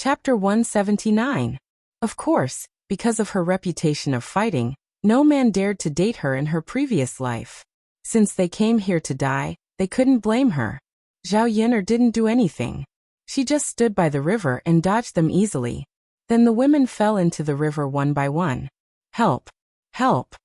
Chapter 179. Of course, because of her reputation of fighting, no man dared to date her in her previous life. Since they came here to die, they couldn't blame her. Zhao Yin'er didn't do anything. She just stood by the river and dodged them easily. Then the women fell into the river one by one. Help! Help!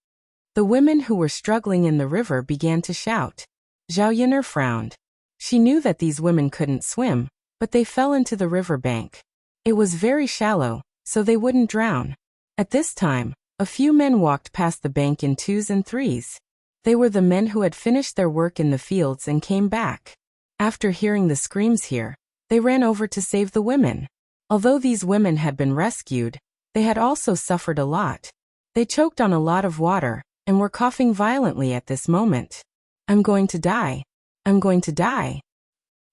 The women who were struggling in the river began to shout. Zhao Yin'er frowned. She knew that these women couldn't swim, but they fell into the river bank. It was very shallow, so they wouldn't drown. At this time, a few men walked past the bank in 2s and 3s. They were the men who had finished their work in the fields and came back. After hearing the screams here, they ran over to save the women. Although these women had been rescued, they had also suffered a lot. They choked on a lot of water, and were coughing violently at this moment. I'm going to die. I'm going to die.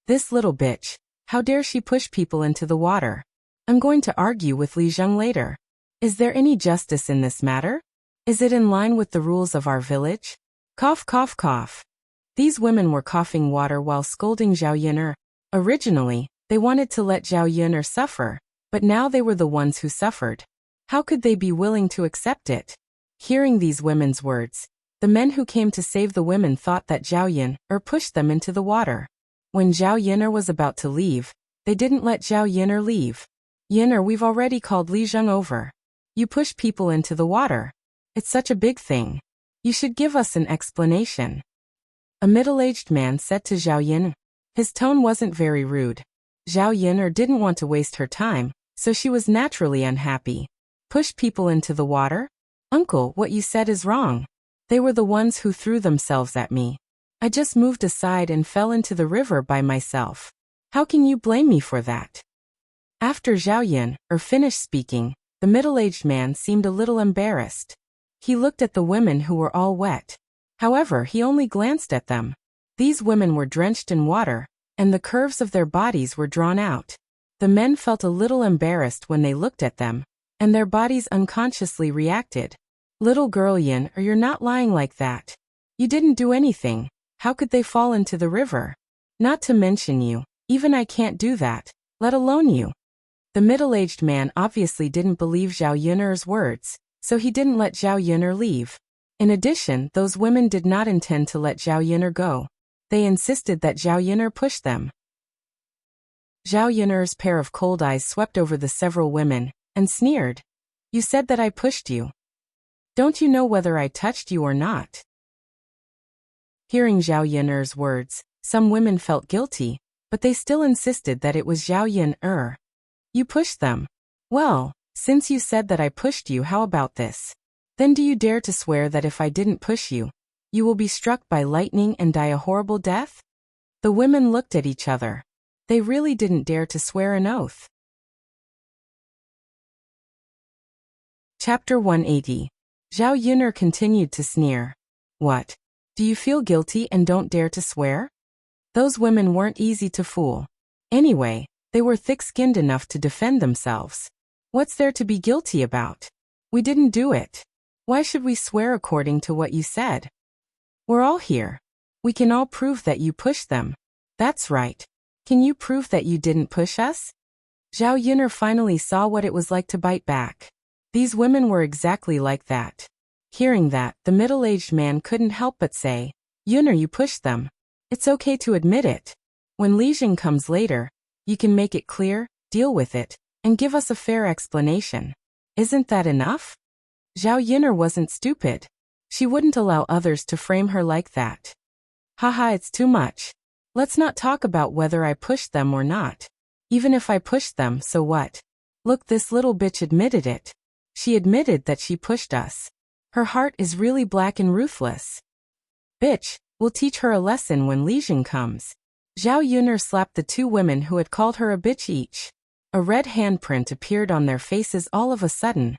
This little bitch, how dare she push people into the water? I'm going to argue with Li Zheng later. Is there any justice in this matter? Is it in line with the rules of our village? Cough, cough, cough. These women were coughing water while scolding Zhao Yin'er. Originally, they wanted to let Zhao Yin'er suffer, but now they were the ones who suffered. How could they be willing to accept it? Hearing these women's words, the men who came to save the women thought that Zhao Yin'er pushed them into the water. When Zhao Yin'er was about to leave, they didn't let Zhao Yin'er leave. Yin'er, we've already called Li Zheng over. You push people into the water. It's such a big thing. You should give us an explanation. A middle-aged man said to Zhao Yin'er. His tone wasn't very rude. Zhao Yin'er didn't want to waste her time, so she was naturally unhappy. Push people into the water? Uncle, what you said is wrong. They were the ones who threw themselves at me. I just moved aside and fell into the river by myself. How can you blame me for that? After Zhao Yin'er finished speaking, the middle-aged man seemed a little embarrassed. He looked at the women who were all wet. However, he only glanced at them. These women were drenched in water, and the curves of their bodies were drawn out. The men felt a little embarrassed when they looked at them, and their bodies unconsciously reacted. Little girl Yin'er, you're not lying like that. You didn't do anything. How could they fall into the river? Not to mention you. Even I can't do that, let alone you. The middle-aged man obviously didn't believe Zhao Yin'er's words, so he didn't let Zhao Yin'er leave. In addition, those women did not intend to let Zhao Yin'er go. They insisted that Zhao Yin'er push them. Zhao Yin'er's pair of cold eyes swept over the several women, and sneered. You said that I pushed you. Don't you know whether I touched you or not? Hearing Zhao Yin'er's words, some women felt guilty, but they still insisted that it was Zhao Yin'er. You pushed them. Well, since you said that I pushed you, how about this? Then do you dare to swear that if I didn't push you, you will be struck by lightning and die a horrible death? The women looked at each other. They really didn't dare to swear an oath. Chapter 180. Zhao Yin'er continued to sneer. What? Do you feel guilty and don't dare to swear? Those women weren't easy to fool. Anyway, they were thick-skinned enough to defend themselves. What's there to be guilty about? We didn't do it. Why should we swear according to what you said? We're all here. We can all prove that you pushed them. That's right. Can you prove that you didn't push us? Zhao Yin'er finally saw what it was like to bite back. These women were exactly like that. Hearing that, the middle-aged man couldn't help but say, Yin'er, you pushed them. It's okay to admit it. When Li Zheng comes later, you can make it clear, deal with it, and give us a fair explanation. Isn't that enough? Zhao Yin'er wasn't stupid. She wouldn't allow others to frame her like that. Haha, it's too much. Let's not talk about whether I pushed them or not. Even if I pushed them, so what? Look, this little bitch admitted it. She admitted that she pushed us. Her heart is really black and ruthless. Bitch, we'll teach her a lesson when Li Zheng comes. Zhao Yin'er slapped the two women who had called her a bitch each. A red handprint appeared on their faces all of a sudden,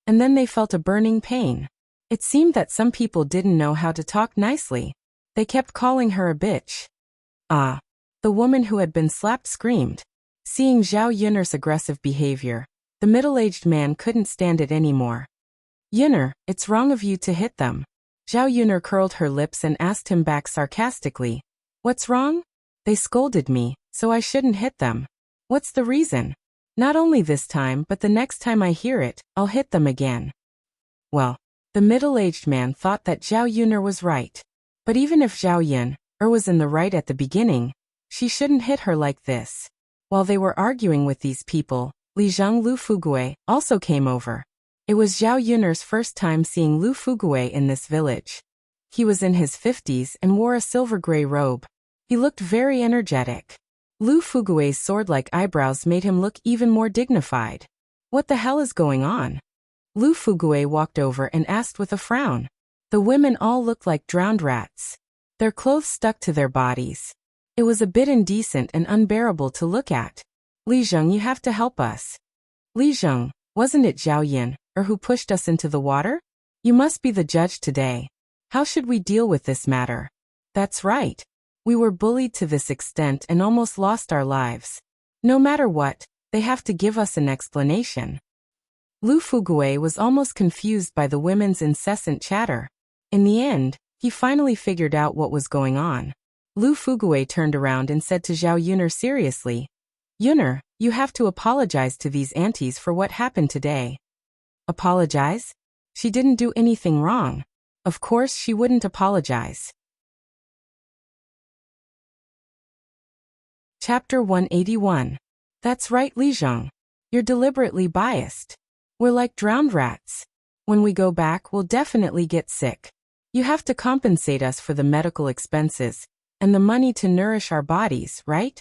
and then they felt a burning pain. It seemed that some people didn't know how to talk nicely. They kept calling her a bitch. Ah! The woman who had been slapped screamed. Seeing Zhao Yin'er's aggressive behavior, the middle-aged man couldn't stand it anymore. Yin'er, it's wrong of you to hit them. Zhao Yin'er curled her lips and asked him back sarcastically. What's wrong? They scolded me, so I shouldn't hit them. What's the reason? Not only this time but the next time I hear it, I'll hit them again. Well, the middle-aged man thought that Zhao Yuner was right. But even if Zhao Yuner was in the right at the beginning, she shouldn't hit her like this. While they were arguing with these people, Li Zheng Lu Fugui also came over. It was Zhao Yuner's first time seeing Lu Fugui in this village. He was in his 50s and wore a silver-gray robe. He looked very energetic. Lu Fugui's sword-like eyebrows made him look even more dignified. What the hell is going on? Lu Fugui walked over and asked with a frown. The women all looked like drowned rats. Their clothes stuck to their bodies. It was a bit indecent and unbearable to look at. Li Zheng, you have to help us. Li Zheng, wasn't it Zhao Yuner who pushed us into the water? You must be the judge today. How should we deal with this matter? That's right. We were bullied to this extent and almost lost our lives. No matter what, they have to give us an explanation. Lu Fugui was almost confused by the women's incessant chatter. In the end, he finally figured out what was going on. Lu Fugui turned around and said to Zhao Yuner seriously, Yuner, you have to apologize to these aunties for what happened today. Apologize? She didn't do anything wrong. Of course she wouldn't apologize. Chapter 181. That's right, Li Zheng. You're deliberately biased. We're like drowned rats. When we go back, we'll definitely get sick. You have to compensate us for the medical expenses and the money to nourish our bodies, right?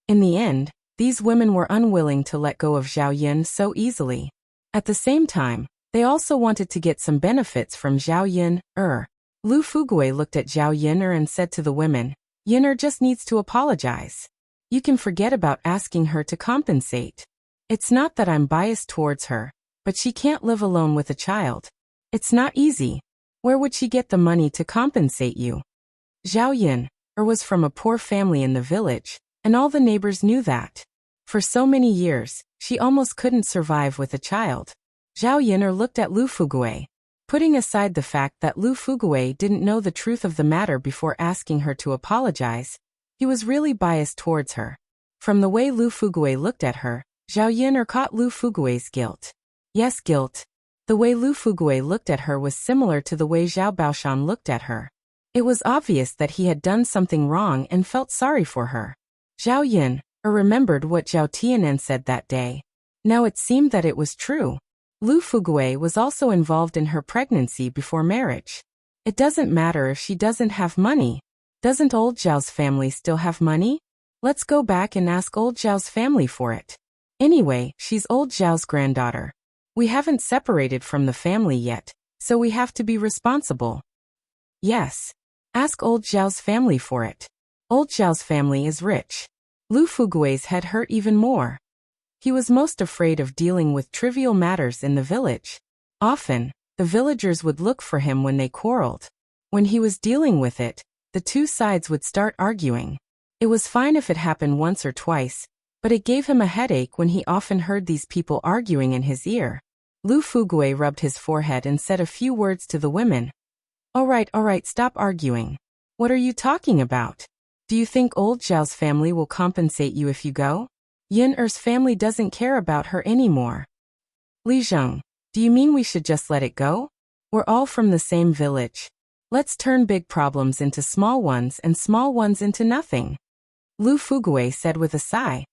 In the end, these women were unwilling to let go of Zhao Yuner so easily. At the same time, they also wanted to get some benefits from Zhao Yuner. Lu Fugui looked at Zhao Yuner and said to the women, Yuner just needs to apologize. You can forget about asking her to compensate. It's not that I'm biased towards her, but she can't live alone with a child. It's not easy. Where would she get the money to compensate you? Zhao Yuner was from a poor family in the village, and all the neighbors knew that. For so many years, she almost couldn't survive with a child. Zhao Yuner looked at Lu Fugui. Putting aside the fact that Lu Fugui didn't know the truth of the matter before asking her to apologize, he was really biased towards her. From the way Lu Fugui looked at her, Zhao Yuner caught Lu Fugui's guilt. Yes, guilt. The way Lu Fugui looked at her was similar to the way Zhao Baoshan looked at her. It was obvious that he had done something wrong and felt sorry for her. Zhao Yuner remembered what Zhao Tianan said that day. Now it seemed that it was true. Lu Fugui was also involved in her pregnancy before marriage. It doesn't matter if she doesn't have money. Doesn't old Zhao's family still have money? Let's go back and ask old Zhao's family for it. Anyway, she's old Zhao's granddaughter. We haven't separated from the family yet, so we have to be responsible. Yes. Ask old Zhao's family for it. Old Zhao's family is rich. Lu Fugui's head hurt even more. He was most afraid of dealing with trivial matters in the village. Often, the villagers would look for him when they quarreled. When he was dealing with it, the two sides would start arguing. It was fine if it happened once or twice, but it gave him a headache when he often heard these people arguing in his ear. Lu Fugui rubbed his forehead and said a few words to the women. All right, stop arguing. What are you talking about? Do you think old Zhao's family will compensate you if you go? Yuner's family doesn't care about her anymore. Li Zheng, do you mean we should just let it go? We're all from the same village. Let's turn big problems into small ones and small ones into nothing. Lu Fugui said with a sigh.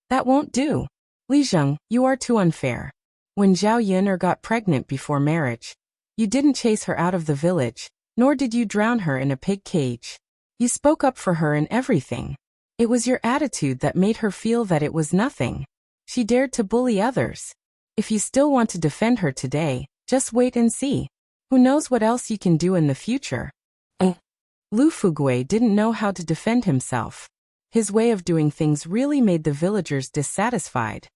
That won't do. Li Zheng, you are too unfair. When Zhao Yuner got pregnant before marriage, you didn't chase her out of the village, nor did you drown her in a pig cage. You spoke up for her in everything. It was your attitude that made her feel that it was nothing. She dared to bully others. If you still want to defend her today, just wait and see. Who knows what else you can do in the future? Lu Fugui didn't know how to defend himself. His way of doing things really made the villagers dissatisfied.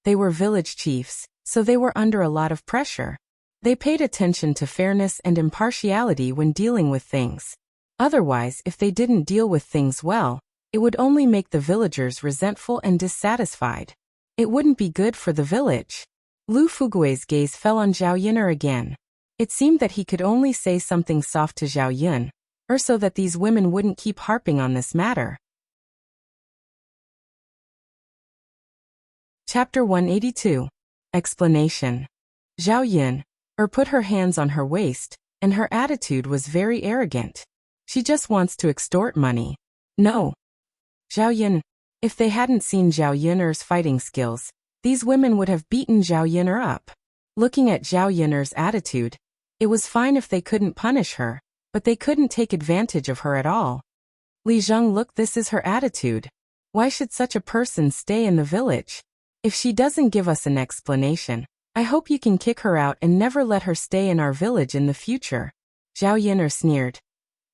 They were village chiefs, so they were under a lot of pressure. They paid attention to fairness and impartiality when dealing with things. Otherwise, if they didn't deal with things well, it would only make the villagers resentful and dissatisfied. It wouldn't be good for the village. Lu Fugui's gaze fell on Zhao Yuner again. It seemed that he could only say something soft to Zhao Yuner, so that these women wouldn't keep harping on this matter. Chapter 182. Explanation. Zhao Yin put her hands on her waist, and her attitude was very arrogant. She just wants to extort money. No. Zhao Yin. If they hadn't seen Zhao Yin's fighting skills, these women would have beaten Zhao Yin up. Looking at Zhao Yin's attitude, it was fine if they couldn't punish her, but they couldn't take advantage of her at all. Li Zheng, look, this is her attitude. Why should such a person stay in the village? If she doesn't give us an explanation, I hope you can kick her out and never let her stay in our village in the future. Zhao Yin sneered.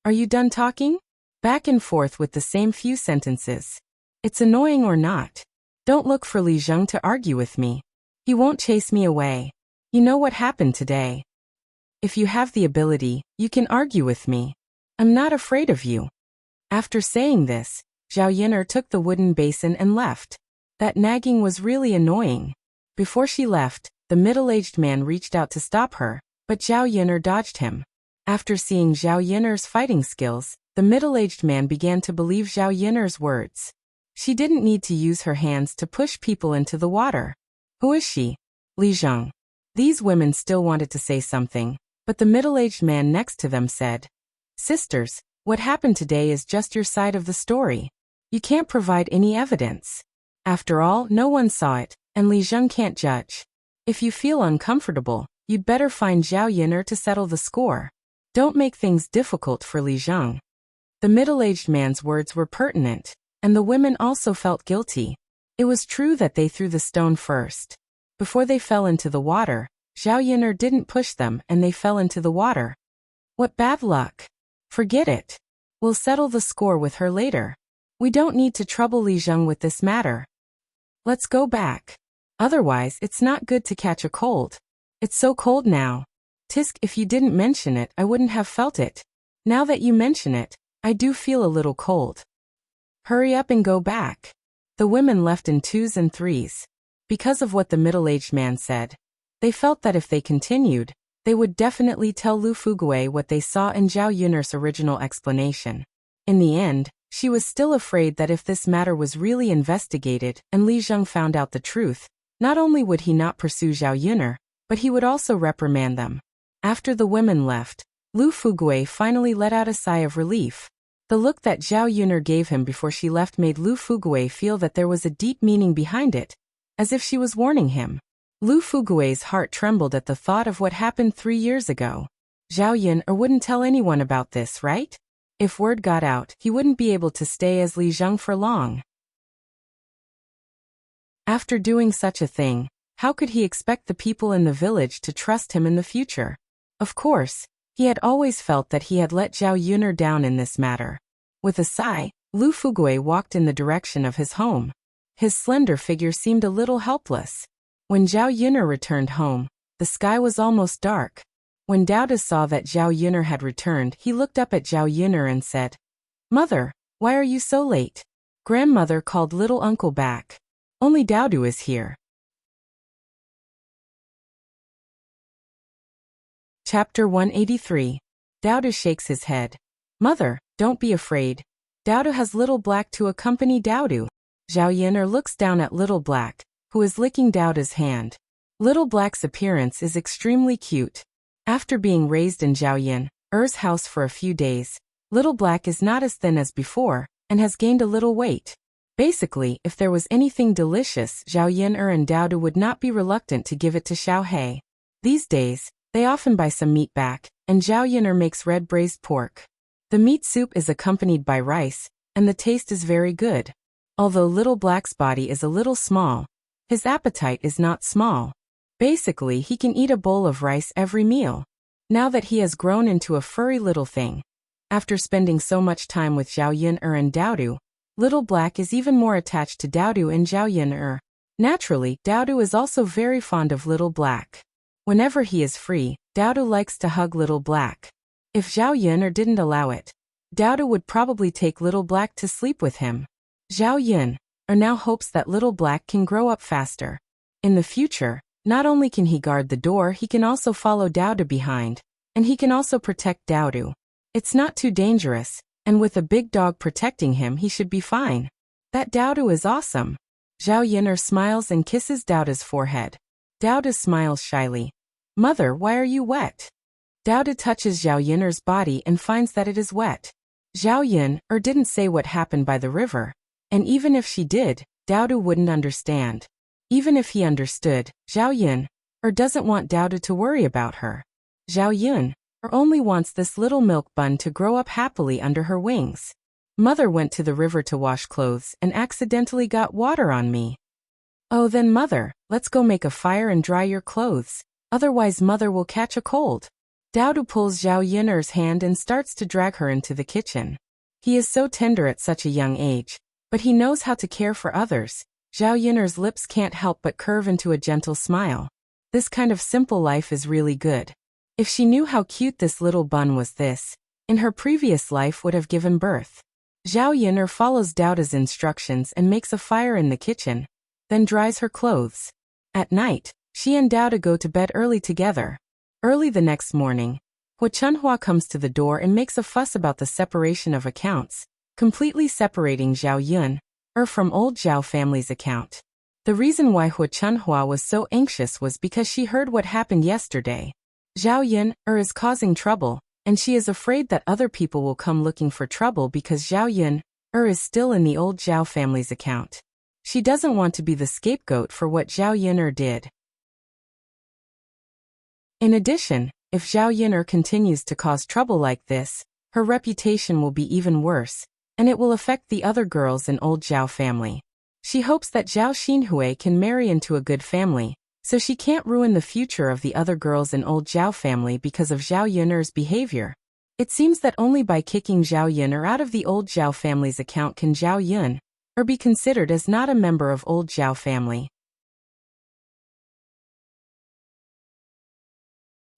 Are you done talking? Back and forth with the same few sentences. It's annoying or not. Don't look for Li Zheng to argue with me. He won't chase me away. You know what happened today. If you have the ability, you can argue with me. I'm not afraid of you. After saying this, Zhao Yin took the wooden basin and left. That nagging was really annoying. Before she left, the middle-aged man reached out to stop her, but Zhao Yin dodged him. After seeing Zhao Yin's fighting skills, the middle-aged man began to believe Zhao Yin's words. She didn't need to use her hands to push people into the water. Who is she? Li Zheng. These women still wanted to say something, but the middle-aged man next to them said, Sisters, what happened today is just your side of the story. You can't provide any evidence. After all, no one saw it, and Li Zheng can't judge. If you feel uncomfortable, you'd better find Zhao Yin to settle the score. Don't make things difficult for Li Zheng. The middle-aged man's words were pertinent, and the women also felt guilty. It was true that they threw the stone first. Before they fell into the water, Zhao Yin didn't push them and they fell into the water. What bad luck. Forget it. We'll settle the score with her later. We don't need to trouble Li Zheng with this matter. Let's go back. Otherwise, it's not good to catch a cold. It's so cold now. Tisk, if you didn't mention it, I wouldn't have felt it. Now that you mention it, I do feel a little cold. Hurry up and go back. The women left in twos and threes. Because of what the middle-aged man said, they felt that if they continued, they would definitely tell Lu Fugui what they saw in Zhao Yin's original explanation. In the end, she was still afraid that if this matter was really investigated and Li Zheng found out the truth, not only would he not pursue Zhao Yin, but he would also reprimand them. After the women left, Lu Fugui finally let out a sigh of relief. The look that Zhao Yin gave him before she left made Lu Fugui feel that there was a deep meaning behind it, as if she was warning him. Lu Fugui's heart trembled at the thought of what happened 3 years ago. Zhao Yin wouldn't tell anyone about this, right? If word got out, he wouldn't be able to stay as Li Zheng for long. After doing such a thing, how could he expect the people in the village to trust him in the future? Of course, he had always felt that he had let Zhao Yin down in this matter. With a sigh, Lu Fugui walked in the direction of his home. His slender figure seemed a little helpless. When Zhao Yin returned home, the sky was almost dark. When Dao saw that Zhao Yin had returned, he looked up at Zhao Yin and said, Mother, why are you so late? Grandmother called little uncle back. Only Dao is here. Chapter 183. Dao shakes his head. Mother, don't be afraid. Dao has Little Black to accompany Dao. Zhao Yin looks down at Little Black, who is licking Dao's hand. Little Black's appearance is extremely cute. After being raised in Zhao Yin's house for a few days, Little Black is not as thin as before, and has gained a little weight. Basically, if there was anything delicious, Zhao Yin and Dao would not be reluctant to give it to Xiao He. These days, they often buy some meat back, and Zhao Yin makes red braised pork. The meat soup is accompanied by rice, and the taste is very good. Although Little Black's body is a little small, his appetite is not small. Basically, he can eat a bowl of rice every meal. Now that he has grown into a furry little thing. After spending so much time with Zhao Yin and Dao, Little Black is even more attached to Dao and Zhao Yin. Naturally, Dao is also very fond of Little Black. Whenever he is free, Dao likes to hug Little Black. If Zhao Yin didn't allow it, Dao would probably take Little Black to sleep with him. Zhao Yin now hopes that Little Black can grow up faster. In the future, not only can he guard the door, he can also follow Dao behind, and he can also protect Dao. It's not too dangerous, and with a big dog protecting him, he should be fine. That Dao is awesome. Zhao Yin'er smiles and kisses Daoda's forehead. Daoda smiles shyly. Mother, why are you wet? Daoda touches Zhao Yin'er's body and finds that it is wet. Zhao Yin'er didn't say what happened by the river, and even if she did, Daoda wouldn't understand. Even if he understood, Zhao Yin'er doesn't want Daoda to worry about her. Zhao Yin'er only wants this little milk bun to grow up happily under her wings. Mother went to the river to wash clothes and accidentally got water on me. Oh then mother, let's go make a fire and dry your clothes, otherwise mother will catch a cold. Daoda pulls Zhao Yin'er's hand and starts to drag her into the kitchen. He is so tender at such a young age, but he knows how to care for others. Zhao Yin'er's lips can't help but curve into a gentle smile. This kind of simple life is really good. If she knew how cute this little bun was, this, in her previous life, would have given birth. Zhao Yin'er follows Daoda's instructions and makes a fire in the kitchen, then dries her clothes. At night, she and Daoda go to bed early together. Early the next morning, Hu Chunhua comes to the door and makes a fuss about the separation of accounts, completely separating Zhao Yin'er from old Zhao family's account. The reason why Hu Chunhua was so anxious was because she heard what happened yesterday. Zhao Yin'er is causing trouble, and she is afraid that other people will come looking for trouble because Zhao Yin'er is still in the old Zhao family's account. She doesn't want to be the scapegoat for what Zhao Yin'er did. In addition, if Zhao Yin'er continues to cause trouble like this, her reputation will be even worse, and it will affect the other girls in old Zhao family. She hopes that Zhao Xinhui can marry into a good family, so she can't ruin the future of the other girls in old Zhao family because of Zhao Yin'er's behavior. It seems that only by kicking Zhao Yin'er out of the old Zhao family's account can Zhao Yin'er be considered as not a member of old Zhao family.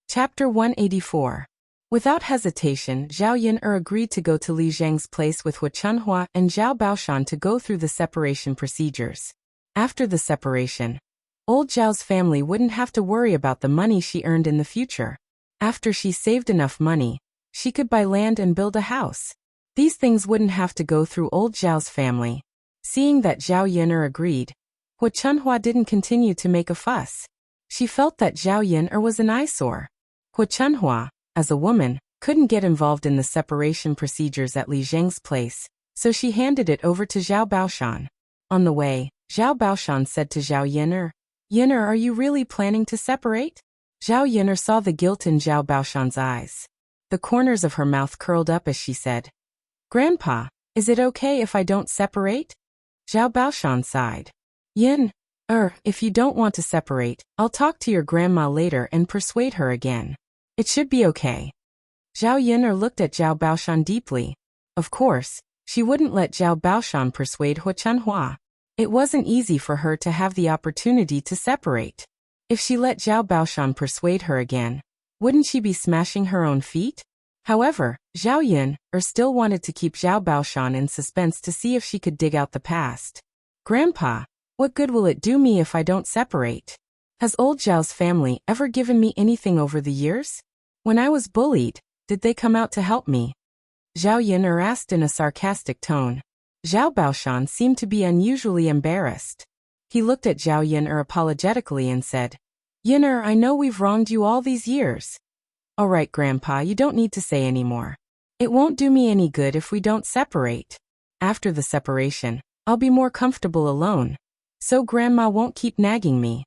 Chapter 184. Without hesitation, Zhao Yin'er agreed to go to Li Zhang's place with Hu Chunhua and Zhao Baoshan to go through the separation procedures. After the separation, old Zhao's family wouldn't have to worry about the money she earned in the future. After she saved enough money, she could buy land and build a house. These things wouldn't have to go through old Zhao's family. Seeing that Zhao Yin'er agreed, Hu Chunhua didn't continue to make a fuss. She felt that Zhao Yin'er was an eyesore. Hu Chunhua, as a woman, couldn't get involved in the separation procedures at Li Zhang's place, so she handed it over to Zhao Baoshan. On the way, Zhao Baoshan said to Zhao Yin'er, Yin'er, are you really planning to separate? Zhao Yin'er saw the guilt in Zhao Baoshan's eyes. The corners of her mouth curled up as she said, Grandpa, is it okay if I don't separate? Zhao Baoshan sighed. Yin'er, if you don't want to separate, I'll talk to your grandma later and persuade her again. It should be okay. Zhao Yin'er looked at Zhao Baoshan deeply. Of course, she wouldn't let Zhao Baoshan persuade Hu Chunhua. It wasn't easy for her to have the opportunity to separate. If she let Zhao Baoshan persuade her again, wouldn't she be smashing her own feet? However, Zhao Yin'er still wanted to keep Zhao Baoshan in suspense to see if she could dig out the past. Grandpa, what good will it do me if I don't separate? Has old Zhao's family ever given me anything over the years? When I was bullied, did they come out to help me? Zhao Yin'er asked in a sarcastic tone. Zhao Baoshan seemed to be unusually embarrassed. He looked at Zhao Yin'er apologetically and said, Yin'er, I know we've wronged you all these years. All right, Grandpa, you don't need to say any more. It won't do me any good if we don't separate. After the separation, I'll be more comfortable alone, so Grandma won't keep nagging me.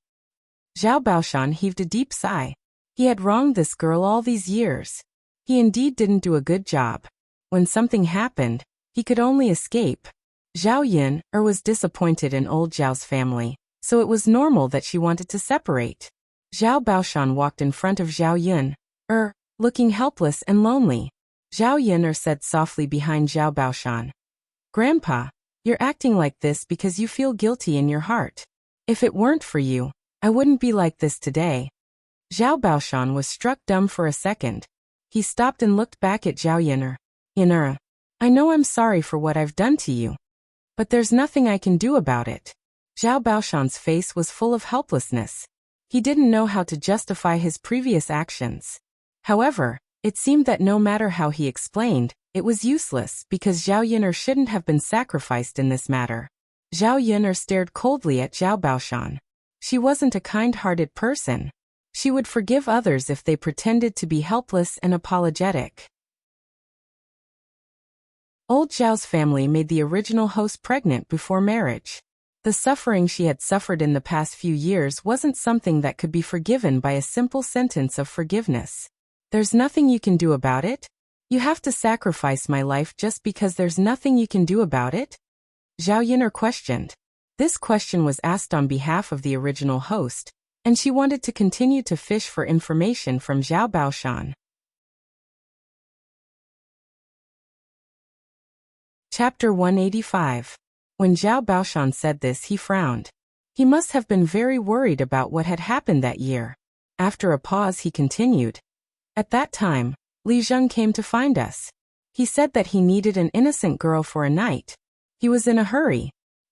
Zhao Baoshan heaved a deep sigh. He had wronged this girl all these years. He indeed didn't do a good job. When something happened, he could only escape. Zhao Yin'er was disappointed in old Zhao's family, so it was normal that she wanted to separate. Zhao Baoshan walked in front of Zhao Yin'er, looking helpless and lonely. Zhao Yin'er said softly behind Zhao Baoshan, Grandpa, you're acting like this because you feel guilty in your heart. If it weren't for you, I wouldn't be like this today. Zhao Baoshan was struck dumb for a second. He stopped and looked back at Zhao Yin'er. Yin'er, I know I'm sorry for what I've done to you, but there's nothing I can do about it. Zhao Baoshan's face was full of helplessness. He didn't know how to justify his previous actions. However, it seemed that no matter how he explained, it was useless because Zhao Yin'er shouldn't have been sacrificed in this matter. Zhao Yun'er stared coldly at Zhao Baoshan. She wasn't a kind-hearted person. She would forgive others if they pretended to be helpless and apologetic. Old Zhao's family made the original host pregnant before marriage. The suffering she had suffered in the past few years wasn't something that could be forgiven by a simple sentence of forgiveness. There's nothing you can do about it? You have to sacrifice my life just because there's nothing you can do about it? Zhao Yun'er questioned. This question was asked on behalf of the original host, and she wanted to continue to fish for information from Zhao Baoshan. Chapter 185. When Zhao Baoshan said this, he frowned. He must have been very worried about what had happened that year. After a pause, he continued. At that time, Li Zheng came to find us. He said that he needed an innocent girl for a night. He was in a hurry.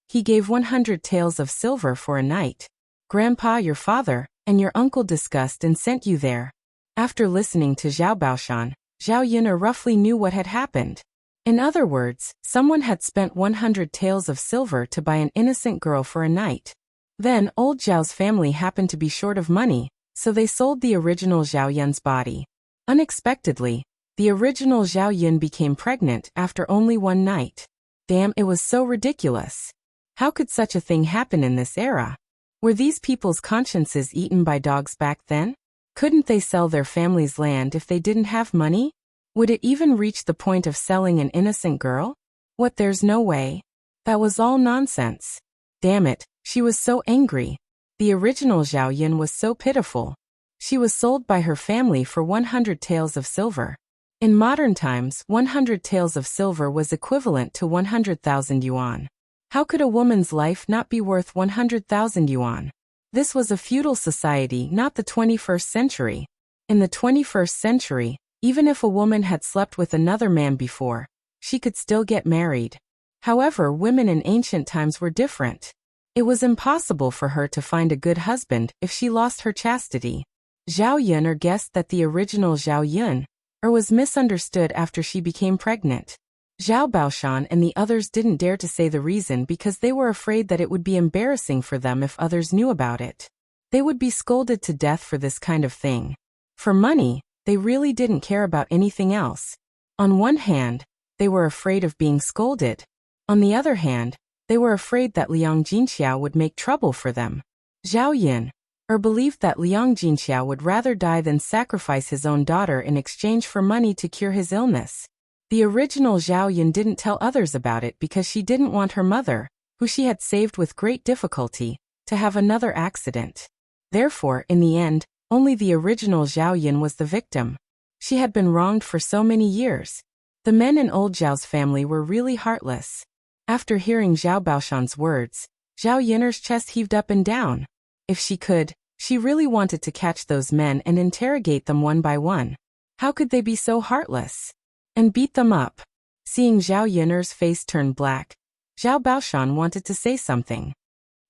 He gave 100 taels of silver for a night. Grandpa, your father, and your uncle discussed and sent you there. After listening to Zhao Baoshan, Zhao Yun'er roughly knew what had happened. In other words, someone had spent 100 taels of silver to buy an innocent girl for a night. Then, old Zhao's family happened to be short of money, so they sold the original Zhao Yun's body. Unexpectedly, the original Zhao Yun became pregnant after only one night. Damn, it was so ridiculous. How could such a thing happen in this era? Were these people's consciences eaten by dogs back then? Couldn't they sell their family's land if they didn't have money? Would it even reach the point of selling an innocent girl? What, there's no way? That was all nonsense. Damn it, she was so angry. The original Zhao Yun was so pitiful. She was sold by her family for 100 taels of silver. In modern times, 100 taels of silver was equivalent to 100,000 yuan. How could a woman's life not be worth 100,000 yuan? This was a feudal society, not the 21st century. In the 21st century, even if a woman had slept with another man before, she could still get married. However, women in ancient times were different. It was impossible for her to find a good husband if she lost her chastity. Zhao Yun'er guessed that the original Zhao Yun was misunderstood after she became pregnant. Zhao Baoshan and the others didn't dare to say the reason because they were afraid that it would be embarrassing for them if others knew about it. They would be scolded to death for this kind of thing. For money, they really didn't care about anything else. On one hand, they were afraid of being scolded. On the other hand, they were afraid that Liang Jinxiao would make trouble for them. Zhao Yun believed that Liang Jinxiao would rather die than sacrifice his own daughter in exchange for money to cure his illness. The original Zhao Yun didn't tell others about it because she didn't want her mother, who she had saved with great difficulty, to have another accident. Therefore, in the end, only the original Zhao Yun was the victim. She had been wronged for so many years. The men in old Zhao's family were really heartless. After hearing Zhao Baoshan's words, Zhao Yun'er's chest heaved up and down. If she could, she really wanted to catch those men and interrogate them one by one. How could they be so heartless? And beat them up. Seeing Zhao Yun'er's face turn black, Zhao Baoshan wanted to say something.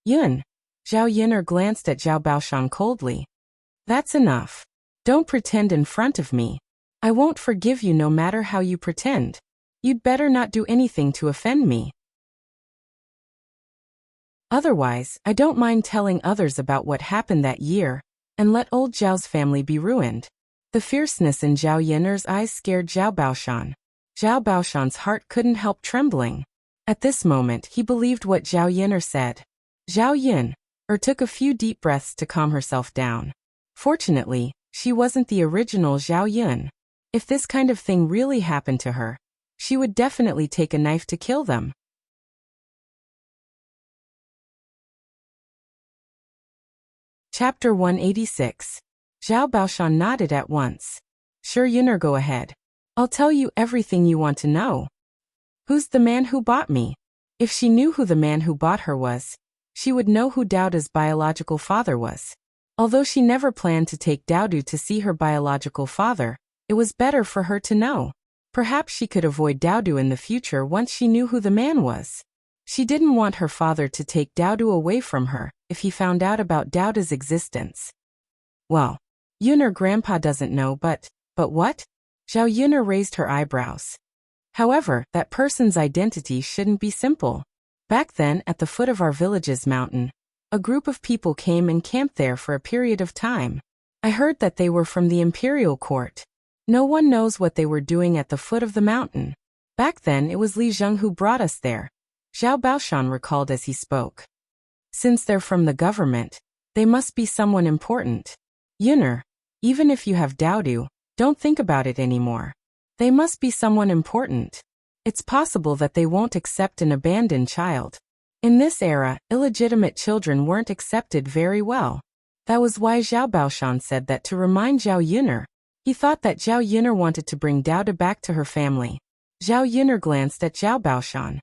Yun. Zhao Yun'er glanced at Zhao Baoshan coldly. That's enough. Don't pretend in front of me. I won't forgive you no matter how you pretend. You'd better not do anything to offend me. Otherwise, I don't mind telling others about what happened that year, and let old Zhao's family be ruined. The fierceness in Zhao Yun'er's eyes scared Zhao Baoshan. Zhao Baoshan's heart couldn't help trembling. At this moment, he believed what Zhao Yun'er said. Zhao Yun took a few deep breaths to calm herself down. Fortunately, she wasn't the original Zhao Yun. If this kind of thing really happened to her, she would definitely take a knife to kill them. Chapter 186. Zhao Baoshan nodded at once. Sure, Yun'er, go ahead. I'll tell you everything you want to know. Who's the man who bought me? If she knew who the man who bought her was, she would know who Daoda's biological father was. Although she never planned to take Daodu to see her biological father, it was better for her to know. Perhaps she could avoid Daodu in the future once she knew who the man was. She didn't want her father to take Daodu away from her if he found out about Daoda's existence. Well, Yun'er grandpa doesn't know, but what? Zhao Yun'er raised her eyebrows. However, that person's identity shouldn't be simple. Back then, at the foot of our village's mountain, a group of people came and camped there for a period of time. I heard that they were from the imperial court. No one knows what they were doing at the foot of the mountain. Back then it was Li Zheng who brought us there, Zhao Baoshan recalled as he spoke. Since they're from the government, they must be someone important. Yuner, even if you have Daodu, don't think about it anymore. They must be someone important. It's possible that they won't accept an abandoned child. In this era, illegitimate children weren't accepted very well. That was why Zhao Baoshan said that to remind Zhao Yuner. He thought that Zhao Yuner wanted to bring Daoda back to her family. Zhao Yuner glanced at Zhao Baoshan.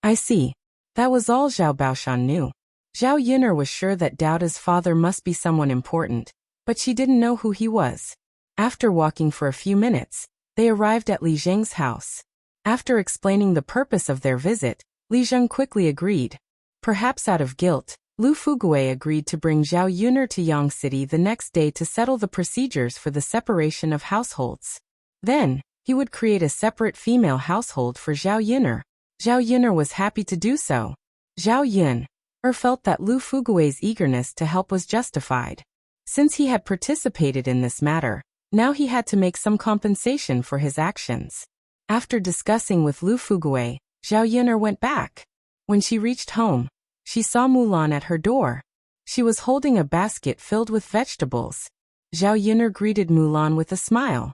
I see. That was all Zhao Baoshan knew. Zhao Yuner was sure that Daoda's father must be someone important, but she didn't know who he was. After walking for a few minutes, they arrived at Li Zheng's house. After explaining the purpose of their visit, Li Zheng quickly agreed. Perhaps out of guilt, Lu Fuguei agreed to bring Zhao Yuner to Yang City the next day to settle the procedures for the separation of households. Then, he would create a separate female household for Zhao Yuner. Zhao Yuner was happy to do so. Zhao Yuner felt that Lu Fuguei's eagerness to help was justified. Since he had participated in this matter, now he had to make some compensation for his actions. After discussing with Lu Fuguei, Zhao Yuner went back. When she reached home, she saw Mulan at her door. She was holding a basket filled with vegetables. Zhao Yuner greeted Mulan with a smile.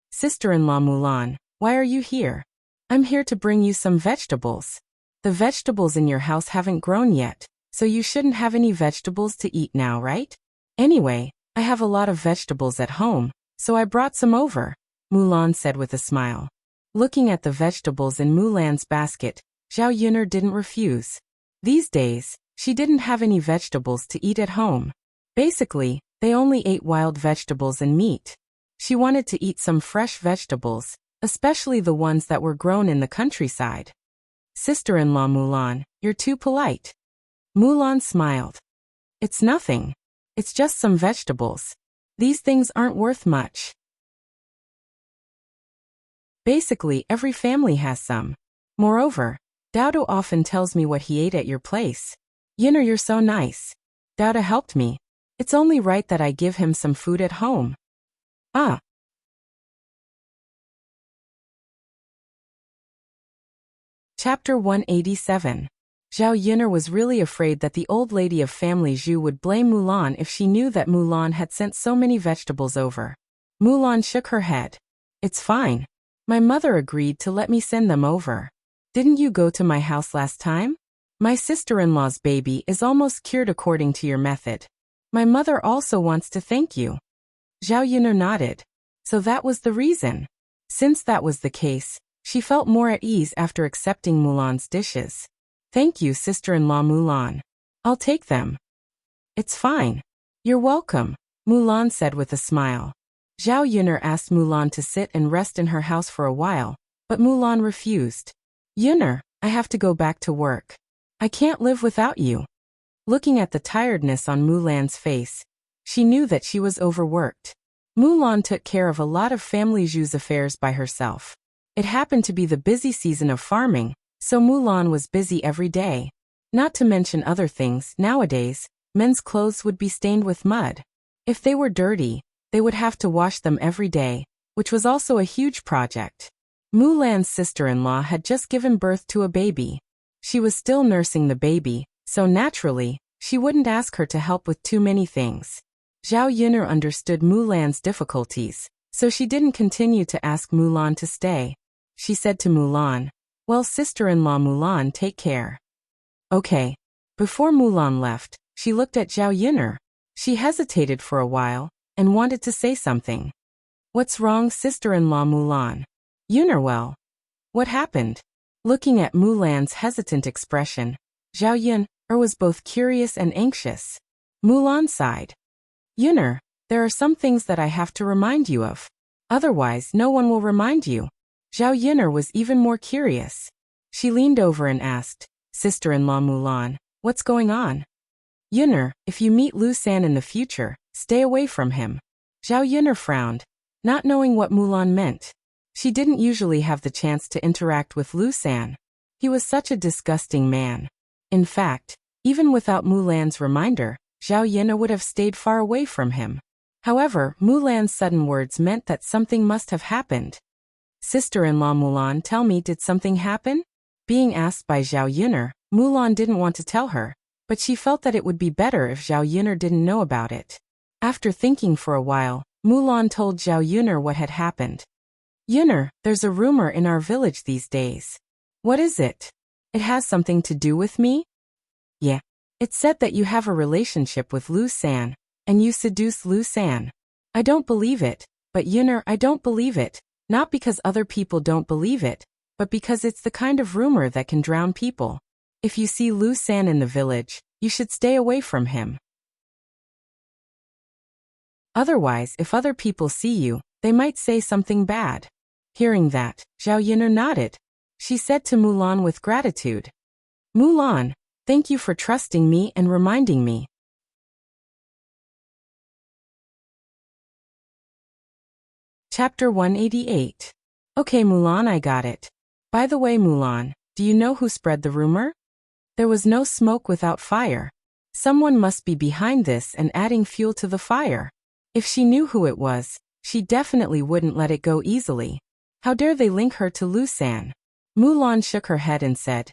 Sister-in-law Mulan, why are you here? I'm here to bring you some vegetables. The vegetables in your house haven't grown yet, so you shouldn't have any vegetables to eat now, right? Anyway, I have a lot of vegetables at home, so I brought some over, Mulan said with a smile. Looking at the vegetables in Mulan's basket, Zhao Yuner didn't refuse. These days, she didn't have any vegetables to eat at home. Basically, they only ate wild vegetables and meat. She wanted to eat some fresh vegetables, especially the ones that were grown in the countryside. Sister-in-law Mulan, you're too polite. Mulan smiled. It's nothing. It's just some vegetables. These things aren't worth much. Basically, every family has some. Moreover, Daoda often tells me what he ate at your place. Yuner, you're so nice. Daoda helped me. It's only right that I give him some food at home. Ah. Chapter 187. Zhao Yuner was really afraid that the old lady of family Zhu would blame Mulan if she knew that Mulan had sent so many vegetables over. Mulan shook her head. It's fine. My mother agreed to let me send them over. Didn't you go to my house last time? My sister-in-law's baby is almost cured according to your method. My mother also wants to thank you. Zhao Yuner nodded. So that was the reason. Since that was the case, she felt more at ease after accepting Mulan's dishes. Thank you, sister-in-law Mulan. I'll take them. It's fine. You're welcome, Mulan said with a smile. Zhao Yuner asked Mulan to sit and rest in her house for a while, but Mulan refused. Yuner, I have to go back to work. I can't live without you. Looking at the tiredness on Mulan's face, she knew that she was overworked. Mulan took care of a lot of family Zhu's affairs by herself. It happened to be the busy season of farming, so Mulan was busy every day. Not to mention other things, nowadays, men's clothes would be stained with mud. If they were dirty, they would have to wash them every day, which was also a huge project. Mulan's sister-in-law had just given birth to a baby. She was still nursing the baby, so naturally, she wouldn't ask her to help with too many things. Zhao Yuner understood Mulan's difficulties, so she didn't continue to ask Mulan to stay. She said to Mulan, well, sister-in-law Mulan, take care. Okay. Before Mulan left, she looked at Zhao Yuner. She hesitated for a while, and wanted to say something. What's wrong, sister-in-law Mulan? Yuner, well. What happened? Looking at Mulan's hesitant expression, Zhao Yuner was both curious and anxious. Mulan sighed. Yuner, there are some things that I have to remind you of. Otherwise, no one will remind you. Zhao Yuner was even more curious. She leaned over and asked, sister-in-law Mulan, what's going on? Yuner, if you meet Lu San in the future, stay away from him. Zhao Yuner frowned, not knowing what Mulan meant. She didn't usually have the chance to interact with Lu San. He was such a disgusting man. In fact, even without Mulan's reminder, Zhao Yun would have stayed far away from him. However, Mulan's sudden words meant that something must have happened. Sister-in-law Mulan, tell me, did something happen? Being asked by Zhao Yun, Mulan didn't want to tell her, but she felt that it would be better if Zhao Yun didn't know about it. After thinking for a while, Mulan told Zhao Yun what had happened. Yun, there's a rumor in our village these days. What is it? It has something to do with me? Yeah. It's said that you have a relationship with Lu San, and you seduce Lu San. I don't believe it, but Yun, I don't believe it, not because other people don't believe it, but because it's the kind of rumor that can drown people. If you see Lu San in the village, you should stay away from him. Otherwise, if other people see you, they might say something bad. Hearing that, Zhao Yun nodded. She said to Mulan with gratitude, Mulan, thank you for trusting me and reminding me. Chapter 188. Okay Mulan, I got it. By the way Mulan, do you know who spread the rumor? There was no smoke without fire. Someone must be behind this and adding fuel to the fire. If she knew who it was, she definitely wouldn't let it go easily. How dare they link her to Lu San? Mulan shook her head and said,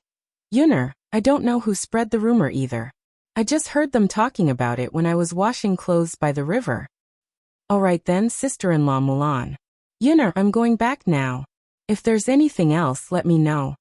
Yun, I don't know who spread the rumor either. I just heard them talking about it when I was washing clothes by the river. Alright then, sister-in-law Mulan. Yun, I'm going back now. If there's anything else, let me know.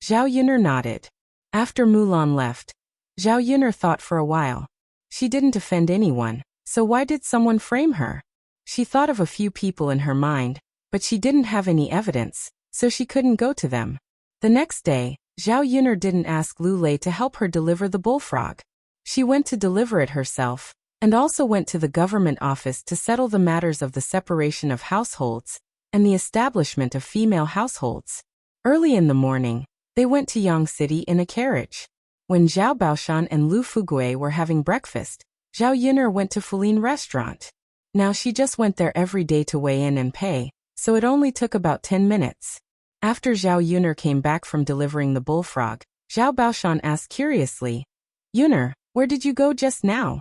Zhao Yun nodded. After Mulan left, Zhao Yun thought for a while. She didn't offend anyone, so why did someone frame her? She thought of a few people in her mind, but she didn't have any evidence, so she couldn't go to them. The next day, Zhao Yun didn't ask Lu Lei to help her deliver the bullfrog. She went to deliver it herself, and also went to the government office to settle the matters of the separation of households and the establishment of female households. Early in the morning, they went to Yang City in a carriage. When Zhao Baoshan and Lu Fugui were having breakfast, Zhao Yun went to Fulin restaurant. Now she just went there every day to weigh in and pay, so it only took about 10 minutes. After Zhao Yun came back from delivering the bullfrog, Zhao Baoshan asked curiously, Yun, where did you go just now?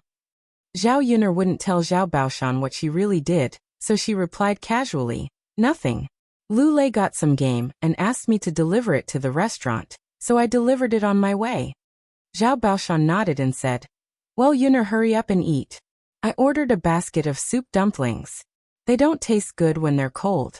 Zhao Yun wouldn't tell Zhao Baoshan what she really did, so she replied casually, nothing. Lu Lei got some game and asked me to deliver it to the restaurant, so I delivered it on my way. Zhao Baoshan nodded and said, well Yun, hurry up and eat. I ordered a basket of soup dumplings. They don't taste good when they're cold.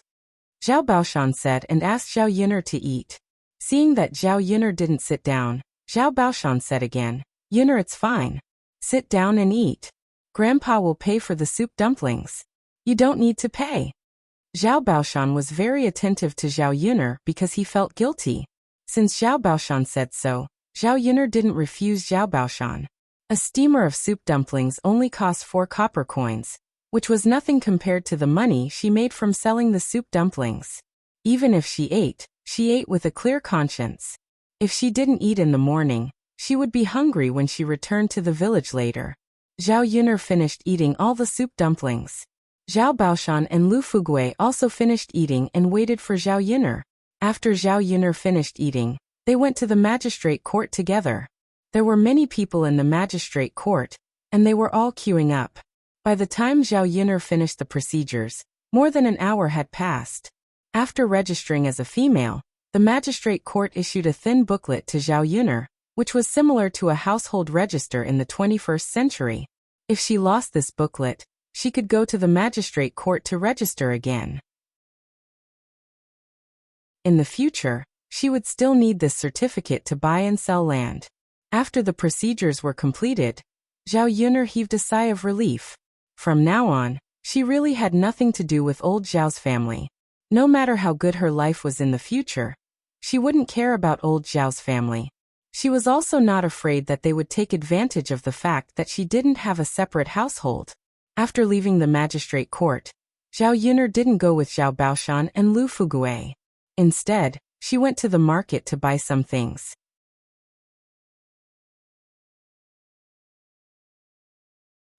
Zhao Baoshan said and asked Zhao Yun to eat. Seeing that Zhao Yun didn't sit down, Zhao Baoshan said again, Yun, it's fine. Sit down and eat. Grandpa will pay for the soup dumplings. You don't need to pay. Zhao Baoshan was very attentive to Zhao Yun because he felt guilty. Since Zhao Baoshan said so, Zhao Yun didn't refuse Zhao Baoshan. A steamer of soup dumplings only cost 4 copper coins, which was nothing compared to the money she made from selling the soup dumplings. Even if she ate with a clear conscience. If she didn't eat in the morning, she would be hungry when she returned to the village later. Zhao Yun finished eating all the soup dumplings. Zhao Baoshan and Lu Fugui also finished eating and waited for Zhao Yun. After Zhao Yun finished eating, they went to the magistrate court together. There were many people in the magistrate court, and they were all queuing up. By the time Zhao Yun finished the procedures, more than an hour had passed. After registering as a female, the magistrate court issued a thin booklet to Zhao Yun, which was similar to a household register in the 21st century. If she lost this booklet, she could go to the magistrate court to register again. In the future, she would still need this certificate to buy and sell land. After the procedures were completed, Zhao Yun heaved a sigh of relief. From now on, she really had nothing to do with old Zhao's family. No matter how good her life was in the future, she wouldn't care about old Zhao's family. She was also not afraid that they would take advantage of the fact that she didn't have a separate household. After leaving the magistrate court, Zhao Yun didn't go with Zhao Baoshan and Lu Fugui. Instead, she went to the market to buy some things.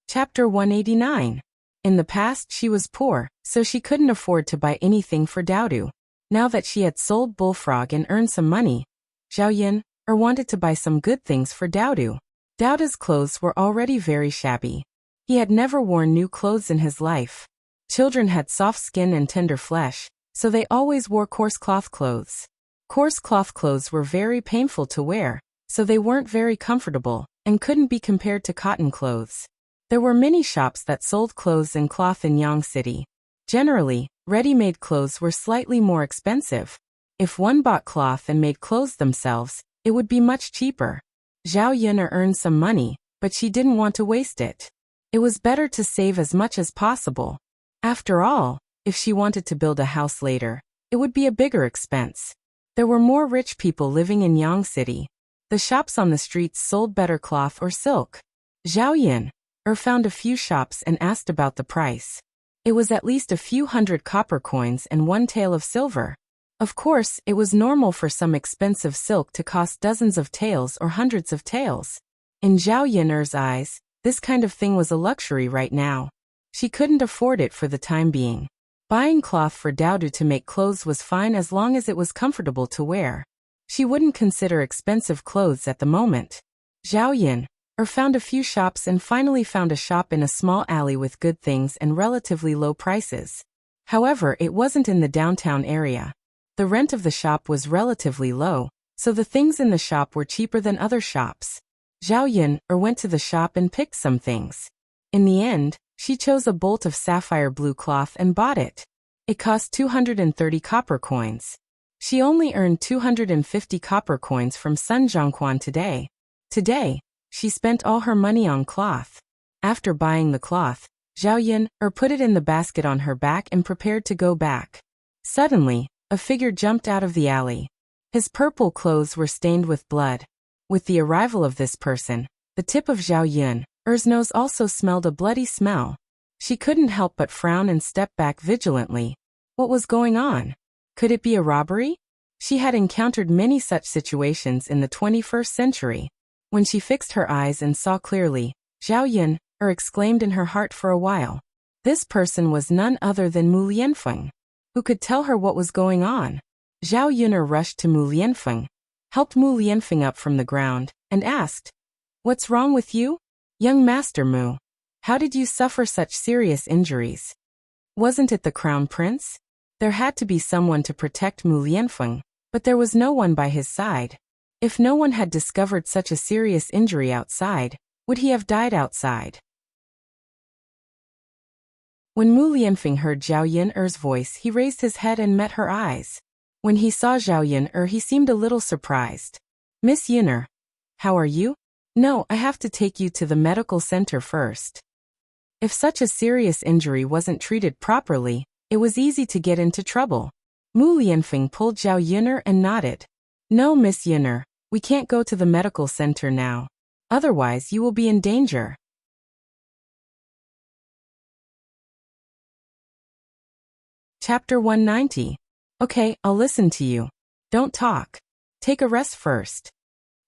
Chapter 189. In the past she was poor, so she couldn't afford to buy anything for Daodu. Now that she had sold Bullfrog and earned some money, Zhao Yun, wanted to buy some good things for Daodu. Daodu's clothes were already very shabby. He had never worn new clothes in his life. Children had soft skin and tender flesh, so they always wore coarse cloth clothes. Coarse cloth clothes were very painful to wear, so they weren't very comfortable, and couldn't be compared to cotton clothes. There were many shops that sold clothes and cloth in Yang City. Generally, ready-made clothes were slightly more expensive. If one bought cloth and made clothes themselves, it would be much cheaper. Zhao Yun earned some money, but she didn't want to waste it. It was better to save as much as possible. After all, if she wanted to build a house later, it would be a bigger expense. There were more rich people living in Yang City. The shops on the streets sold better cloth or silk. Zhao Yun found a few shops and asked about the price. It was at least a few hundred copper coins and one tael of silver. Of course, it was normal for some expensive silk to cost dozens of taels or hundreds of taels. In Zhao Yun's eyes, this kind of thing was a luxury right now. She couldn't afford it for the time being. Buying cloth for Daodu to make clothes was fine as long as it was comfortable to wear. She wouldn't consider expensive clothes at the moment. Zhao Yun found a few shops and finally found a shop in a small alley with good things and relatively low prices. However, it wasn't in the downtown area. The rent of the shop was relatively low, so the things in the shop were cheaper than other shops. Zhao Yun went to the shop and picked some things. In the end, she chose a bolt of sapphire blue cloth and bought it. It cost 230 copper coins. She only earned 250 copper coins from Sun Zhongquan today. Today, she spent all her money on cloth. After buying the cloth, Zhao Yun put it in the basket on her back and prepared to go back. Suddenly, a figure jumped out of the alley. His purple clothes were stained with blood. With the arrival of this person, the tip of Zhao Yun's nose also smelled a bloody smell. She couldn't help but frown and step back vigilantly. What was going on? Could it be a robbery? She had encountered many such situations in the 21st century. When she fixed her eyes and saw clearly, Zhao Yun exclaimed in her heart for a while. This person was none other than Mu Lianfeng, who could tell her what was going on. Zhao Yun rushed to Mu Lianfeng, helped Mu Lianfeng up from the ground, and asked, "What's wrong with you? Young Master Mu, how did you suffer such serious injuries? Wasn't it the Crown Prince?" There had to be someone to protect Mu Lianfeng, but there was no one by his side. If no one had discovered such a serious injury outside, would he have died outside? When Mu Lianfeng heard Zhao Yun's voice, he raised his head and met her eyes. When he saw Zhao Yun he seemed a little surprised. "Miss Yun, how are you?" "No, I have to take you to the medical center first." If such a serious injury wasn't treated properly, it was easy to get into trouble. Mu Lianfeng pulled Zhao Yun and nodded. "No, Miss Yun, we can't go to the medical center now. Otherwise you will be in danger." Chapter 190. Okay, I'll listen to you. Don't talk. Take a rest first.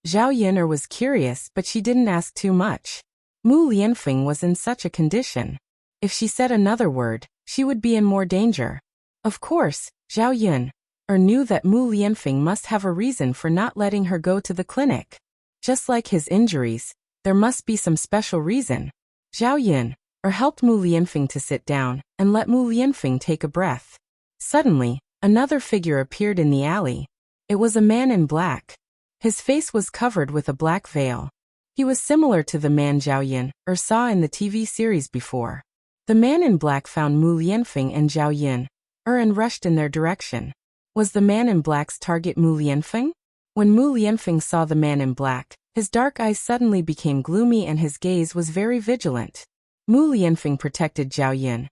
Zhao Yun was curious, but she didn't ask too much. Mu Lianfeng was in such a condition. If she said another word, she would be in more danger. Of course, Zhao Yun knew that Mu Lianfeng must have a reason for not letting her go to the clinic. Just like his injuries, there must be some special reason. Zhao Yun helped Mu Lianfeng to sit down and let Mu Lianfeng take a breath. Suddenly, another figure appeared in the alley. It was a man in black. His face was covered with a black veil. He was similar to the man Zhao Yun saw in the TV series before. The man in black found Mu Lianfeng and Zhao Yun and rushed in their direction. Was the man in black's target Mu Lianfeng? When Mu Lianfeng saw the man in black, his dark eyes suddenly became gloomy and his gaze was very vigilant. Mu Lianfeng protected Zhao Yun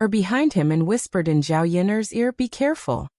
behind him and whispered in Zhao Yun's ear, "Be careful."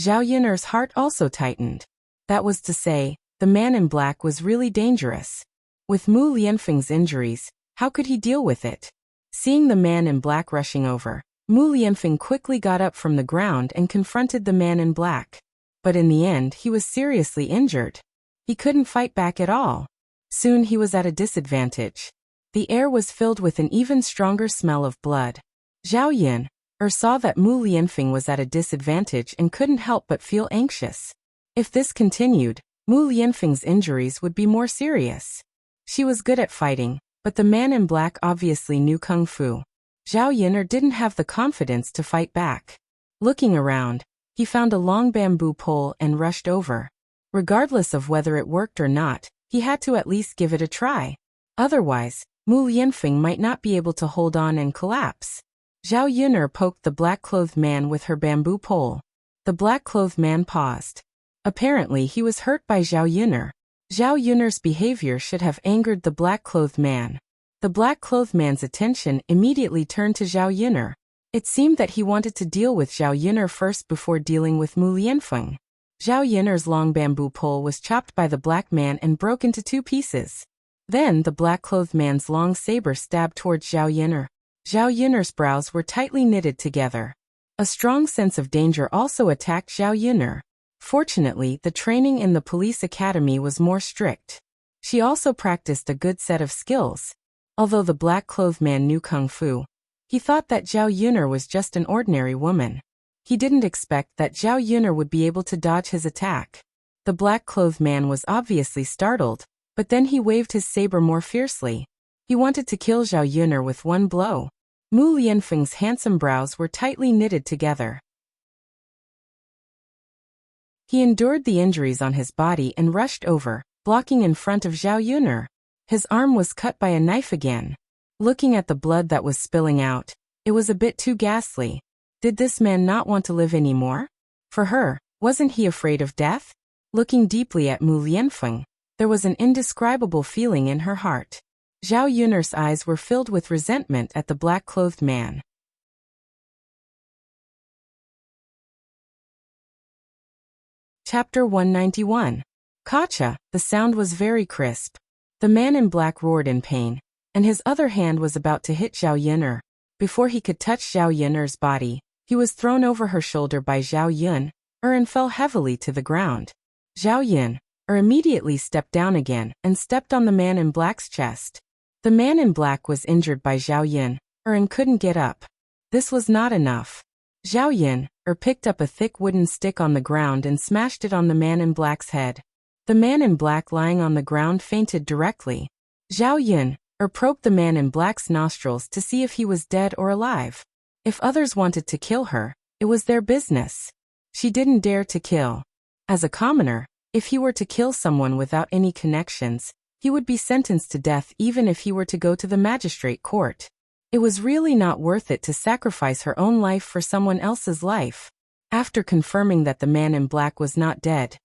Zhao Yun's heart also tightened. That was to say, the man in black was really dangerous. With Mu Lianfeng's injuries, how could he deal with it? Seeing the man in black rushing over, Mu Lianfeng quickly got up from the ground and confronted the man in black. But in the end he was seriously injured. He couldn't fight back at all. Soon he was at a disadvantage. The air was filled with an even stronger smell of blood. Zhao Yun saw that Mu Lianfeng was at a disadvantage and couldn't help but feel anxious. If this continued, Mu Lianfeng's injuries would be more serious. She was good at fighting, but the man in black obviously knew kung fu. Zhao Yun'er didn't have the confidence to fight back. Looking around, he found a long bamboo pole and rushed over. Regardless of whether it worked or not, he had to at least give it a try. Otherwise, Mu Lianfeng might not be able to hold on and collapse. Zhao Yun'er poked the black-clothed man with her bamboo pole. The black-clothed man paused. Apparently he was hurt by Zhao Yun'er. Zhao Yun'er's behavior should have angered the black-clothed man. The black-clothed man's attention immediately turned to Zhao Yun'er. It seemed that he wanted to deal with Zhao Yun'er first before dealing with Mu Lianfeng. Zhao Yun'er's long bamboo pole was chopped by the black man and broke into 2 pieces. Then the black-clothed man's long saber stabbed towards Zhao Yun'er. Zhao Yun'er's brows were tightly knitted together. A strong sense of danger also attacked Zhao Yun'er. Fortunately, the training in the police academy was more strict. She also practiced a good set of skills. Although the black-clothed man knew kung fu, he thought that Zhao Yun'er was just an ordinary woman. He didn't expect that Zhao Yun'er would be able to dodge his attack. The black-clothed man was obviously startled, but then he waved his saber more fiercely. He wanted to kill Zhao Yun'er with one blow. Mu Lianfeng's handsome brows were tightly knitted together. He endured the injuries on his body and rushed over, blocking in front of Zhao Yun'er. His arm was cut by a knife again. Looking at the blood that was spilling out, it was a bit too ghastly. Did this man not want to live anymore? For her, wasn't he afraid of death? Looking deeply at Mu Lianfeng, there was an indescribable feeling in her heart. Zhao Yun'er's eyes were filled with resentment at the black-clothed man. Chapter 191. Gotcha! The sound was very crisp. The man in black roared in pain, and his other hand was about to hit Zhao Yun'er. Before he could touch Zhao Yun'er's body, he was thrown over her shoulder by Zhao Yun'er and fell heavily to the ground. Zhao Yun'er immediately stepped down again and stepped on the man in black's chest. The man in black was injured by Zhao Yun'er and couldn't get up. This was not enough. Zhao Yun'er picked up a thick wooden stick on the ground and smashed it on the man in black's head. The man in black lying on the ground fainted directly. Zhao Yun'er probed the man in black's nostrils to see if he was dead or alive. If others wanted to kill her, it was their business. She didn't dare to kill. As a commoner, if he were to kill someone without any connections, he would be sentenced to death even if he were to go to the magistrate court. It was really not worth it to sacrifice her own life for someone else's life. After confirming that the man in black was not dead,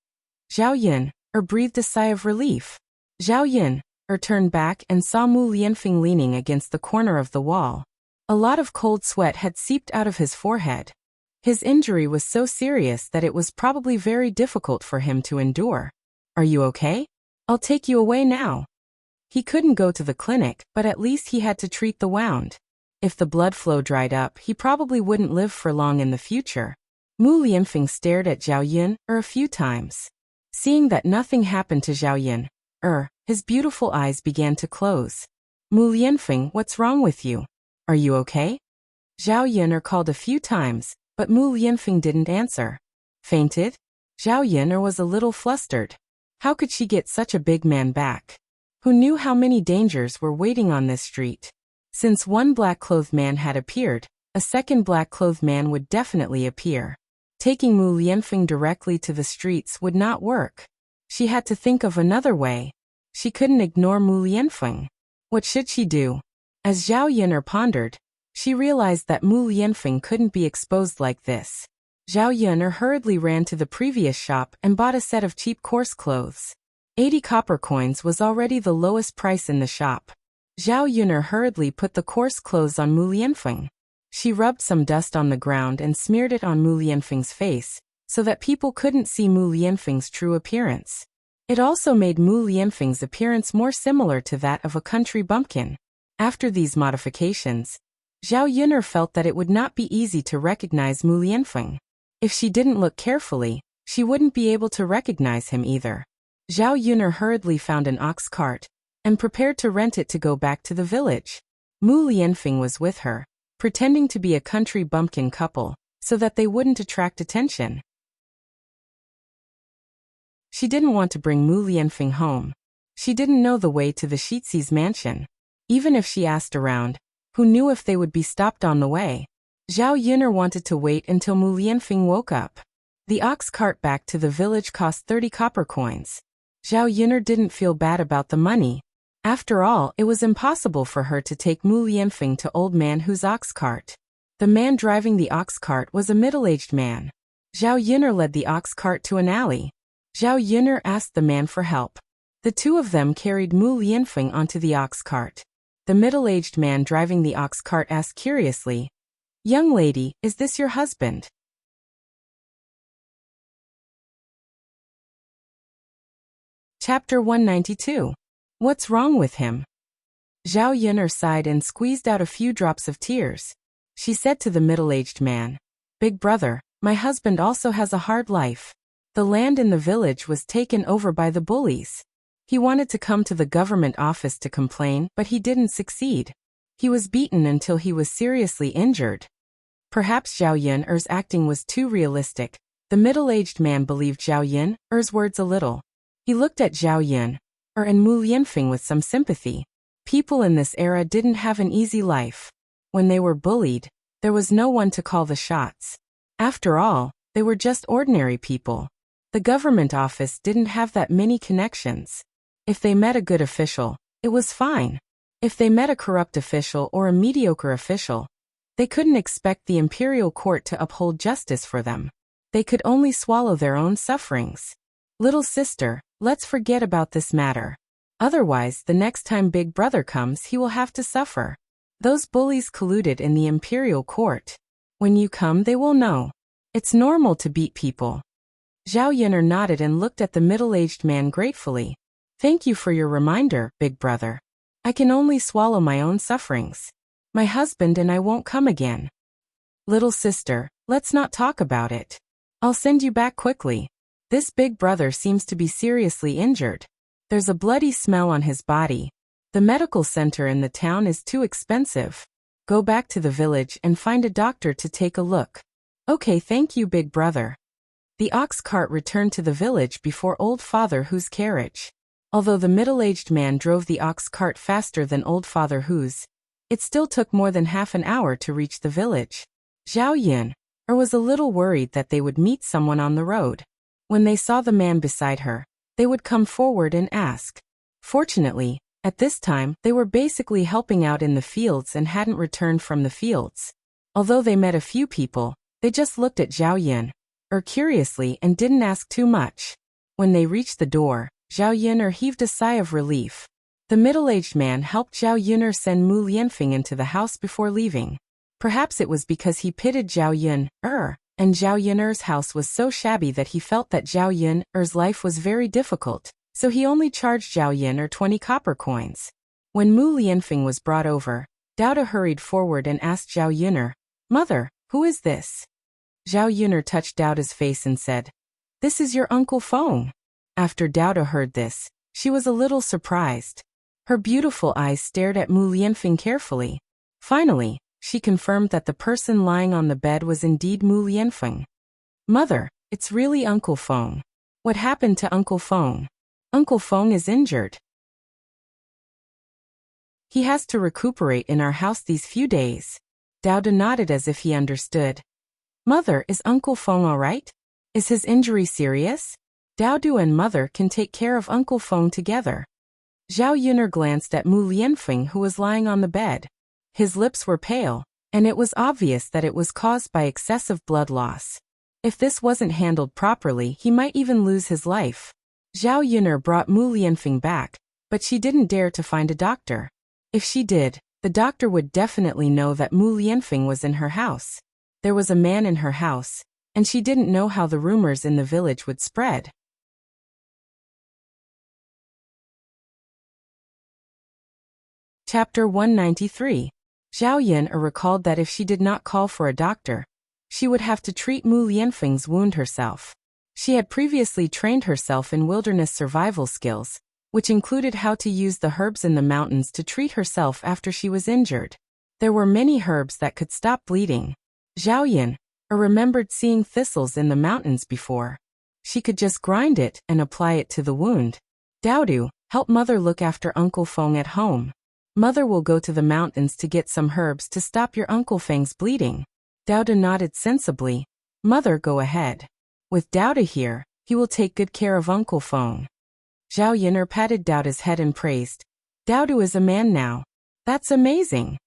Zhao Yun'er breathed a sigh of relief. Zhao Yun'er turned back and saw Mu Lianfeng leaning against the corner of the wall. A lot of cold sweat had seeped out of his forehead. His injury was so serious that it was probably very difficult for him to endure. "Are you okay? I'll take you away now." He couldn't go to the clinic, but at least he had to treat the wound. If the blood flow dried up, he probably wouldn't live for long in the future. Mu Lianfeng stared at Zhao Yun'er a few times. Seeing that nothing happened to Zhao Yun'er, his beautiful eyes began to close. "Mu Lianfeng, what's wrong with you? Are you okay?" Zhao Yun'er called a few times, but Mu Lianfeng didn't answer. Fainted? Zhao Yun'er was a little flustered. How could she get such a big man back? Who knew how many dangers were waiting on this street? Since one black-clothed man had appeared, a second black-clothed man would definitely appear. Taking Mu Lianfeng directly to the streets would not work. She had to think of another way. She couldn't ignore Mu Lianfeng. What should she do? As Zhao Yun'er pondered, she realized that Mu Lianfeng couldn't be exposed like this. Zhao Yun'er hurriedly ran to the previous shop and bought a set of cheap coarse clothes. 80 copper coins was already the lowest price in the shop. Zhao Yun'er hurriedly put the coarse clothes on Mu Lianfeng. She rubbed some dust on the ground and smeared it on Mu Lianfeng's face, so that people couldn't see Mu Lianfeng's true appearance. It also made Mu Lianfeng's appearance more similar to that of a country bumpkin. After these modifications, Zhao Yun'er felt that it would not be easy to recognize Mu Lianfeng. If she didn't look carefully, she wouldn't be able to recognize him either. Zhao Yun'er hurriedly found an ox cart and prepared to rent it to go back to the village. Mu Lianfeng was with her, pretending to be a country bumpkin couple, so that they wouldn't attract attention. She didn't want to bring Mu Lianfeng home. She didn't know the way to the Shixi's mansion. Even if she asked around, who knew if they would be stopped on the way? Zhao Yun'er wanted to wait until Mu Lianfeng woke up. The ox cart back to the village cost 30 copper coins. Zhao Yun'er didn't feel bad about the money. After all, it was impossible for her to take Mu Lianfeng to Old Man Hu's ox cart. The man driving the ox cart was a middle-aged man. Zhao Yun'er led the ox cart to an alley. Zhao Yun'er asked the man for help. The two of them carried Mu Lianfeng onto the ox cart. The middle-aged man driving the ox cart asked curiously, "Young lady, is this your husband?" Chapter 192. What's wrong with him? Zhao Yun'er sighed and squeezed out a few drops of tears. She said to the middle-aged man, "Big brother, my husband also has a hard life. The land in the village was taken over by the bullies. He wanted to come to the government office to complain, but he didn't succeed. He was beaten until he was seriously injured." Perhaps Zhao Yun'er's acting was too realistic. The middle-aged man believed Zhao Yun'er's words a little. He looked at Zhao Yun'er and Mu Lianfeng with some sympathy. People in this era didn't have an easy life. When they were bullied, there was no one to call the shots. After all, they were just ordinary people. The government office didn't have that many connections. If they met a good official, it was fine. If they met a corrupt official or a mediocre official, they couldn't expect the imperial court to uphold justice for them. They could only swallow their own sufferings. "Little sister, let's forget about this matter. Otherwise, the next time Big Brother comes, he will have to suffer. Those bullies colluded in the imperial court. When you come, they will know. It's normal to beat people." Zhao Yun'er nodded and looked at the middle-aged man gratefully. "Thank you for your reminder, Big Brother. I can only swallow my own sufferings. My husband and I won't come again. Little sister, let's not talk about it. I'll send you back quickly. This Big Brother seems to be seriously injured. There's a bloody smell on his body. The medical center in the town is too expensive. Go back to the village and find a doctor to take a look." "Okay, thank you, Big Brother." The ox cart returned to the village before Old Father Hu's carriage. Although the middle-aged man drove the ox cart faster than Old Father Hu's, it still took more than half an hour to reach the village. Zhao Yun'er was a little worried that they would meet someone on the road. When they saw the man beside her, they would come forward and ask. Fortunately, at this time, they were basically helping out in the fields and hadn't returned from the fields. Although they met a few people, they just looked at Zhao Yun'er curiously and didn't ask too much. When they reached the door, Zhao Yun'er heaved a sigh of relief. The middle-aged man helped Zhao Yun'er send Mu Lianfeng into the house before leaving. Perhaps it was because he pitied Zhao Yun'er, and Zhao Yun'er's house was so shabby that he felt that Zhao Yun'er's life was very difficult, so he only charged Zhao Yun'er 20 copper coins. When Mu Lianfeng was brought over, Doubda hurried forward and asked Zhao Yun'er, "Mother, who is this?" Zhao Yun'er touched Doubda's face and said, "This is your Uncle Feng." After Doubda heard this, she was a little surprised. Her beautiful eyes stared at Mu Lianfeng carefully. Finally, she confirmed that the person lying on the bed was indeed Mu Lianfeng. "Mother, it's really Uncle Feng. What happened to Uncle Feng?" "Uncle Feng is injured. He has to recuperate in our house these few days." Doubda nodded as if he understood. "Mother, is Uncle Feng all right? Is his injury serious? Doubda and Mother can take care of Uncle Feng together." Zhao Yun'er glanced at Mu Lianfeng, who was lying on the bed. His lips were pale, and it was obvious that it was caused by excessive blood loss. If this wasn't handled properly, he might even lose his life. Zhao Yun'er brought Mu Lianfeng back, but she didn't dare to find a doctor. If she did, the doctor would definitely know that Mu Lianfeng was in her house. There was a man in her house, and she didn't know how the rumors in the village would spread. Chapter 193. Zhao Yun'er recalled that if she did not call for a doctor, she would have to treat Mu Lianfeng's wound herself. She had previously trained herself in wilderness survival skills, which included how to use the herbs in the mountains to treat herself after she was injured. There were many herbs that could stop bleeding. Zhao Yun'er remembered seeing thistles in the mountains before. She could just grind it and apply it to the wound. Daodu, help mother look after Uncle Feng at home. Mother will go to the mountains to get some herbs to stop your Uncle Feng's bleeding. Daodu nodded sensibly. Mother, go ahead. With Daodu here, he will take good care of Uncle Feng. Zhao Yin'er patted Daodu's head and praised. Daodu is a man now. That's amazing.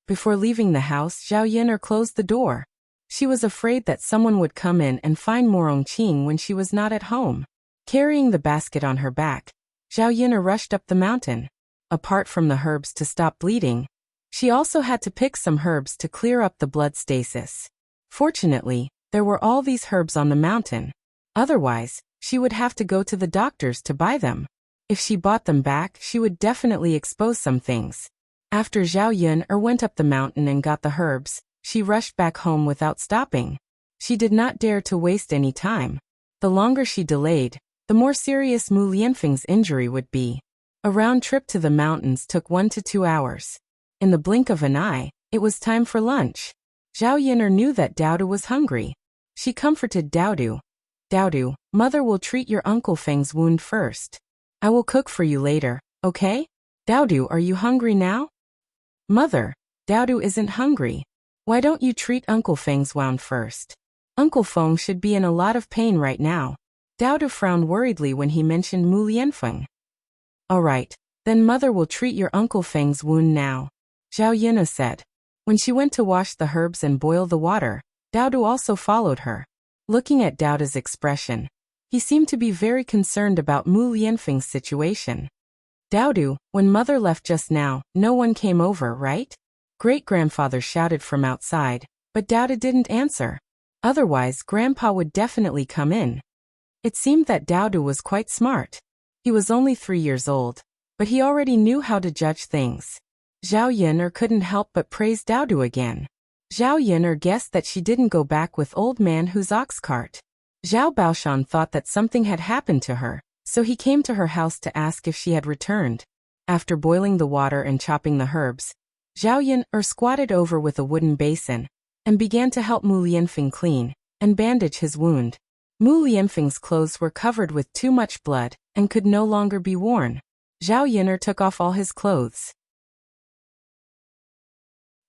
Before leaving the house, Zhao Yin'er closed the door. She was afraid that someone would come in and find Morong Qing when she was not at home. Carrying the basket on her back, Zhao Yin'er rushed up the mountain. Apart from the herbs to stop bleeding, she also had to pick some herbs to clear up the blood stasis. Fortunately, there were all these herbs on the mountain. Otherwise, she would have to go to the doctors to buy them. If she bought them back, she would definitely expose some things. After Zhao Yin'er went up the mountain and got the herbs, she rushed back home without stopping. She did not dare to waste any time. The longer she delayed, the more serious Mu Lianfeng's injury would be. A round trip to the mountains took 1 to 2 hours. In the blink of an eye, it was time for lunch. Zhao Yin'er knew that Daodu was hungry. She comforted Daodu. Daodu, mother will treat your Uncle Feng's wound first. I will cook for you later, okay? Daodu, are you hungry now? Mother, Daodu isn't hungry. Why don't you treat Uncle Feng's wound first? Uncle Feng should be in a lot of pain right now. Daodu frowned worriedly when he mentioned Mu Lianfeng. All right, then mother will treat your Uncle Feng's wound now, Zhao Yin'er said. When she went to wash the herbs and boil the water, Daodu also followed her. Looking at Daodu's expression, he seemed to be very concerned about Mu Lianfeng's situation. Daodu, when mother left just now, no one came over, right? Great-grandfather shouted from outside, but Daodu didn't answer. Otherwise, Grandpa would definitely come in. It seemed that Daodu was quite smart. He was only 3 years old, but he already knew how to judge things. Zhao Yin'er couldn't help but praise Daodu again. Zhao Yin'er guessed that she didn't go back with old man Hu's ox cart. Zhao Baoshan thought that something had happened to her, so he came to her house to ask if she had returned. After boiling the water and chopping the herbs, Zhao Yin'er squatted over with a wooden basin and began to help Mu Lianfeng clean and bandage his wound. Mu Lianfeng's clothes were covered with too much blood and could no longer be worn. Zhao Yin'er took off all his clothes.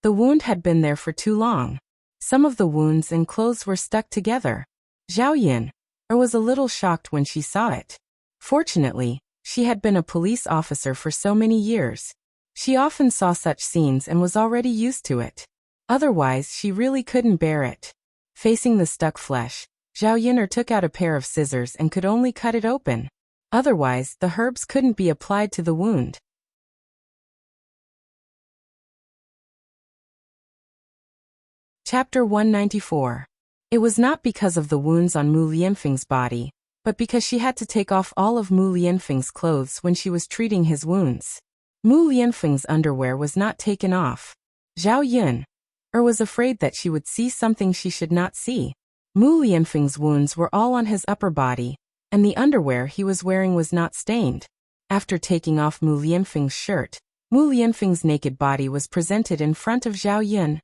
The wound had been there for too long. Some of the wounds and clothes were stuck together. Zhao Yin'er was a little shocked when she saw it. Fortunately, she had been a police officer for so many years. She often saw such scenes and was already used to it. Otherwise, she really couldn't bear it. Facing the stuck flesh, Zhao Yin'er took out a pair of scissors and could only cut it open. Otherwise, the herbs couldn't be applied to the wound. Chapter 194. It was not because of the wounds on Mu Lianfeng's body, but because she had to take off all of Mu Lianfeng's clothes when she was treating his wounds. Mu Lianfeng's underwear was not taken off. Zhao Yin'er was afraid that she would see something she should not see. Mu Lianfeng's wounds were all on his upper body, and the underwear he was wearing was not stained. After taking off Mu Lianfeng's shirt, Mu Lianfeng's naked body was presented in front of Zhao Yin'er.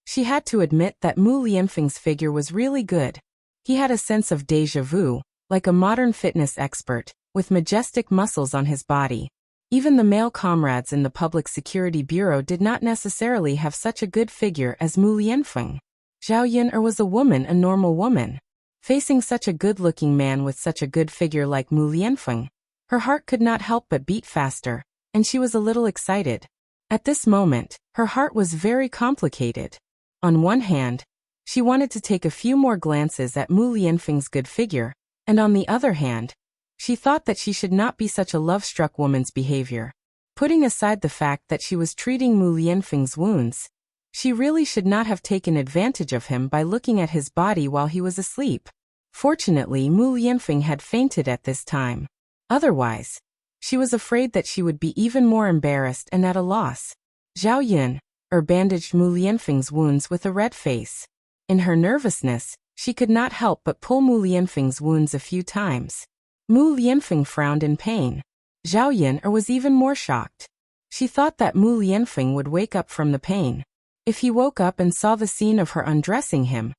She had to admit that Mu Lianfeng's figure was really good. He had a sense of déjà vu, like a modern fitness expert, with majestic muscles on his body. Even the male comrades in the Public Security Bureau did not necessarily have such a good figure as Mu Lianfeng. Zhao Yin'er was a woman, a normal woman. Facing such a good-looking man with such a good figure like Mu Lianfeng, her heart could not help but beat faster, and she was a little excited. At this moment, her heart was very complicated. On one hand, she wanted to take a few more glances at Mu Lianfeng's good figure, and on the other hand, she thought that she should not be such a love-struck woman's behavior. Putting aside the fact that she was treating Mu Lianfeng's wounds, she really should not have taken advantage of him by looking at his body while he was asleep. Fortunately, Mu Lianfeng had fainted at this time. Otherwise, she was afraid that she would be even more embarrassed and at a loss. Zhao Yin'er bandaged Mu Lianfeng's wounds with a red face. In her nervousness, she could not help but pull Mu Lianfeng's wounds a few times. Mu Lianfeng frowned in pain. Zhao Yin'er was even more shocked. She thought that Mu Lianfeng would wake up from the pain. If he woke up and saw the scene of her undressing him,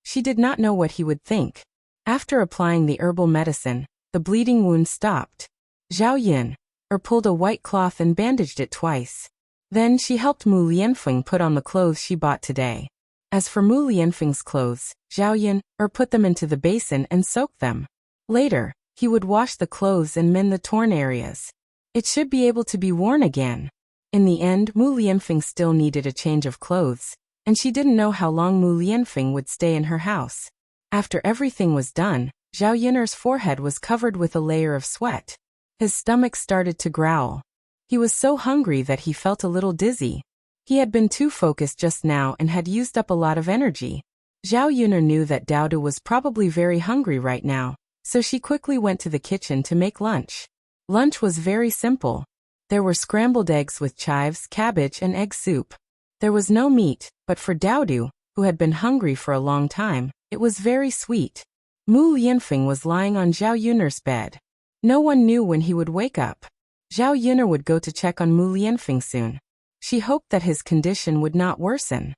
she did not know what he would think. After applying the herbal medicine, the bleeding wound stopped. Zhao Yun pulled a white cloth and bandaged it twice. Then she helped Mu Lianfeng put on the clothes she bought today. As for Mu Lianfeng's clothes, Zhao Yun put them into the basin and soaked them. Later, he would wash the clothes and mend the torn areas. It should be able to be worn again. In the end, Mu Lianfeng still needed a change of clothes, and she didn't know how long Mu Lianfeng would stay in her house. After everything was done, Zhao Yun'er's forehead was covered with a layer of sweat. His stomach started to growl. He was so hungry that he felt a little dizzy. He had been too focused just now and had used up a lot of energy. Zhao Yun'er knew that Daodu was probably very hungry right now, so she quickly went to the kitchen to make lunch. Lunch was very simple. There were scrambled eggs with chives, cabbage, and egg soup. There was no meat, but for Daodu, who had been hungry for a long time, it was very sweet. Mu Lianfeng was lying on Zhao Yun'er's bed. No one knew when he would wake up. Zhao Yun'er would go to check on Mu Lianfeng soon. She hoped that his condition would not worsen.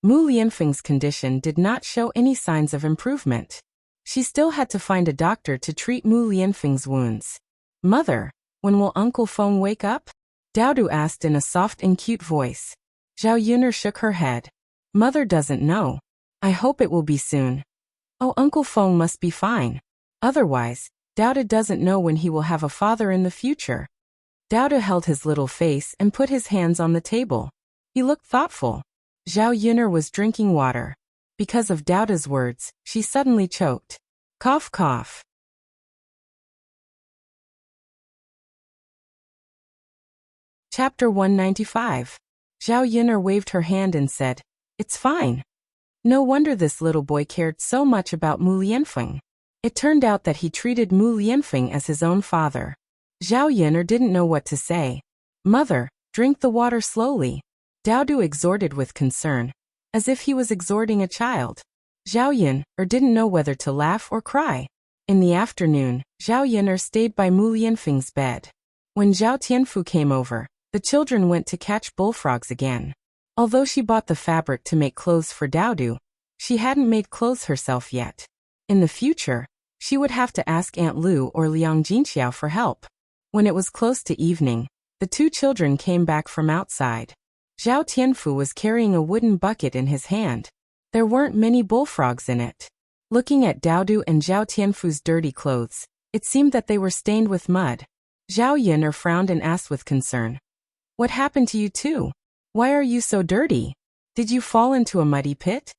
Mu Lianfeng's condition did not show any signs of improvement. She still had to find a doctor to treat Mu Lianfeng's wounds. "Mother, when will Uncle Feng wake up?" Daodu asked in a soft and cute voice. Zhao Yun'er shook her head. "Mother doesn't know. I hope it will be soon." "Oh, Uncle Feng must be fine. Otherwise, Daodu doesn't know when he will have a father in the future." Daodu held his little face and put his hands on the table. He looked thoughtful. Zhao Yun'er was drinking water. Because of Daodu's words, she suddenly choked. Cough, cough. Chapter 195. Zhao Yun'er waved her hand and said, "It's fine." No wonder this little boy cared so much about Mu Lianfeng. It turned out that he treated Mu Lianfeng as his own father. Zhao Yun'er didn't know what to say. "Mother, drink the water slowly," Daodu exhorted with concern, as if he was exhorting a child. Zhao Yun'er didn't know whether to laugh or cry. In the afternoon, Zhao Yun'er stayed by Mu Lianfeng's bed. When Zhao Tianfu came over, the children went to catch bullfrogs again. Although she bought the fabric to make clothes for Daodu, she hadn't made clothes herself yet. In the future, she would have to ask Aunt Lu or Liang Jinxiao for help. When it was close to evening, the two children came back from outside. Zhao Tianfu was carrying a wooden bucket in his hand. There weren't many bullfrogs in it. Looking at Daodu and Zhao Tianfu's dirty clothes, it seemed that they were stained with mud. Zhao Yun'er frowned and asked with concern, "What happened to you two? Why are you so dirty? Did you fall into a muddy pit?"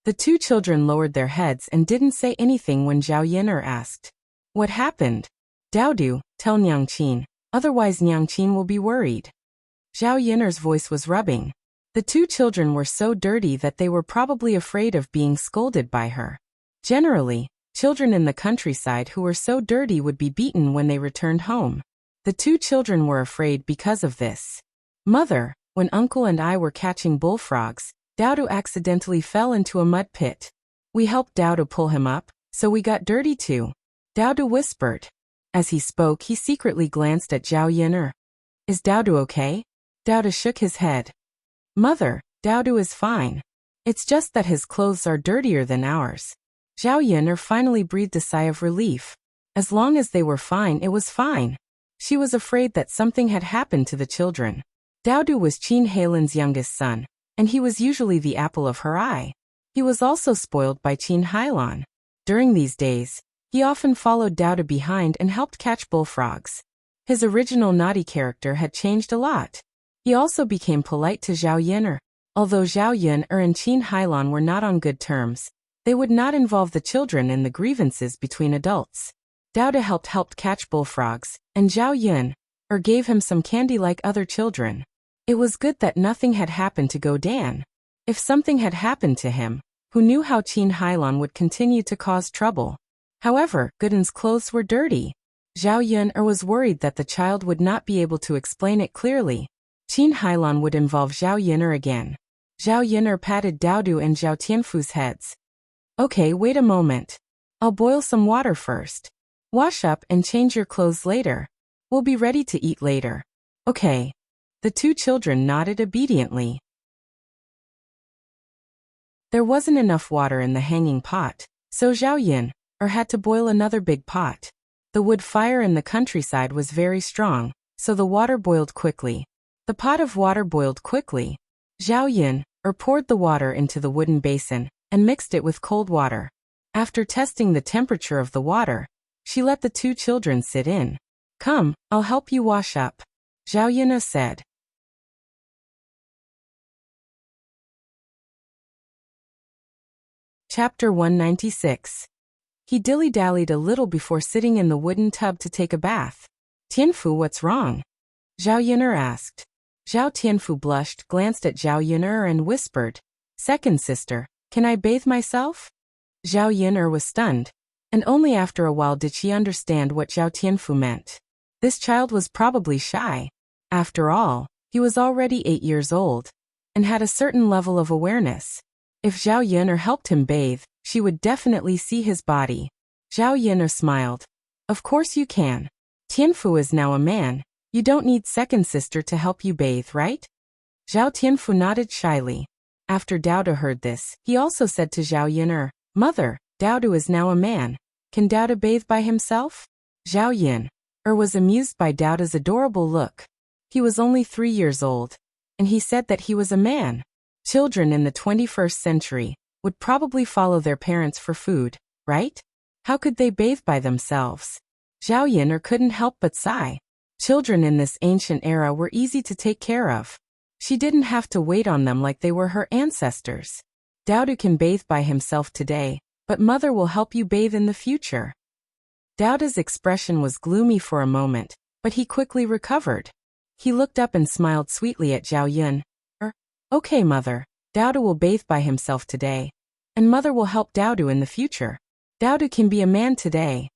The two children lowered their heads and didn't say anything when Zhao Yun'er asked, "What happened?" "Daodu, tell Nyangqin, otherwise Nyangqin will be worried." Zhao Yun'er's voice was rubbing. The two children were so dirty that they were probably afraid of being scolded by her. Generally, children in the countryside who were so dirty would be beaten when they returned home. The two children were afraid because of this. "Mother, when Uncle and I were catching bullfrogs, Daodu accidentally fell into a mud pit. We helped Daodu pull him up, so we got dirty too," Daodu whispered. As he spoke, he secretly glanced at Zhao Yun'er. "Is Daodu okay?" Daodu shook his head. "Mother, Daodu is fine. It's just that his clothes are dirtier than ours." Zhao Yun'er finally breathed a sigh of relief. As long as they were fine, it was fine. She was afraid that something had happened to the children. Daodu was Qin Heilan's youngest son, and he was usually the apple of her eye. He was also spoiled by Qin Heilan. During these days, he often followed Daodu behind and helped catch bullfrogs. His original naughty character had changed a lot. He also became polite to Zhao Yun'er. Although Zhao Yun'er and Qin Heilan were not on good terms, they would not involve the children in the grievances between adults. Daodu helped catch bullfrogs, and Zhao Yun'er gave him some candy like other children. It was good that nothing had happened to Go Dan. If something had happened to him, who knew how Qin Heilan would continue to cause trouble? However, Godan's clothes were dirty. Zhao Yun'er was worried that the child would not be able to explain it clearly. Qin Heilan would involve Zhao Yun'er again. Zhao Yun'er patted Daodu and Zhao Tianfu's heads. "Okay, wait a moment. I'll boil some water first. Wash up and change your clothes later. We'll be ready to eat later." "Okay." The two children nodded obediently. There wasn't enough water in the hanging pot, so Zhao Yun had to boil another big pot. The wood fire in the countryside was very strong, so the water boiled quickly. The pot of water boiled quickly. Zhao Yun poured the water into the wooden basin and mixed it with cold water. After testing the temperature of the water, she let the two children sit in. "Come, I'll help you wash up," Zhao Yun said. Chapter 196. He dilly-dallied a little before sitting in the wooden tub to take a bath. "Tianfu, what's wrong?" Zhao Yun asked. Zhao Tianfu blushed, glanced at Zhao Yun and whispered, "Second sister, can I bathe myself?" Zhao Yun was stunned, and only after a while did she understand what Zhao Tianfu meant. This child was probably shy. After all, he was already 8 years old, and had a certain level of awareness. If Zhao Yun helped him bathe, she would definitely see his body. Zhao Yun smiled. "Of course you can. Tianfu is now a man. You don't need second sister to help you bathe, right?" Zhao Tianfu nodded shyly. After Daoda heard this, he also said to Zhao Yun, "Mother, Daoda is now a man. Can Daoda bathe by himself?" Zhao Yun was amused by Daoda's adorable look. He was only 3 years old, and he said that he was a man. Children in the 21st century would probably follow their parents for food, right? How could they bathe by themselves? Zhao Yun couldn't help but sigh. Children in this ancient era were easy to take care of. She didn't have to wait on them like they were her ancestors. Daoda can bathe by himself today, but mother will help you bathe in the future. Daoda's expression was gloomy for a moment, but he quickly recovered. He looked up and smiled sweetly at Zhao Yun. "Okay, mother, Daoda will bathe by himself today, and mother will help Daoda in the future. Daoda can be a man today."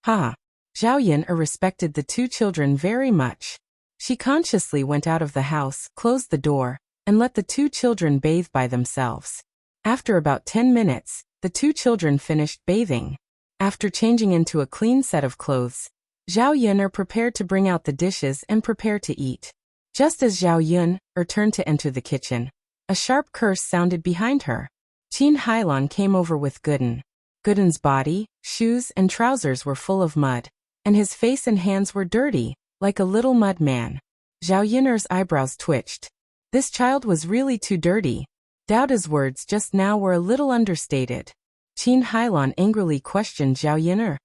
Ha! Zhao Yun respected the two children very much. She consciously went out of the house, closed the door, and let the two children bathe by themselves. After about 10 minutes, the two children finished bathing. After changing into a clean set of clothes, Zhao Yun prepared to bring out the dishes and prepare to eat. Just as Zhao Yun turned to enter the kitchen, a sharp curse sounded behind her. Qin Hailan came over with Gooden. Gooden's body, shoes, and trousers were full of mud, and his face and hands were dirty, like a little mud man. Zhao Yun's eyebrows twitched. This child was really too dirty. Daoda's words just now were a little understated. Qin Hailan angrily questioned Zhao Yun.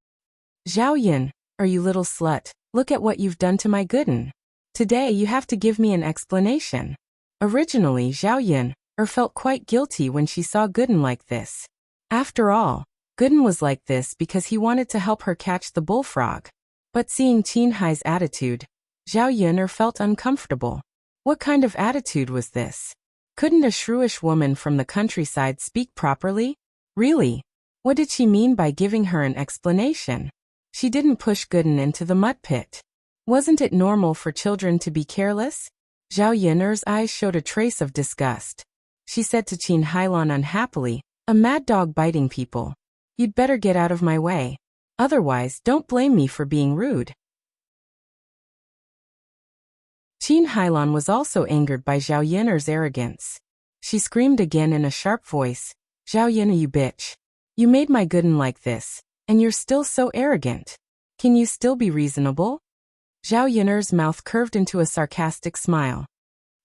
"Zhao Yun, you little slut, look at what you've done to my Gooden. Today you have to give me an explanation." Originally Zhao Yun felt quite guilty when she saw Gooden like this. After all, Gooden was like this because he wanted to help her catch the bullfrog. But seeing Qin Hai's attitude, Zhao Yun felt uncomfortable. What kind of attitude was this? Couldn't a shrewish woman from the countryside speak properly? Really? What did she mean by giving her an explanation? She didn't push Gooden into the mud pit. Wasn't it normal for children to be careless? Zhao Yun's eyes showed a trace of disgust. She said to Qin Hailan unhappily, "A mad dog biting people. You'd better get out of my way. Otherwise, don't blame me for being rude." Qin Hailan was also angered by Zhao Yun's arrogance. She screamed again in a sharp voice, "Zhao Yun, you bitch. You made my Gooden like this, and you're still so arrogant. Can you still be reasonable?" Zhao Yun's mouth curved into a sarcastic smile.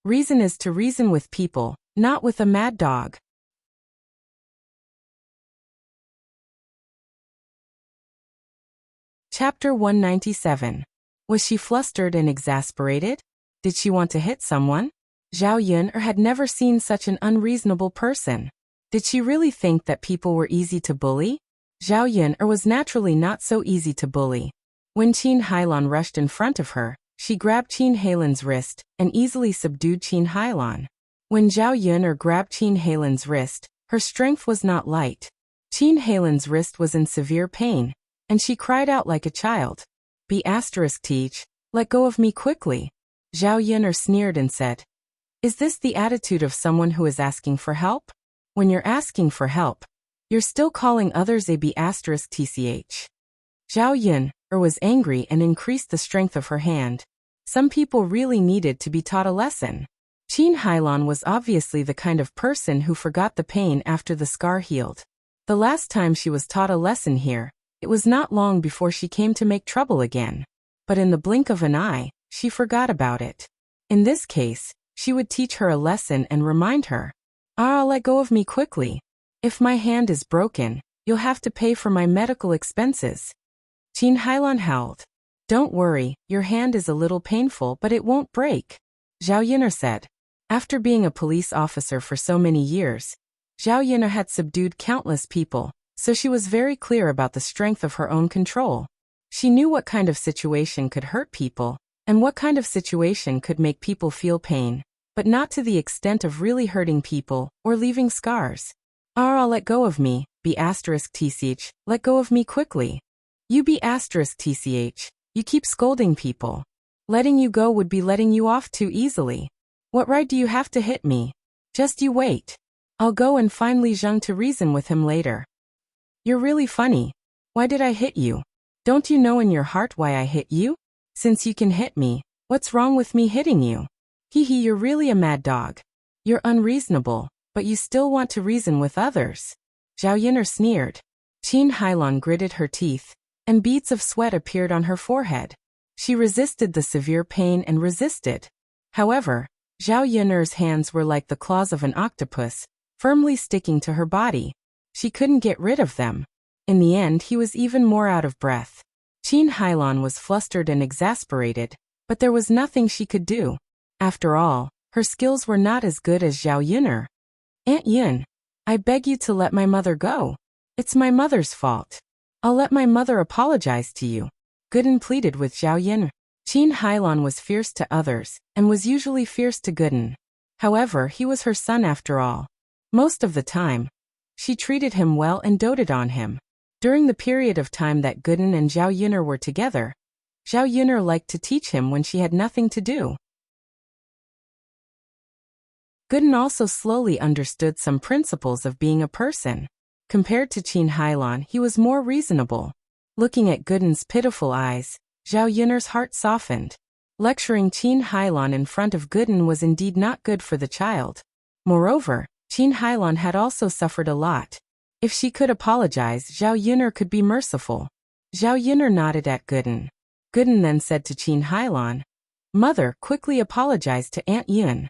"Reason is to reason with people, not with a mad dog." Chapter 197. Was she flustered and exasperated? Did she want to hit someone? Zhao Yun had never seen such an unreasonable person. Did she really think that people were easy to bully? Zhao Yun was naturally not so easy to bully. When Qin Hailan rushed in front of her, she grabbed Qin Hailan's wrist and easily subdued Qin Hailan. When Zhao Yun grabbed Qin Hailan's wrist, her strength was not light. Qin Hailan's wrist was in severe pain, and she cried out like a child. Teach, let go of me quickly. Zhao Yun sneered and said, "Is this the attitude of someone who is asking for help? When you're asking for help, you're still calling others a tch." Zhao Yun was angry and increased the strength of her hand. Some people really needed to be taught a lesson. Qin Hailan was obviously the kind of person who forgot the pain after the scar healed. The last time she was taught a lesson here, it was not long before she came to make trouble again. But in the blink of an eye, she forgot about it. In this case, she would teach her a lesson and remind her. Let go of me quickly. If my hand is broken, you'll have to pay for my medical expenses. Qin Hailan howled. Don't worry, your hand is a little painful but it won't break, Zhao Yin'er said. After being a police officer for so many years, Zhao Yin'er had subdued countless people, so she was very clear about the strength of her own control. She knew what kind of situation could hurt people, and what kind of situation could make people feel pain, but not to the extent of really hurting people or leaving scars. Let go of me, B*tch, let go of me quickly. You B*tch, you keep scolding people. Letting you go would be letting you off too easily. What right do you have to hit me? Just you wait. I'll go and find Li Zheng to reason with him later. You're really funny. Why did I hit you? Don't you know in your heart why I hit you? Since you can hit me, what's wrong with me hitting you? You're really a mad dog. You're unreasonable, but you still want to reason with others. Zhao Yin'er sneered. Qin Hailan gritted her teeth, and beads of sweat appeared on her forehead. She resisted the severe pain and resisted. However, Zhao Yin'er's hands were like the claws of an octopus, firmly sticking to her body. She couldn't get rid of them. In the end, he was even more out of breath. Qin Hailan was flustered and exasperated, but there was nothing she could do. After all, her skills were not as good as Zhao Yin'er. Aunt Yin, I beg you to let my mother go. It's my mother's fault. I'll let my mother apologize to you, Gooden pleaded with Zhao Yin'er. Qin Hailan was fierce to others, and was usually fierce to Gooden. However, he was her son after all. Most of the time, she treated him well and doted on him. During the period of time that Gooden and Zhao Yin'er were together, Zhao Yin'er liked to teach him when she had nothing to do. Gooden also slowly understood some principles of being a person. Compared to Qin Hailan, he was more reasonable. Looking at Gooden's pitiful eyes, Zhao Yin'er's heart softened. Lecturing Qin Hailan in front of Gooden was indeed not good for the child. Moreover, Qin Hailan had also suffered a lot. If she could apologize, Zhao Yin'er could be merciful. Zhao Yin'er nodded at Gooden. Gooden then said to Qin Hailan, Mother, quickly apologize to Aunt Yin.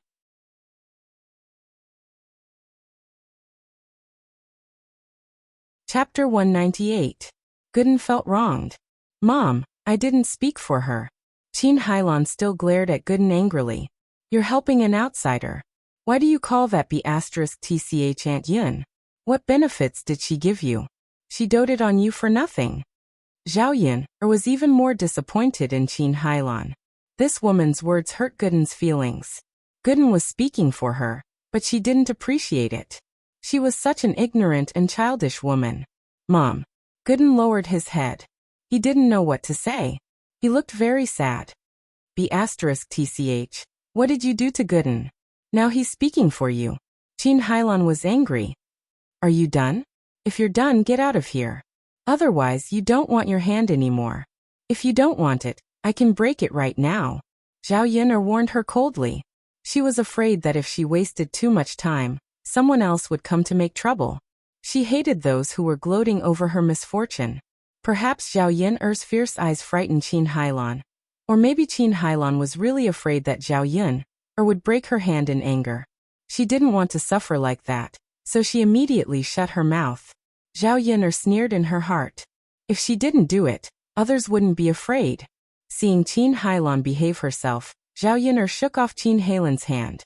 Chapter 198. Gooden felt wronged. Mom, I didn't speak for her. Qin Hailan still glared at Gooden angrily. You're helping an outsider. Why do you call that B*tch Aunt Yin? What benefits did she give you? She doted on you for nothing. Zhao Yin'er was even more disappointed in Qin Hailan. This woman's words hurt Gooden's feelings. Gooden was speaking for her, but she didn't appreciate it. She was such an ignorant and childish woman. Mom. Gooden lowered his head. He didn't know what to say. He looked very sad. B*tch, what did you do to Gooden? Now he's speaking for you. Qin Hailan was angry. Are you done? If you're done, get out of here. Otherwise, you don't want your hand anymore. If you don't want it, I can break it right now. Zhao Yin'er warned her coldly. She was afraid that if she wasted too much time, someone else would come to make trouble. She hated those who were gloating over her misfortune. Perhaps Zhao Yin'er's fierce eyes frightened Qin Hailan. Or maybe Qin Hailan was really afraid that Zhao Yin'er would break her hand in anger. She didn't want to suffer like that, so she immediately shut her mouth. Zhao Yin'er sneered in her heart. If she didn't do it, others wouldn't be afraid. Seeing Qin Hailan behave herself, Zhao Yin'er shook off Qin Hailan's hand.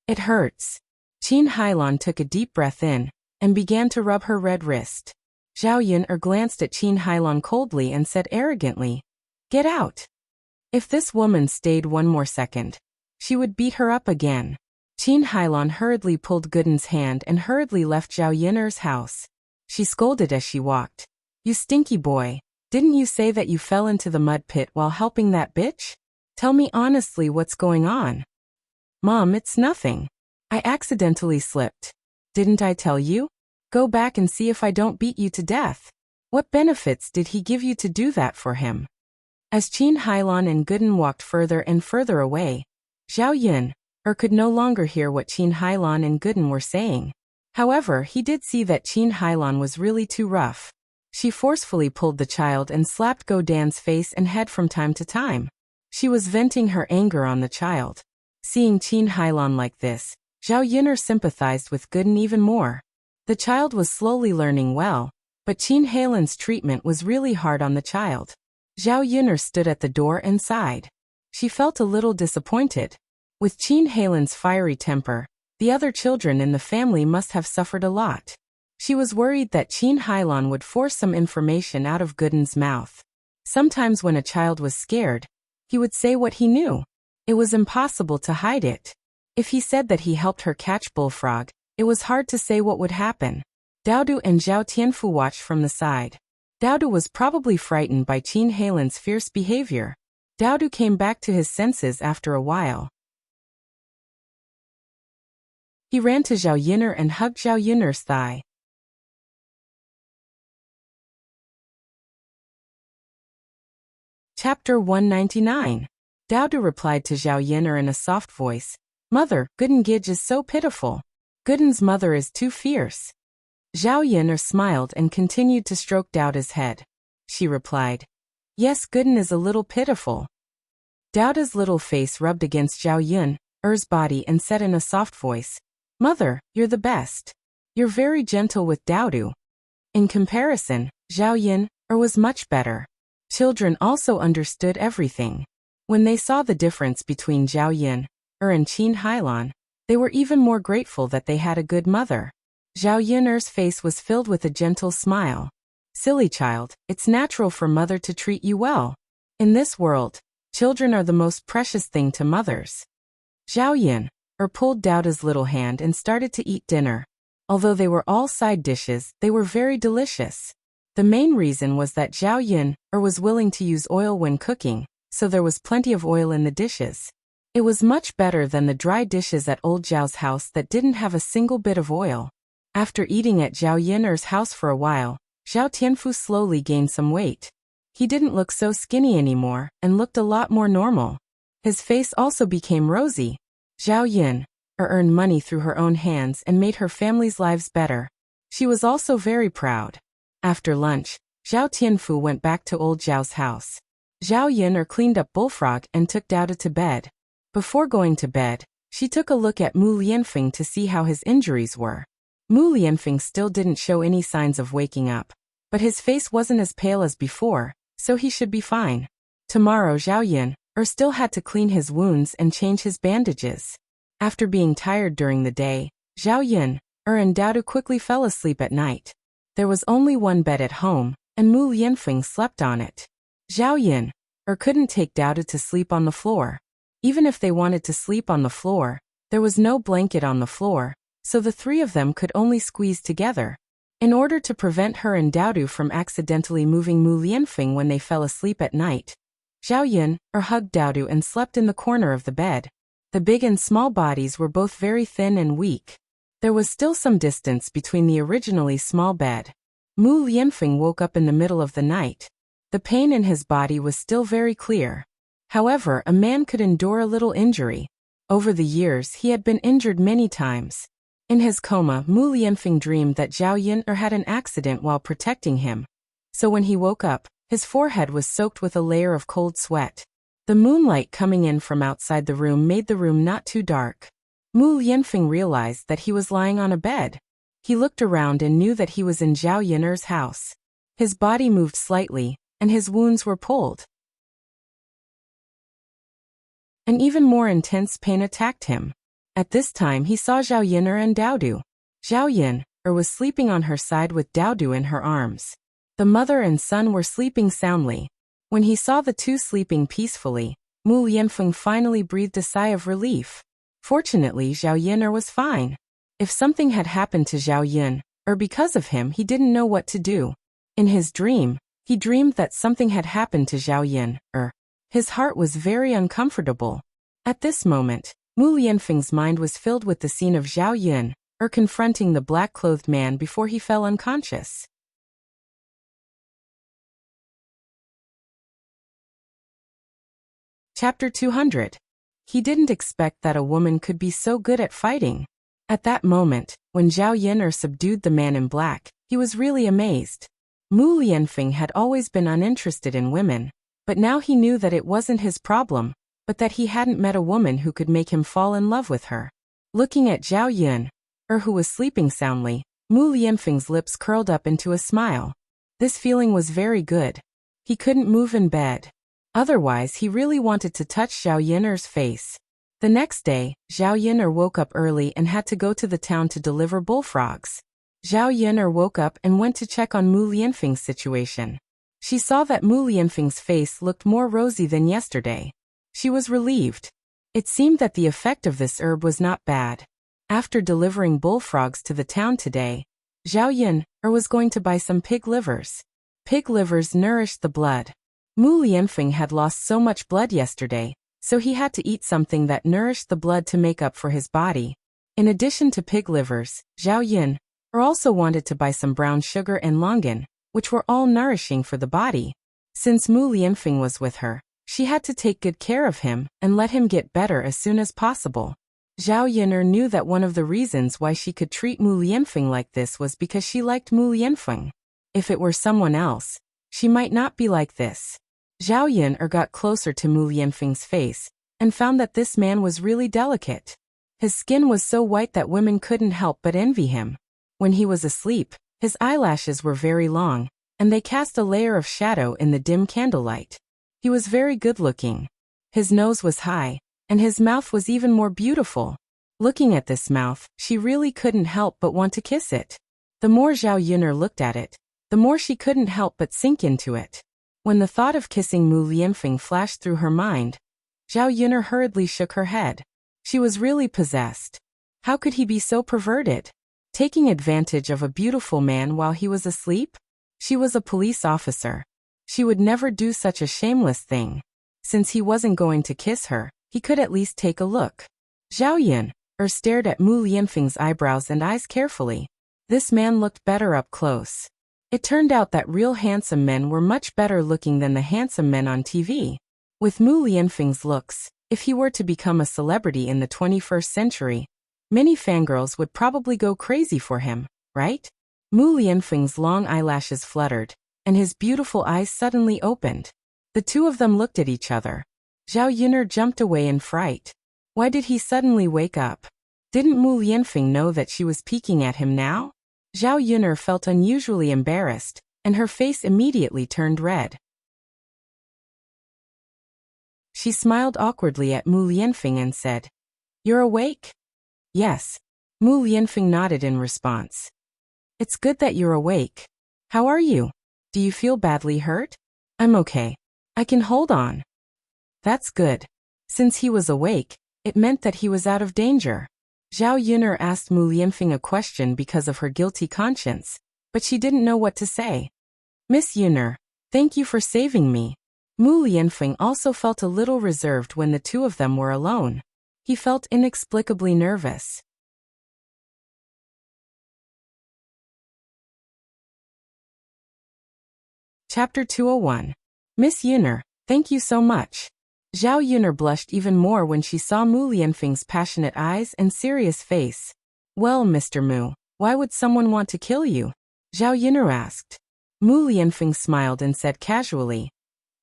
It hurts. Qin Hailan took a deep breath in, and began to rub her red wrist. Zhao Yin'er glanced at Qin Hailan coldly and said arrogantly, Get out. If this woman stayed one more second, she would beat her up again. Qin Hailan hurriedly pulled Gooden's hand and hurriedly left Zhao Yin'er's house. She scolded as she walked. You stinky boy, didn't you say that you fell into the mud pit while helping that bitch? Tell me honestly what's going on. Mom, it's nothing. I accidentally slipped. Didn't I tell you? Go back and see if I don't beat you to death. What benefits did he give you to do that for him? As Qin Hailan and Gooden walked further and further away, Zhao Yin'er could no longer hear what Qin Hailan and Gooden were saying. However, he did see that Qin Hailan was really too rough. She forcefully pulled the child and slapped Go Dan's face and head from time to time. She was venting her anger on the child. Seeing Qin Hailan like this, Zhao Yun'er sympathized with Gooden even more. The child was slowly learning well, but Qin Hailan's treatment was really hard on the child. Zhao Yun'er stood at the door and sighed. She felt a little disappointed. With Qin Hailan's fiery temper, the other children in the family must have suffered a lot. She was worried that Qin Hailan would force some information out of Gooden's mouth. Sometimes when a child was scared, he would say what he knew. It was impossible to hide it. If he said that he helped her catch bullfrog, it was hard to say what would happen. Daodu and Zhao Tianfu watched from the side. Daodu was probably frightened by Qin Hailan's fierce behavior. Daodu came back to his senses after a while. He ran to Zhao Yun'er and hugged Zhao Yun'er's thigh. Chapter 199. Daodu replied to Zhao Yun'er in a soft voice, "Mother, Gooden Gij is so pitiful. Gooden's mother is too fierce." Zhao Yun'er smiled and continued to stroke Daodu's head. She replied, "Yes, Gooden is a little pitiful." Daodu's little face rubbed against Zhao Yun'er's body and said in a soft voice, "Mother, you're the best. You're very gentle with Daodu." In comparison, Zhao Yun'er was much better. Children also understood everything. When they saw the difference between Zhao Yun'er and Qin Hailan, they were even more grateful that they had a good mother. Zhao Yun'er's face was filled with a gentle smile. "Silly child, it's natural for mother to treat you well. In this world, children are the most precious thing to mothers." Zhao Yun'er pulled Daodu's little hand and started to eat dinner. Although they were all side dishes, they were very delicious. The main reason was that Zhao Yun'er was willing to use oil when cooking, so there was plenty of oil in the dishes. It was much better than the dry dishes at old Zhao's house that didn't have a single bit of oil. After eating at Zhao Yun'er's house for a while, Zhao Tianfu slowly gained some weight. He didn't look so skinny anymore and looked a lot more normal. His face also became rosy. Zhao Yun'er earned money through her own hands and made her family's lives better. She was also very proud. After lunch, Zhao Tianfu went back to old Zhao's house. Zhao Yun'er cleaned up Bullfrog and took Daodu to bed. Before going to bed, she took a look at Mu Lianfeng to see how his injuries were. Mu Lianfeng still didn't show any signs of waking up, but his face wasn't as pale as before, so he should be fine. Tomorrow Zhao Yun'er still had to clean his wounds and change his bandages. After being tired during the day, Zhao Yun'er and Daodu quickly fell asleep at night. There was only one bed at home, and Mu Lianfeng slept on it. Zhao Yun'er couldn't take Daodu to sleep on the floor. Even if they wanted to sleep on the floor, there was no blanket on the floor, so the three of them could only squeeze together. In order to prevent her and Daodu from accidentally moving Mu Lianfeng when they fell asleep at night, Zhao Yun'er hugged Daodu and slept in the corner of the bed. The big and small bodies were both very thin and weak. There was still some distance between the originally small bed. Mu Lianfeng woke up in the middle of the night. The pain in his body was still very clear. However, a man could endure a little injury. Over the years he had been injured many times. In his coma, Mu Lianfeng dreamed that Zhao Yun'er had an accident while protecting him. So when he woke up, his forehead was soaked with a layer of cold sweat. The moonlight coming in from outside the room made the room not too dark. Mu Lianfeng realized that he was lying on a bed. He looked around and knew that he was in Zhao Yun'er's house. His body moved slightly, and his wounds were pulled. An even more intense pain attacked him. At this time he saw Zhao Yun'er and Daodu. Zhao Yun'er was sleeping on her side with Daodu in her arms. The mother and son were sleeping soundly. When he saw the two sleeping peacefully, Mu Lianfeng finally breathed a sigh of relief. Fortunately, Zhao Yun'er was fine. If something had happened to Zhao Yun'er because of him, he didn't know what to do. In his dream, he dreamed that something had happened to Zhao Yun'er. His heart was very uncomfortable. At this moment, Mu Lianfeng's mind was filled with the scene of Zhao Yun'er confronting the black-clothed man before he fell unconscious. Chapter 200. He didn't expect that a woman could be so good at fighting. At that moment, when Zhao Yun'er subdued the man in black, he was really amazed. Mu Lianfeng had always been uninterested in women, but now he knew that it wasn't his problem, but that he hadn't met a woman who could make him fall in love with her. Looking at Zhao Yun'er, who was sleeping soundly, Mu Lianfeng's lips curled up into a smile. This feeling was very good. He couldn't move in bed. Otherwise, he really wanted to touch Zhao Yun'er's face. The next day, Zhao Yun'er woke up early and had to go to the town to deliver bullfrogs. Zhao Yun'er woke up and went to check on Mu Lianfeng's situation. She saw that Mu Lianfeng's face looked more rosy than yesterday. She was relieved. It seemed that the effect of this herb was not bad. After delivering bullfrogs to the town today, Zhao Yun'er was going to buy some pig livers. Pig livers nourished the blood. Mu Lianfeng had lost so much blood yesterday, so he had to eat something that nourished the blood to make up for his body. In addition to pig livers, Zhao Yun'er also wanted to buy some brown sugar and longan, which were all nourishing for the body. Since Mu Lianfeng was with her, she had to take good care of him and let him get better as soon as possible. Zhao Yun'er knew that one of the reasons why she could treat Mu Lianfeng like this was because she liked Mu Lianfeng. If it were someone else, she might not be like this. Zhao Yun'er got closer to Mu Lianfeng's face and found that this man was really delicate. His skin was so white that women couldn't help but envy him. When he was asleep, his eyelashes were very long, and they cast a layer of shadow in the dim candlelight. He was very good-looking. His nose was high, and his mouth was even more beautiful. Looking at this mouth, she really couldn't help but want to kiss it. The more Zhao Yun'er looked at it, the more she couldn't help but sink into it. When the thought of kissing Mu Lianfeng flashed through her mind, Zhao Yun'er hurriedly shook her head. She was really possessed. How could he be so perverted? Taking advantage of a beautiful man while he was asleep? She was a police officer. She would never do such a shameless thing. Since he wasn't going to kiss her, he could at least take a look. Zhao Yun'er stared at Mu Lianfeng's eyebrows and eyes carefully. This man looked better up close. It turned out that real handsome men were much better looking than the handsome men on TV. With Mu Lianfeng's looks, if he were to become a celebrity in the 21st century, many fangirls would probably go crazy for him, right? Mu Lianfeng's long eyelashes fluttered, and his beautiful eyes suddenly opened. The two of them looked at each other. Zhao Yun'er jumped away in fright. Why did he suddenly wake up? Didn't Mu Lianfeng know that she was peeking at him now? Zhao Yun'er felt unusually embarrassed, and her face immediately turned red. She smiled awkwardly at Mu Lianfeng and said, "You're awake?" "Yes." Mu Lianfeng nodded in response. "It's good that you're awake. How are you? Do you feel badly hurt?" "I'm okay. I can hold on." "That's good." Since he was awake, it meant that he was out of danger. Zhao Yun'er asked Mu Lianfeng a question because of her guilty conscience, but she didn't know what to say. "Miss Yun'er, thank you for saving me." Mu Lianfeng also felt a little reserved when the two of them were alone. He felt inexplicably nervous. Chapter 201. Miss Yun'er, thank you so much. Zhao Yun'er blushed even more when she saw Mu Lianfeng's passionate eyes and serious face. "Well, Mr. Mu, why would someone want to kill you?" Zhao Yun'er asked. Mu Lianfeng smiled and said casually,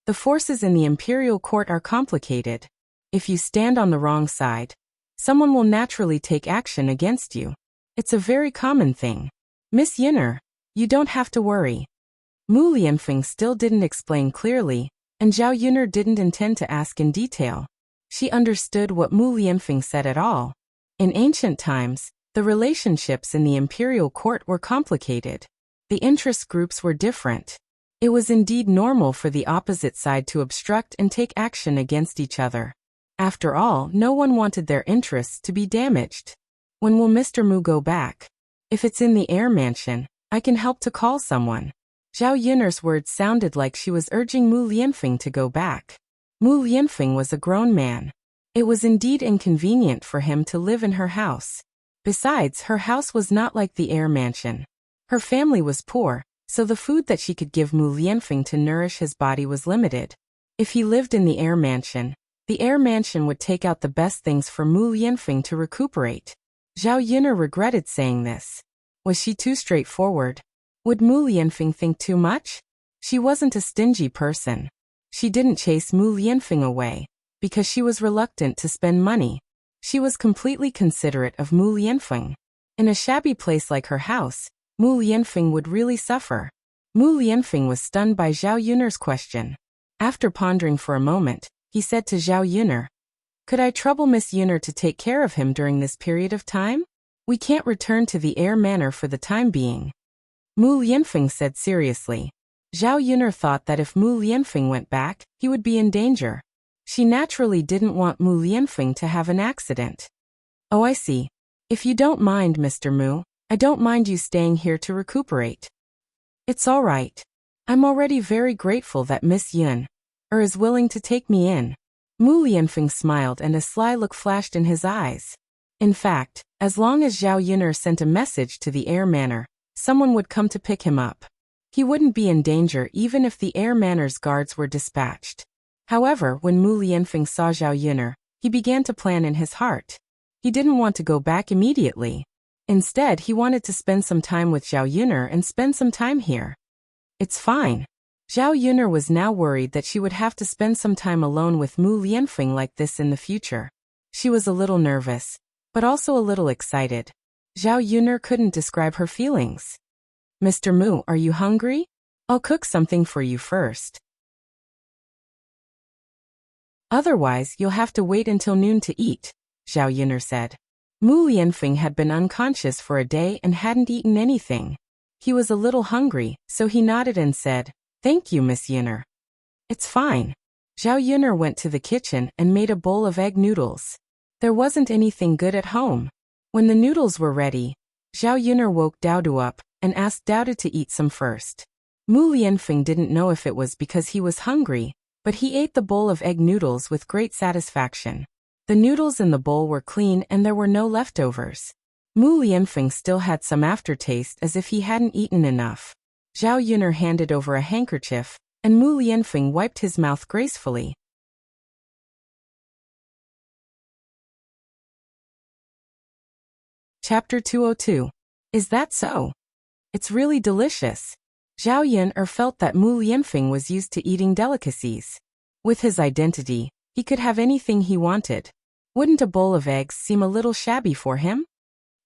"The forces in the imperial court are complicated. If you stand on the wrong side, someone will naturally take action against you. It's a very common thing. Miss Yun'er, you don't have to worry." Mu Lianfeng still didn't explain clearly, and Zhao Yun'er didn't intend to ask in detail. She understood what Mu Lianfeng said at all. In ancient times, the relationships in the imperial court were complicated. The interest groups were different. It was indeed normal for the opposite side to obstruct and take action against each other. After all, no one wanted their interests to be damaged. "When will Mr. Mu go back?" "If it's in the air mansion, I can help to call someone." Zhao Yun'er's words sounded like she was urging Mu Lianfeng to go back. Mu Lianfeng was a grown man. It was indeed inconvenient for him to live in her house. Besides, her house was not like the air mansion. Her family was poor, so the food that she could give Mu Lianfeng to nourish his body was limited. If he lived in the air mansion, The air mansion would take out the best things for Mu Lianfeng to recuperate. Zhao Yuner regretted saying this. Was she too straightforward? Would Mu Lianfeng think too much? She wasn't a stingy person. She didn't chase Mu Lianfeng away because she was reluctant to spend money. She was completely considerate of Mu Lianfeng. In a shabby place like her house, Mu Lianfeng would really suffer. Mu Lianfeng was stunned by Zhao Yuner's question. After pondering for a moment, he said to Zhao Yuner, "Could I trouble Miss Yuner to take care of him during this period of time? We can't return to the air manor for the time being." Mu Lianfeng said seriously. Zhao Yuner thought that if Mu Lianfeng went back, he would be in danger. She naturally didn't want Mu Lianfeng to have an accident. "Oh, I see. If you don't mind, Mr. Mu, I don't mind you staying here to recuperate. It's all right. I'm already very grateful that Miss Yuner is willing to take me in." Mu Lianfeng smiled and a sly look flashed in his eyes. In fact, as long as Zhao Yuner sent a message to the air manor, someone would come to pick him up. He wouldn't be in danger even if the air manor's guards were dispatched. However, when Mu Lianfeng saw Zhao Yuner, he began to plan in his heart. He didn't want to go back immediately. Instead, he wanted to spend some time with Zhao Yuner and spend some time here. It's fine. Zhao Yuner was now worried that she would have to spend some time alone with Mu Lianfeng like this in the future. She was a little nervous, but also a little excited. Zhao Yuner couldn't describe her feelings. "Mr. Mu, are you hungry? I'll cook something for you first. Otherwise, you'll have to wait until noon to eat," Zhao Yuner said. Mu Lianfeng had been unconscious for a day and hadn't eaten anything. He was a little hungry, so he nodded and said, "Thank you, Miss Yuner." "It's fine." Zhao Yuner went to the kitchen and made a bowl of egg noodles. There wasn't anything good at home. When the noodles were ready, Zhao Yuner woke Daodu up and asked Daodu to eat some first. Mu Lianfeng didn't know if it was because he was hungry, but he ate the bowl of egg noodles with great satisfaction. The noodles in the bowl were clean and there were no leftovers. Mu Lianfeng still had some aftertaste as if he hadn't eaten enough. Zhao Yuner handed over a handkerchief, and Mu Lianfeng wiped his mouth gracefully. Chapter 202. Is that so? It's really delicious. Zhao Yuner felt that Mu Lianfeng was used to eating delicacies. With his identity, he could have anything he wanted. Wouldn't a bowl of eggs seem a little shabby for him?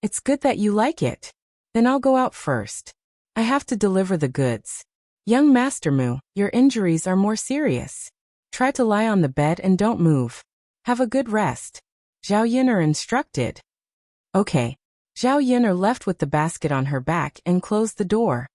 "It's good that you like it. Then I'll go out first. I have to deliver the goods. Young Master Mu, your injuries are more serious. Try to lie on the bed and don't move. Have a good rest," Zhao Yuner instructed. "Okay." Zhao Yuner left with the basket on her back and closed the door.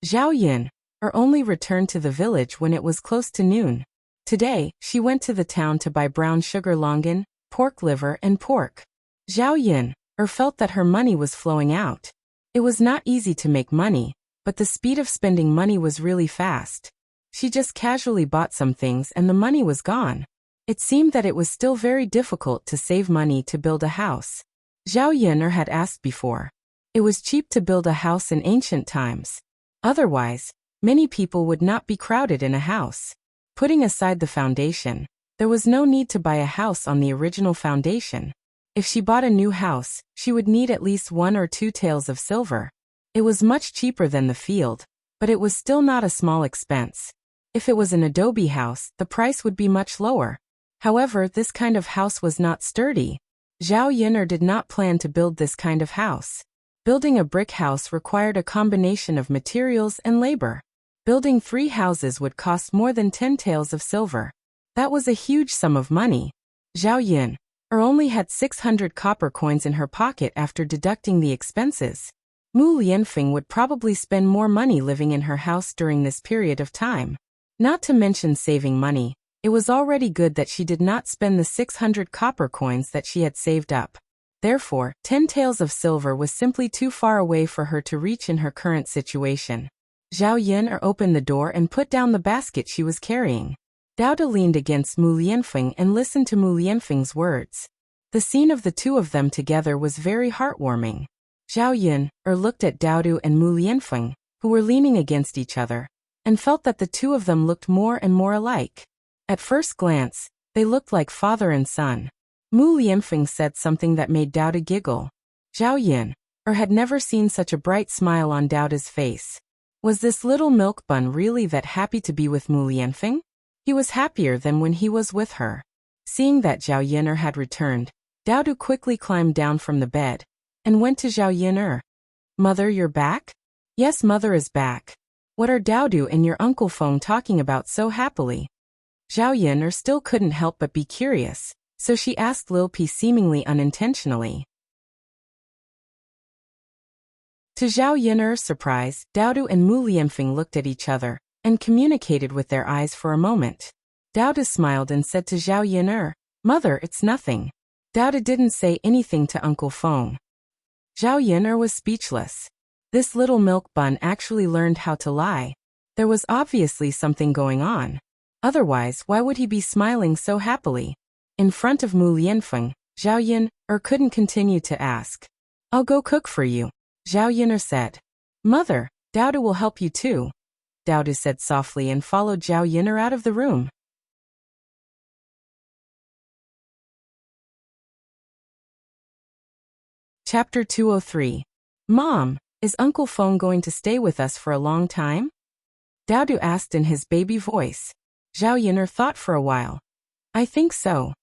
Zhao Yuner only returned to the village when it was close to noon. Today, she went to the town to buy brown sugar longan, pork liver and pork. Zhao Yuner felt that her money was flowing out. It was not easy to make money, but the speed of spending money was really fast. She just casually bought some things and the money was gone. It seemed that it was still very difficult to save money to build a house. Zhao Yuner had asked before. It was cheap to build a house in ancient times. Otherwise, many people would not be crowded in a house. Putting aside the foundation, there was no need to buy a house on the original foundation. If she bought a new house, she would need at least 1 or 2 taels of silver. It was much cheaper than the field, but it was still not a small expense. If it was an adobe house, the price would be much lower. However, this kind of house was not sturdy. Zhao Yuner did not plan to build this kind of house. Building a brick house required a combination of materials and labor. Building 3 houses would cost more than 10 taels of silver. That was a huge sum of money. Zhao Yuner only had 600 copper coins in her pocket after deducting the expenses. Mu Lianfeng would probably spend more money living in her house during this period of time. Not to mention saving money, it was already good that she did not spend the 600 copper coins that she had saved up. Therefore, 10 taels of silver was simply too far away for her to reach in her current situation. Zhao Yuner opened the door and put down the basket she was carrying. Daoda leaned against Mu Lianfeng and listened to Mu Lianfeng's words. The scene of the two of them together was very heartwarming. Zhao Yuner looked at Daodu and Mu Lianfeng, who were leaning against each other, and felt that the two of them looked more and more alike. At first glance, They looked like father and son. Mu Lianfeng said something that made Dao to giggle. Zhao Yin had never seen such a bright smile on Dao's face. Was this little milk bun really that happy to be with Mu Lianfeng? He was happier than when he was with her. Seeing that Zhao Yin'er had returned, Dao quickly climbed down from the bed and went to Zhao Yin'er. Mother, you're back? Yes, mother is back. What are Dao and your Uncle Feng talking about so happily? Zhao Yin'er still couldn't help but be curious, so she asked Lil Pi seemingly unintentionally. To Zhao Yin'er's surprise, Dao and Mu Lianfeng looked at each other and communicated with their eyes for a moment. Dao smiled and said to Zhao Yin'er, Mother, it's nothing. Dao didn't say anything to Uncle Feng. Zhao Yin'er was speechless. This little milk bun actually learned how to lie. There was obviously something going on. Otherwise, why would he be smiling so happily? In front of Mu Lianfeng, Zhao Yin'er couldn't continue to ask. I'll go cook for you, Zhao Yin'er said. Mother, Dao will help you too, Dao said softly and followed Zhao Yin'er out of the room. Chapter 203. Mom, is Uncle Feng going to stay with us for a long time? Dao asked in his baby voice. Zhao Yin'er thought for a while. I think so.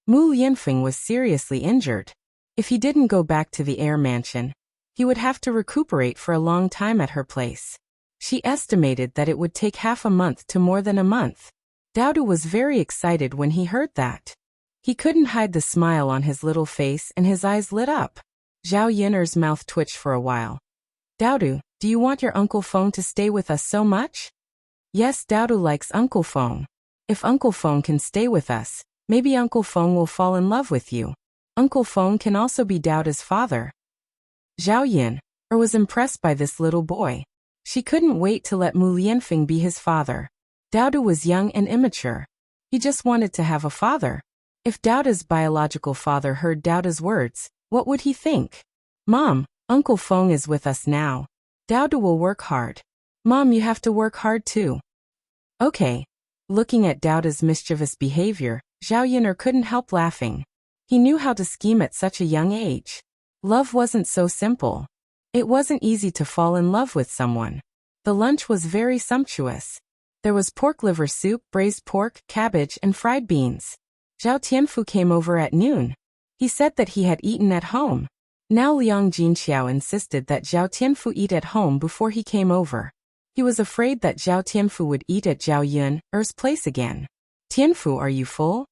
Mu Lianfeng was seriously injured. If he didn't go back to the air mansion, he would have to recuperate for a long time at her place. She estimated that it would take half a month to more than a month. Dao was very excited when he heard that. He couldn't hide the smile on his little face and his eyes lit up. Zhao Yin'er's mouth twitched for a while. Dao, do you want your Uncle Feng to stay with us so much? Yes, Dao likes Uncle Feng. If Uncle Feng can stay with us, maybe Uncle Feng will fall in love with you. Uncle Feng can also be Dao's father. Zhao Yin'er was impressed by this little boy. She couldn't wait to let Mu Lianfeng be his father. Dao was young and immature. He just wanted to have a father. If Dao's biological father heard Dao's words, what would he think? Mom, Uncle Feng is with us now. Dao will work hard. Mom, you have to work hard too. Okay. Looking at Dao's mischievous behavior, Zhao Yin'er couldn't help laughing. He knew how to scheme at such a young age. Love wasn't so simple. It wasn't easy to fall in love with someone. The lunch was very sumptuous. There was pork liver soup, braised pork, cabbage, and fried beans. Zhao Tianfu came over at noon. He said that he had eaten at home. Now Liang Jinqiao insisted that Zhao Tianfu eat at home before he came over. He was afraid that Zhao Tianfu would eat at Zhao Yin'er's place again. Tianfu, are you full?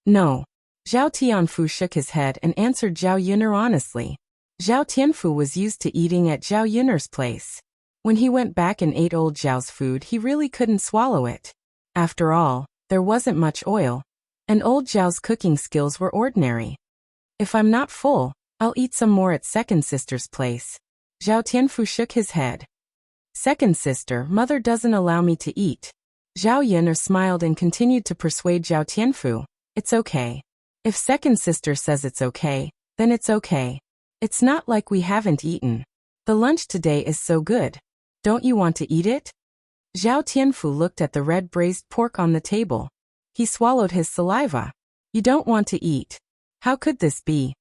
No. Zhao Tianfu shook his head and answered Zhao Yin'er honestly. Zhao Tianfu was used to eating at Zhao Yin'er's place. When he went back and ate old Zhao's food, he really couldn't swallow it. After all, there wasn't much oil, and old Zhao's cooking skills were ordinary. If I'm not full, I'll eat some more at second sister's place. Zhao Tianfu shook his head. Second sister, mother doesn't allow me to eat. Zhao Yin'er smiled and continued to persuade Zhao Tianfu. It's okay. If second sister says it's okay, then it's okay. It's not like we haven't eaten. The lunch today is so good. Don't you want to eat it? Zhao Tianfu looked at the red braised pork on the table. He swallowed his saliva. You don't want to eat. How could this be?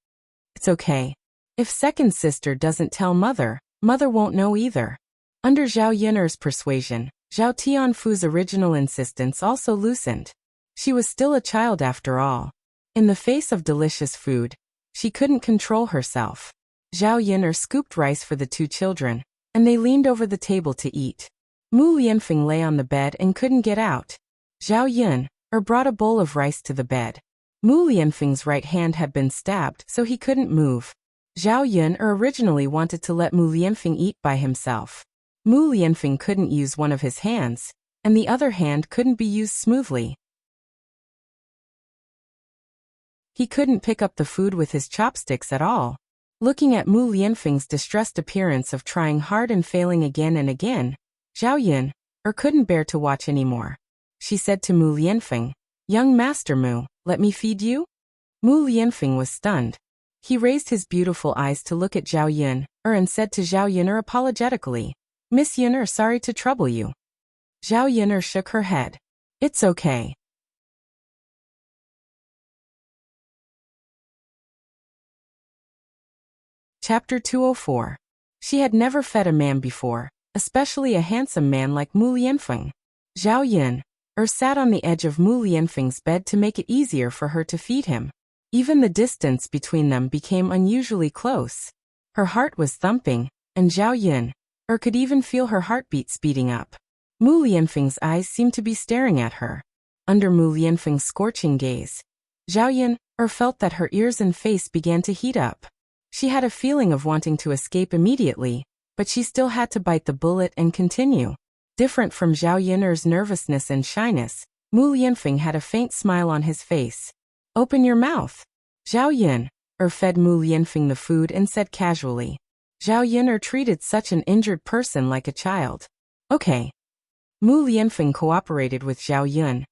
It's okay. If second sister doesn't tell mother, mother won't know either. Under Zhao Yin'er's persuasion, Zhao Tianfu's original insistence also loosened. She was still a child after all. In the face of delicious food, she couldn't control herself. Zhao Yin'er scooped rice for the two children, and they leaned over the table to eat. Mu Lianfeng lay on the bed and couldn't get out. Zhao Yin'er brought a bowl of rice to the bed. Mu Lianfeng's right hand had been stabbed, so he couldn't move. Zhao Yin'er originally wanted to let Mu Lianfeng eat by himself. Mu Lianfeng couldn't use one of his hands, and the other hand couldn't be used smoothly. He couldn't pick up the food with his chopsticks at all. Looking at Mu Lianfeng's distressed appearance of trying hard and failing again and again, Zhao Yin'er couldn't bear to watch anymore. She said to Mu Lianfeng, "Young Master Mu, let me feed you?" Mu Lianfeng was stunned. He raised his beautiful eyes to look at Zhao Yin'er and said to Zhao Yin'er apologetically, "Miss Yin'er, sorry to trouble you." Zhao Yin'er shook her head. "It's okay." Chapter 204. She had never fed a man before, especially a handsome man like Mu Lianfeng. Zhao Yun sat on the edge of Mu Lianfeng's bed to make it easier for her to feed him. Even the distance between them became unusually close. Her heart was thumping, and Zhao Yun could even feel her heartbeat speeding up. Mu Lianfeng's eyes seemed to be staring at her. Under Mu Lianfeng's scorching gaze, Zhao Yun felt that her ears and face began to heat up. She had a feeling of wanting to escape immediately, but she still had to bite the bullet and continue. Different from Zhao Yun's nervousness and shyness, Mu Lianfeng had a faint smile on his face. Open your mouth. Zhao Yun fed Mu Lianfeng the food and said casually. Zhao Yun treated such an injured person like a child. Okay. Mu Lianfeng cooperated with Zhao Yun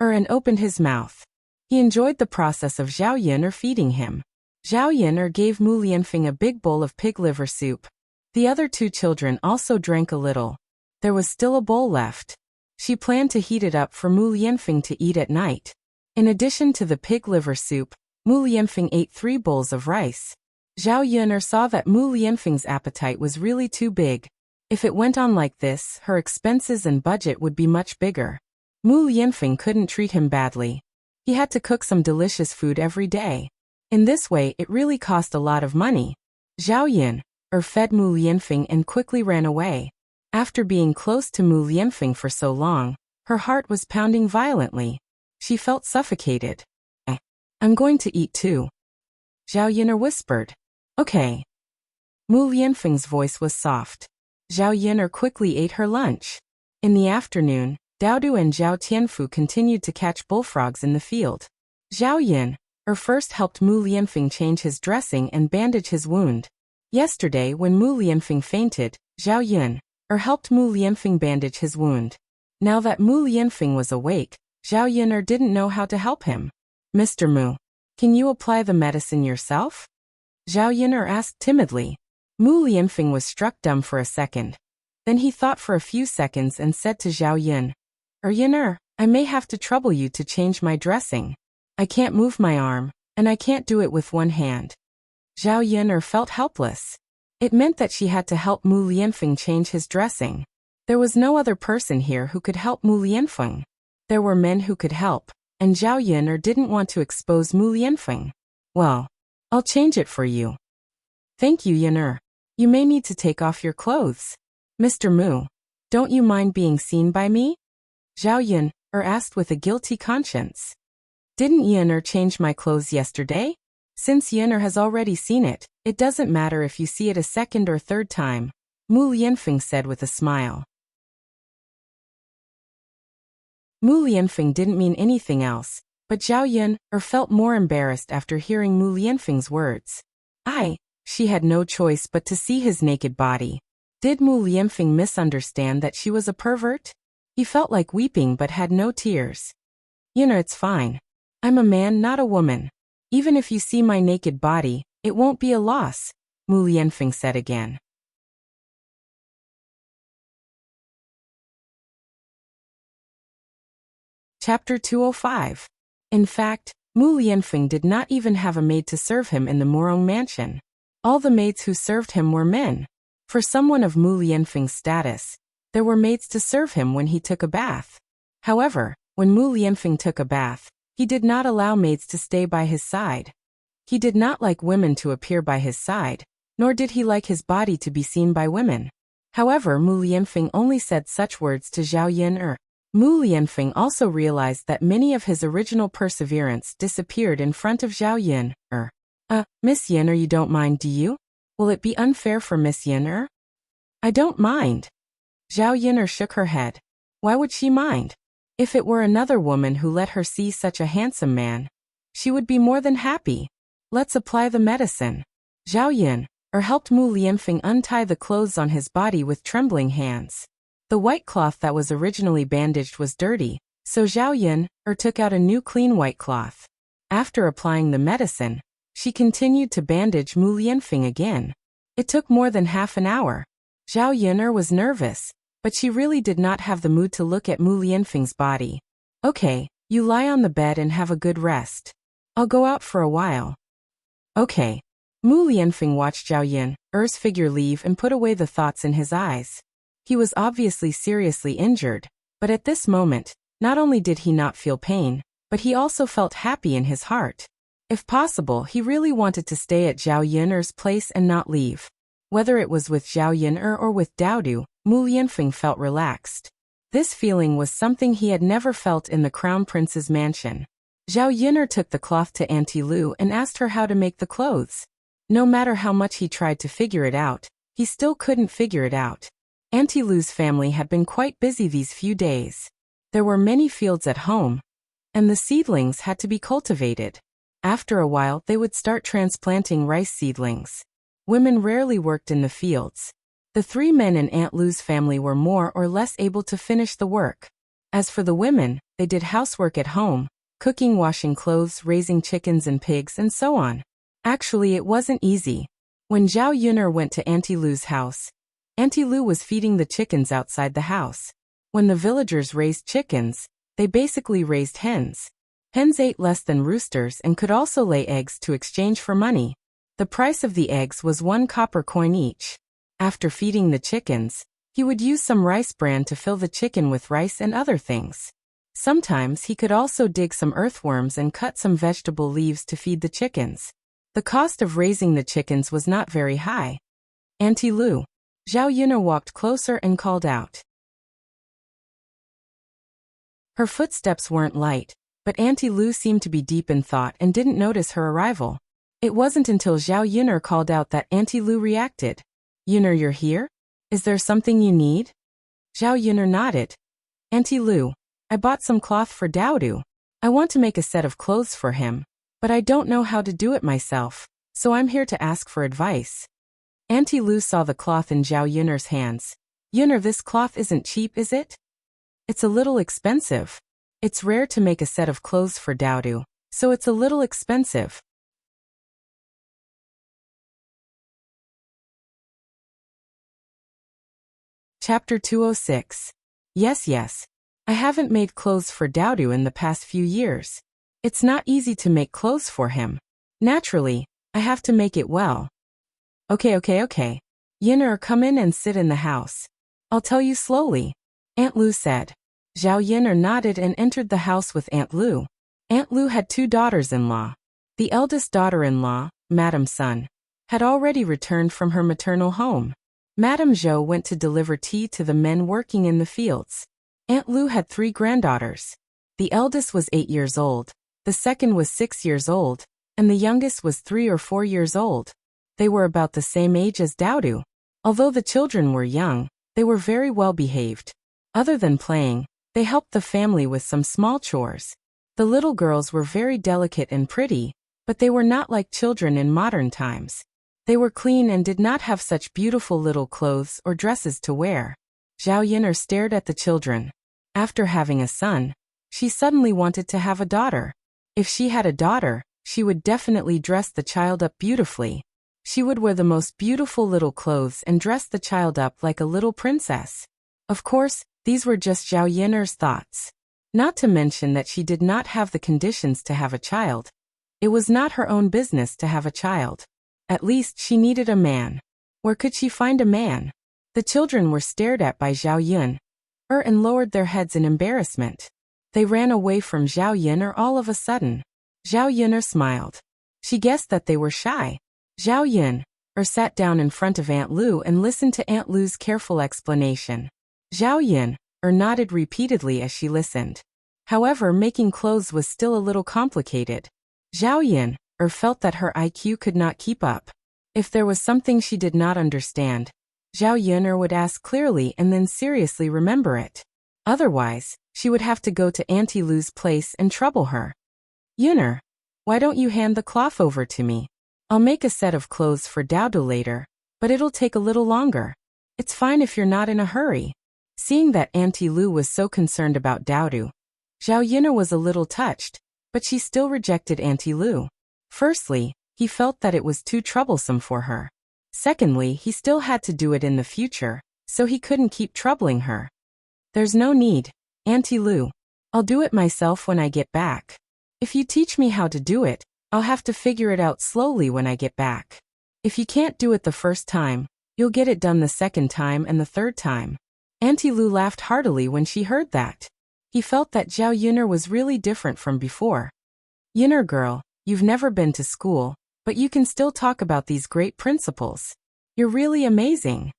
and opened his mouth. He enjoyed the process of Zhao Yun feeding him. Zhao Yun gave Mu Lianfeng a big bowl of pig liver soup. The other two children also drank a little. There was still a bowl left. She planned to heat it up for Mu Lianfeng to eat at night. In addition to the pig liver soup, Mu Lianfeng ate 3 bowls of rice. Zhao Yun saw that Mu Lianfeng's appetite was really too big. If it went on like this, her expenses and budget would be much bigger. Mu Lianfeng couldn't treat him badly. He had to cook some delicious food every day. In this way, it really cost a lot of money. Zhao Yun fed Mu Lianfeng and quickly ran away. After being close to Mu Lianfeng for so long, her heart was pounding violently. She felt suffocated. I'm going to eat too. Zhao Yun whispered. Okay. Mu Lianfeng's voice was soft. Zhao Yun quickly ate her lunch. In the afternoon, Daodu and Zhao Tianfu continued to catch bullfrogs in the field. Zhao Yun first helped Mu Lianfeng change his dressing and bandage his wound. Yesterday, when Mu Lianfeng fainted, Zhao Yun helped Mu Lianfeng bandage his wound. Now that Mu Lianfeng was awake, Zhao Yun didn't know how to help him. Mr. Mu, can you apply the medicine yourself? Zhao Yun asked timidly. Mu Lianfeng was struck dumb for a second. Then he thought for a few seconds and said to Zhao Yun, Yun, I may have to trouble you to change my dressing. I can't move my arm, and I can't do it with one hand. Zhao Yun felt helpless. It meant that she had to help Mu Lianfeng change his dressing. There was no other person here who could help Mu Lianfeng. There were men who could help, and Zhao Yun didn't want to expose Mu Lianfeng. Well, I'll change it for you. Thank you, Yun. You may need to take off your clothes. Mr. Mu, don't you mind being seen by me? Zhao Yun asked with a guilty conscience. Didn't Yun change my clothes yesterday? Since Yun has already seen it, it doesn't matter if you see it a second or third time, Mu Lianfeng said with a smile. Mu Lianfeng didn't mean anything else, but Zhao Yun felt more embarrassed after hearing Mu Lianfeng's words. She had no choice but to see his naked body. Did Mu Lianfeng misunderstand that she was a pervert? He felt like weeping but had no tears. Yun, it's fine. I'm a man, not a woman. Even if you see my naked body, it won't be a loss, Mu Lianfeng said again. Chapter 205. In fact, Mu Lianfeng did not even have a maid to serve him in the Morong mansion. All the maids who served him were men. For someone of Mu Lianfeng's status, there were maids to serve him when he took a bath. However, when Mu Lianfeng took a bath, he did not allow maids to stay by his side. He did not like women to appear by his side, nor did he like his body to be seen by women. However, Mu Lianfeng only said such words to Zhao Yun. Mu Lianfeng also realized that many of his original perseverance disappeared in front of Zhao Yun. Miss Yun, you don't mind, do you? Will it be unfair for Miss Yun? I don't mind. Zhao Yun shook her head. Why would she mind? If it were another woman who let her see such a handsome man, she would be more than happy. Let's apply the medicine. Zhao Yun helped Mu Lianfeng untie the clothes on his body with trembling hands. The white cloth that was originally bandaged was dirty, so Zhao Yun took out a new clean white cloth. After applying the medicine, she continued to bandage Mu Lianfeng again. It took more than half an hour. Zhao Yun was nervous, but she really did not have the mood to look at Mu Lianfeng's body. Okay, you lie on the bed and have a good rest. I'll go out for a while. Okay. Mu Lianfeng watched Zhao Yun's figure leave and put away the thoughts in his eyes. He was obviously seriously injured, but at this moment, not only did he not feel pain, but he also felt happy in his heart. If possible, he really wanted to stay at Zhao Yun's place and not leave. Whether it was with Zhao Yun or with Daodu, Mu Lianfeng felt relaxed. This feeling was something he had never felt in the Crown Prince's mansion. Zhao Yun took the cloth to Auntie Lu and asked her how to make the clothes. No matter how much he tried to figure it out, he still couldn't figure it out. Auntie Lu's family had been quite busy these few days. There were many fields at home, and the seedlings had to be cultivated. After a while, they would start transplanting rice seedlings. Women rarely worked in the fields. The three men in Aunt Lu's family were more or less able to finish the work. As for the women, they did housework at home, cooking, washing clothes, raising chickens and pigs, and so on. Actually, it wasn't easy. When Zhao Yun went to Auntie Lu's house, Auntie Lu was feeding the chickens outside the house. When the villagers raised chickens, they basically raised hens. Hens ate less than roosters and could also lay eggs to exchange for money. The price of the eggs was 1 copper coin each. After feeding the chickens, he would use some rice bran to fill the chicken with rice and other things. Sometimes he could also dig some earthworms and cut some vegetable leaves to feed the chickens. The cost of raising the chickens was not very high. Auntie Lu. Zhao Yun walked closer and called out. Her footsteps weren't light, but Auntie Lu seemed to be deep in thought and didn't notice her arrival. It wasn't until Zhao Yun called out that Auntie Lu reacted. Yun, you're here? Is there something you need? Zhao Yun nodded. Auntie Lu, I bought some cloth for Daodu. I want to make a set of clothes for him, but I don't know how to do it myself, so I'm here to ask for advice. Auntie Lu saw the cloth in Zhao Yun's hands. Yun, this cloth isn't cheap, is it? It's a little expensive. It's rare to make a set of clothes for Daodu, so it's a little expensive. Chapter 206. Yes. I haven't made clothes for Daodu in the past few years. It's not easy to make clothes for him. Naturally, I have to make it well. Okay. Yun, come in and sit in the house. I'll tell you slowly, Aunt Lu said. Zhao Yun nodded and entered the house with Aunt Lu. Aunt Lu had 2 daughters-in-law. The eldest daughter-in-law, Madame Sun, had already returned from her maternal home. Madame Zhou went to deliver tea to the men working in the fields. Aunt Lu had 3 granddaughters. The eldest was 8 years old, the second was 6 years old, and the youngest was 3 or 4 years old. They were about the same age as Daodu. Although the children were young, they were very well behaved. Other than playing, they helped the family with some small chores. The little girls were very delicate and pretty, but they were not like children in modern times. They were clean and did not have such beautiful little clothes or dresses to wear. Zhao Yun stared at the children. After having a son, she suddenly wanted to have a daughter. If she had a daughter, she would definitely dress the child up beautifully. She would wear the most beautiful little clothes and dress the child up like a little princess. Of course, these were just Zhao Yun's thoughts. Not to mention that she did not have the conditions to have a child. It was not her own business to have a child. At least she needed a man. Where could she find a man? The children were stared at by Zhao Yun and lowered their heads in embarrassment. They ran away from Zhao Yun all of a sudden. Zhao Yun smiled. She guessed that they were shy. Zhao Yun sat down in front of Aunt Lu and listened to Aunt Lu's careful explanation. Zhao Yun nodded repeatedly as she listened. However, making clothes was still a little complicated. Zhao Yun felt that her IQ could not keep up. If there was something she did not understand, Zhao Yun would ask clearly and then seriously remember it. Otherwise, she would have to go to Auntie Lu's place and trouble her. Yun, why don't you hand the cloth over to me? I'll make a set of clothes for Daodu later, but it'll take a little longer. It's fine if you're not in a hurry. Seeing that Auntie Lu was so concerned about Daodu, Zhao Yun was a little touched, but she still rejected Auntie Lu. Firstly, he felt that it was too troublesome for her. Secondly, he still had to do it in the future, so he couldn't keep troubling her. There's no need, Auntie Lu. I'll do it myself when I get back. If you teach me how to do it, I'll have to figure it out slowly when I get back. If you can't do it the first time, you'll get it done the second time and the third time. Auntie Lu laughed heartily when she heard that. He felt that Zhao Yuner was really different from before. Yuner girl, you've never been to school, but you can still talk about these great principles. You're really amazing.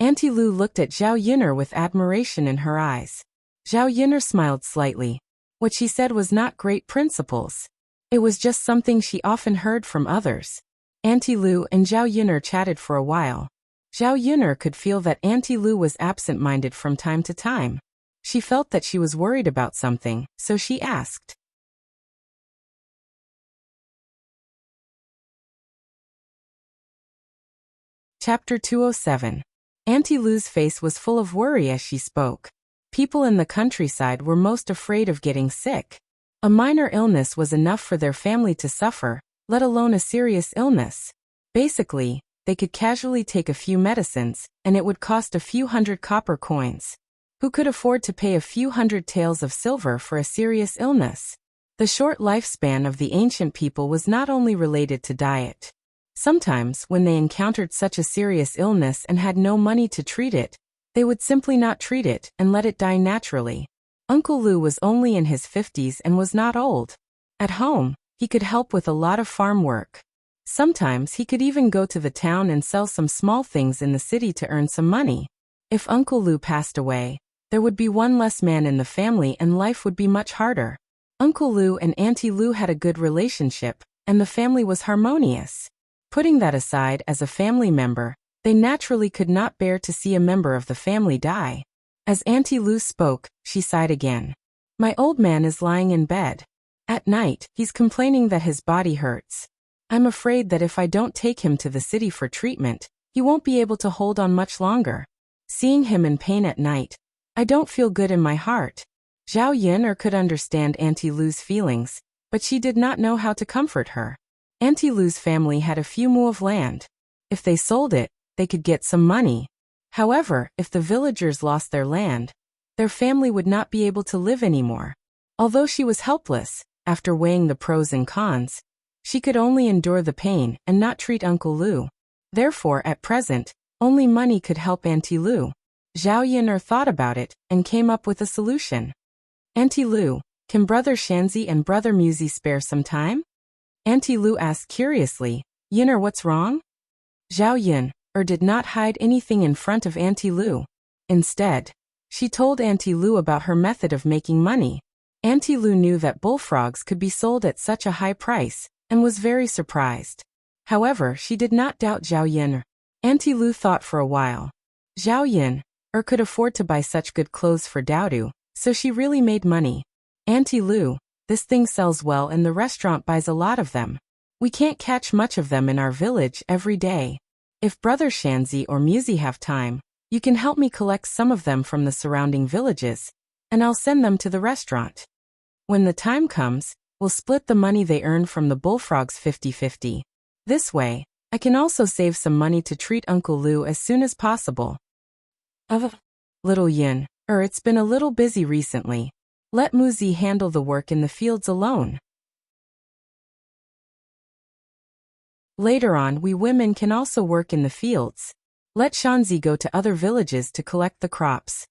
Auntie Lu looked at Zhao Yuner with admiration in her eyes. Zhao Yuner smiled slightly. What she said was not great principles. It was just something she often heard from others. Auntie Lu and Zhao Yuner chatted for a while. Zhao Yuner could feel that Auntie Lu was absent-minded from time to time. She felt that she was worried about something, so she asked. Chapter 207. Auntie Lu's face was full of worry as she spoke. People in the countryside were most afraid of getting sick. A minor illness was enough for their family to suffer, let alone a serious illness. Basically, they could casually take a few medicines, and it would cost a few hundred copper coins. Who could afford to pay a few hundred taels of silver for a serious illness? The short lifespan of the ancient people was not only related to diet. Sometimes, when they encountered such a serious illness and had no money to treat it, they would simply not treat it and let it die naturally. Uncle Lu was only in his 50s and was not old. At home, he could help with a lot of farm work. Sometimes he could even go to the town and sell some small things in the city to earn some money. If Uncle Lu passed away, there would be one less man in the family and life would be much harder. Uncle Lu and Auntie Lu had a good relationship, and the family was harmonious. Putting that aside, as a family member, they naturally could not bear to see a member of the family die. As Auntie Lu spoke, she sighed again. My old man is lying in bed. At night, he's complaining that his body hurts. I'm afraid that if I don't take him to the city for treatment, he won't be able to hold on much longer. Seeing him in pain at night, I don't feel good in my heart. Zhao Yuner could understand Auntie Lu's feelings, but she did not know how to comfort her. Auntie Lu's family had a few mu of land. If they sold it, they could get some money. However, if the villagers lost their land, their family would not be able to live anymore. Although she was helpless, after weighing the pros and cons, she could only endure the pain and not treat Uncle Lu. Therefore, at present, only money could help Auntie Lu. Zhao Yuner thought about it and came up with a solution. Auntie Lu, can Brother Shanzi and Brother Muzi spare some time? Auntie Lu asked curiously, Yuner, what's wrong? Zhao Yuner did not hide anything in front of Auntie Lu. Instead, she told Auntie Lu about her method of making money. Auntie Lu knew that bullfrogs could be sold at such a high price, and was very surprised. However, she did not doubt Zhao Yuner. Auntie Lu thought for a while. Zhao Yuner could afford to buy such good clothes for Daodu, so she really made money. Auntie Lu, this thing sells well and the restaurant buys a lot of them. We can't catch much of them in our village every day. If Brother Shanzi or Muzi have time, you can help me collect some of them from the surrounding villages, and I'll send them to the restaurant. When the time comes, we'll split the money they earn from the bullfrogs 50-50. This way, I can also save some money to treat Uncle Lu as soon as possible. Little Yuner, it's been a little busy recently. Let Muzi handle the work in the fields alone. Later on, we women can also work in the fields. Let Shanzi go to other villages to collect the crops.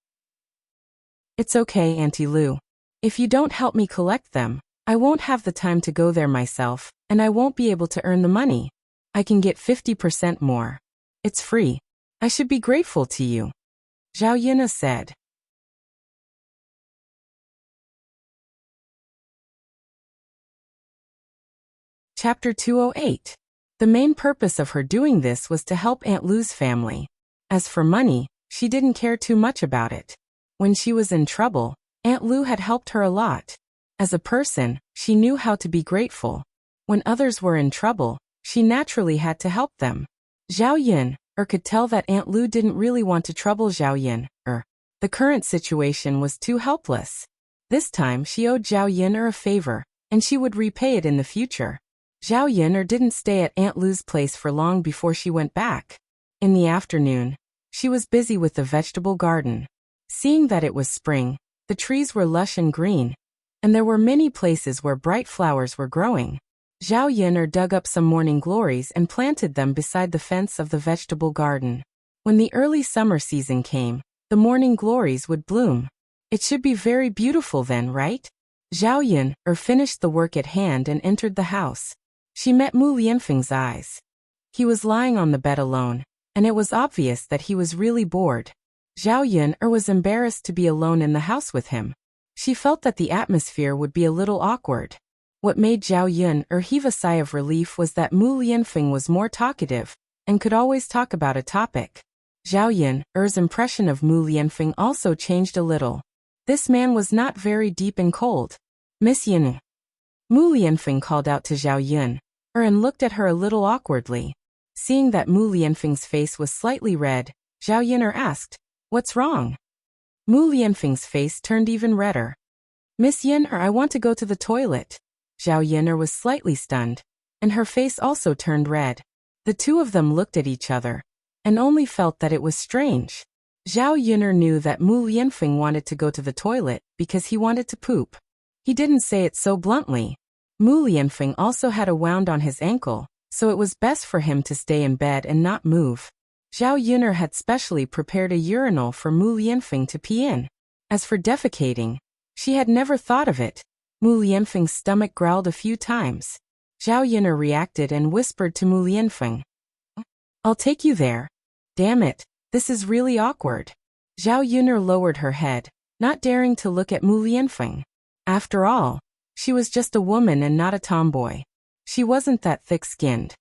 It's okay, Auntie Lu. If you don't help me collect them, I won't have the time to go there myself, and I won't be able to earn the money. I can get 50% more. It's free. I should be grateful to you. Zhao Yuner said. Chapter 208. The main purpose of her doing this was to help Aunt Lu's family. As for money, she didn't care too much about it. When she was in trouble, Aunt Lu had helped her a lot. As a person, she knew how to be grateful. When others were in trouble, she naturally had to help them. Zhao Yuner could tell that Aunt Lu didn't really want to trouble Zhao Yuner. The current situation was too helpless. This time she owed Zhao Yuner a favor, and she would repay it in the future. Zhao Yuner didn't stay at Aunt Lu's place for long before she went back. In the afternoon, she was busy with the vegetable garden. Seeing that it was spring, the trees were lush and green, and there were many places where bright flowers were growing. Zhao Yun'er dug up some morning glories and planted them beside the fence of the vegetable garden. When the early summer season came, the morning glories would bloom. It should be very beautiful then, right? Zhao Yun'er finished the work at hand and entered the house. She met Mu Lianfeng's eyes. He was lying on the bed alone, and it was obvious that he was really bored. Zhao Yun'er was embarrassed to be alone in the house with him. She felt that the atmosphere would be a little awkward. What made Zhao Yun'er heave a sigh of relief was that Mu Lianfeng was more talkative and could always talk about a topic. Zhao Yun'er's impression of Mu Lianfeng also changed a little. This man was not very deep and cold. Miss Yun. Mu Lianfeng called out to Zhao Yun'er and looked at her a little awkwardly. Seeing that Mu Lianfeng's face was slightly red, Zhao Yun'er asked, "What's wrong?" Mu Lianfeng's face turned even redder. "Miss Yun'er, I want to go to the toilet." Zhao Yun'er was slightly stunned, and her face also turned red. The two of them looked at each other, and only felt that it was strange. Zhao Yun'er knew that Mu Lianfeng wanted to go to the toilet because he wanted to poop. He didn't say it so bluntly. Mu Lianfeng also had a wound on his ankle, so it was best for him to stay in bed and not move. Zhao Yun'er had specially prepared a urinal for Mu Lianfeng to pee in. As for defecating, she had never thought of it. Mu Lianfeng's stomach growled a few times. Zhao Yun'er reacted and whispered to Mu Lianfeng, "I'll take you there." "Damn it, this is really awkward." Zhao Yun'er lowered her head, not daring to look at Mu Lianfeng. After all, she was just a woman and not a tomboy. She wasn't that thick-skinned.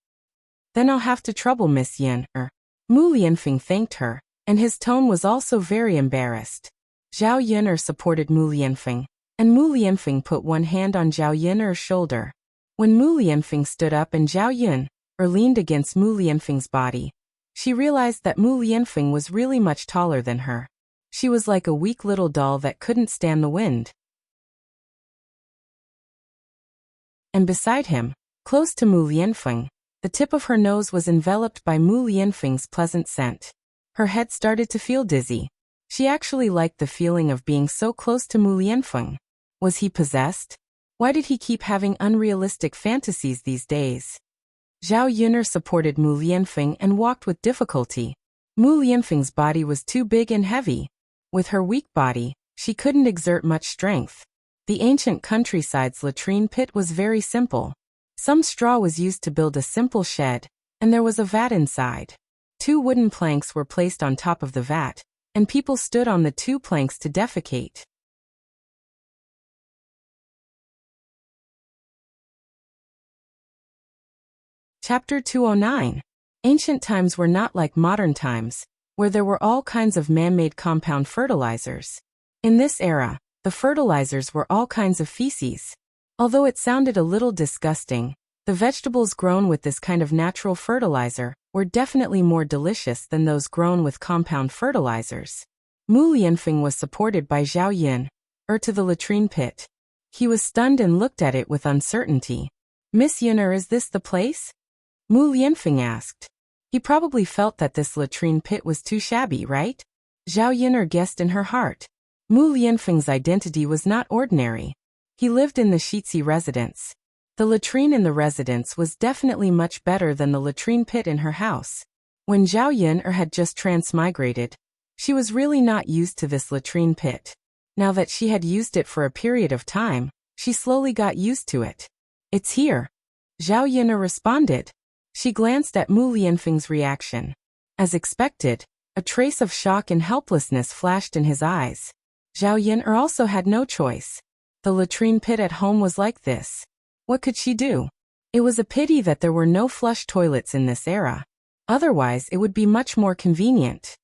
"Then I'll have to trouble Miss Yun'er." Mu Lianfeng thanked her, and his tone was also very embarrassed. Zhao Yun'er supported Mu Lianfeng, and Mu Lianfeng put one hand on Zhao Yun'er's shoulder. When Mu Lianfeng stood up and Zhao Yun'er leaned against Mu Lianfeng's body, she realized that Mu Lianfeng was really much taller than her. She was like a weak little doll that couldn't stand the wind. And beside him, close to Mu Lianfeng, the tip of her nose was enveloped by Mu Lianfeng's pleasant scent. Her head started to feel dizzy. She actually liked the feeling of being so close to Mu Lianfeng. Was he possessed? Why did he keep having unrealistic fantasies these days? Zhao Yun'er supported Mu Lianfeng and walked with difficulty. Mu Lianfeng's body was too big and heavy. With her weak body, she couldn't exert much strength. The ancient countryside's latrine pit was very simple. Some straw was used to build a simple shed, and there was a vat inside. 2 wooden planks were placed on top of the vat, and people stood on the 2 planks to defecate. Chapter 209. Ancient times were not like modern times, where there were all kinds of man-made compound fertilizers. In this era, the fertilizers were all kinds of feces. Although it sounded a little disgusting, the vegetables grown with this kind of natural fertilizer were definitely more delicious than those grown with compound fertilizers. Mu Lianfeng was supported by Zhao Yun'er to the latrine pit. He was stunned and looked at it with uncertainty. "Miss Yun'er, is this the place?" Mu Lianfeng asked. He probably felt that this latrine pit was too shabby, right? Zhao Yun'er guessed in her heart. Mu Lianfeng's identity was not ordinary. He lived in the Shitzi residence. The latrine in the residence was definitely much better than the latrine pit in her house. When Zhao Yun'er had just transmigrated, she was really not used to this latrine pit. Now that she had used it for a period of time, she slowly got used to it. "It's here," Zhao Yun'er responded. She glanced at Mu Lianfeng's reaction. As expected, a trace of shock and helplessness flashed in his eyes. Zhao Yun'er also had no choice. The latrine pit at home was like this. What could she do? It was a pity that there were no flush toilets in this era. Otherwise, it would be much more convenient.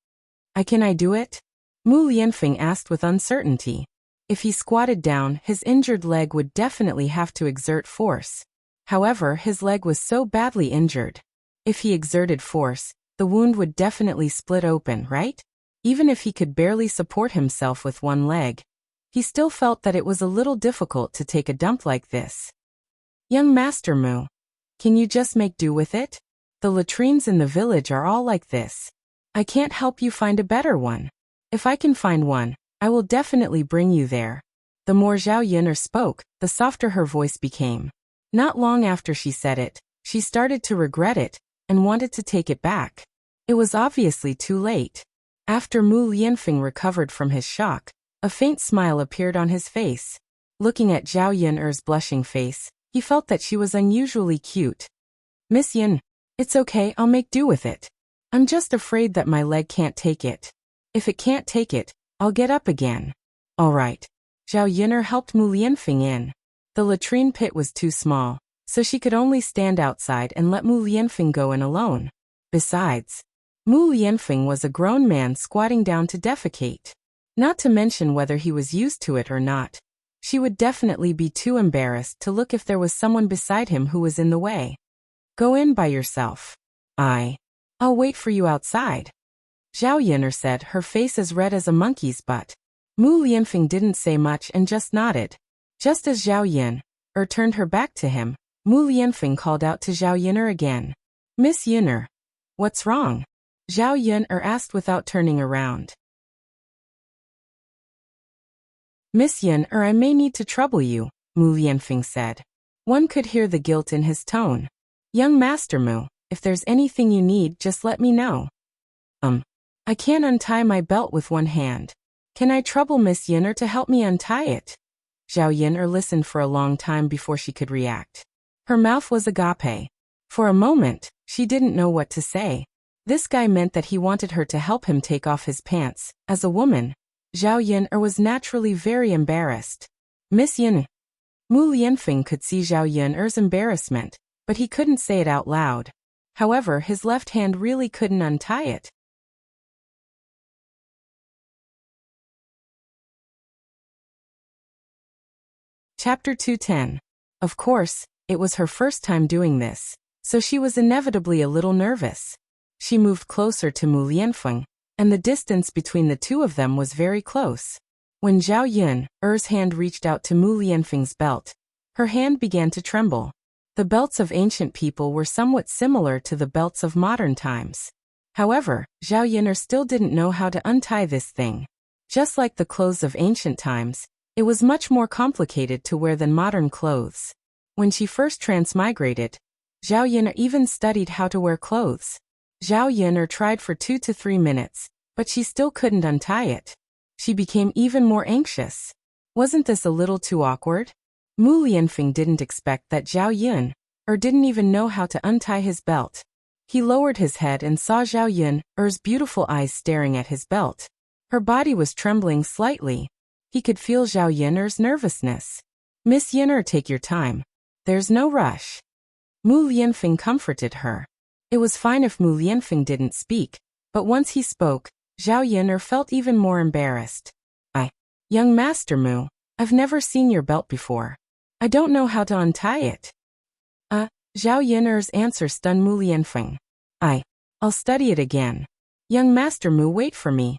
Can I do it?" Mu Lianfeng asked with uncertainty. If he squatted down, his injured leg would definitely have to exert force. However, his leg was so badly injured. If he exerted force, the wound would definitely split open, right? Even if he could barely support himself with one leg, he still felt that it was a little difficult to take a dump like this. "Young Master Mu, can you just make do with it? The latrines in the village are all like this. I can't help you find a better one. If I can find one, I will definitely bring you there." The more Zhao Yun'er spoke, the softer her voice became. Not long after she said it, she started to regret it and wanted to take it back. It was obviously too late. After Mu Lianfeng recovered from his shock, a faint smile appeared on his face. Looking at Zhao Yun'er's blushing face, he felt that she was unusually cute. Miss Yun, it's okay, I'll make do with it. I'm just afraid that my leg can't take it. If it can't take it, I'll get up again. All right. Zhao Yun'er helped Mu Lianfeng in. The latrine pit was too small, so she could only stand outside and let Mu Lianfeng go in alone. Besides, Mu Lianfeng was a grown man squatting down to defecate. Not to mention whether he was used to it or not. She would definitely be too embarrassed to look if there was someone beside him who was in the way. Go in by yourself. I'll wait for you outside. Zhao Yun'er said, her face as red as a monkey's butt. Mu Lianfeng didn't say much and just nodded. Just as Zhao Yun'er turned her back to him, Mu Lianfeng called out to Zhao Yun'er again. Miss Yun'er, what's wrong? Zhao Yun'er asked without turning around. Miss Yun'er, I may need to trouble you, Mu Lianfeng said. One could hear the guilt in his tone. Young Master Mu, if there's anything you need, just let me know. I can't untie my belt with one hand. Can I trouble Miss Yun'er to help me untie it? Zhao Yun'er listened for a long time before she could react. Her mouth was agape. For a moment, she didn't know what to say. This guy meant that he wanted her to help him take off his pants. As a woman, Zhao Yun'er was naturally very embarrassed. Miss Yun. Mu Lianfeng could see Zhao Yun'er's embarrassment, but he couldn't say it out loud. However, his left hand really couldn't untie it. Chapter 210. Of course, it was her first time doing this, so she was inevitably a little nervous. She moved closer to Mu Lianfeng, and the distance between the two of them was very close. When Zhao Yun'er's hand reached out to Mu Lianfeng's belt, her hand began to tremble. The belts of ancient people were somewhat similar to the belts of modern times. However, Zhao Yun'er still didn't know how to untie this thing. Just like the clothes of ancient times, it was much more complicated to wear than modern clothes. When she first transmigrated, Zhao Yun'er even studied how to wear clothes. Zhao Yun'er tried for 2 to 3 minutes, but she still couldn't untie it. She became even more anxious. Wasn't this a little too awkward? Mu Lianfeng didn't expect that Zhao Yun'er didn't even know how to untie his belt. He lowered his head and saw Zhao Yun'er's beautiful eyes staring at his belt. Her body was trembling slightly. He could feel Zhao Yun'er's nervousness. Miss Yun'er, take your time. There's no rush. Mu Lianfeng comforted her. It was fine if Mu Lianfeng didn't speak, but once he spoke, Zhao Yun'er felt even more embarrassed. Young Master Mu, I've never seen your belt before. I don't know how to untie it. Zhao Yun'er's answer stunned Mu Lianfeng. I'll study it again. Young Master Mu, wait for me.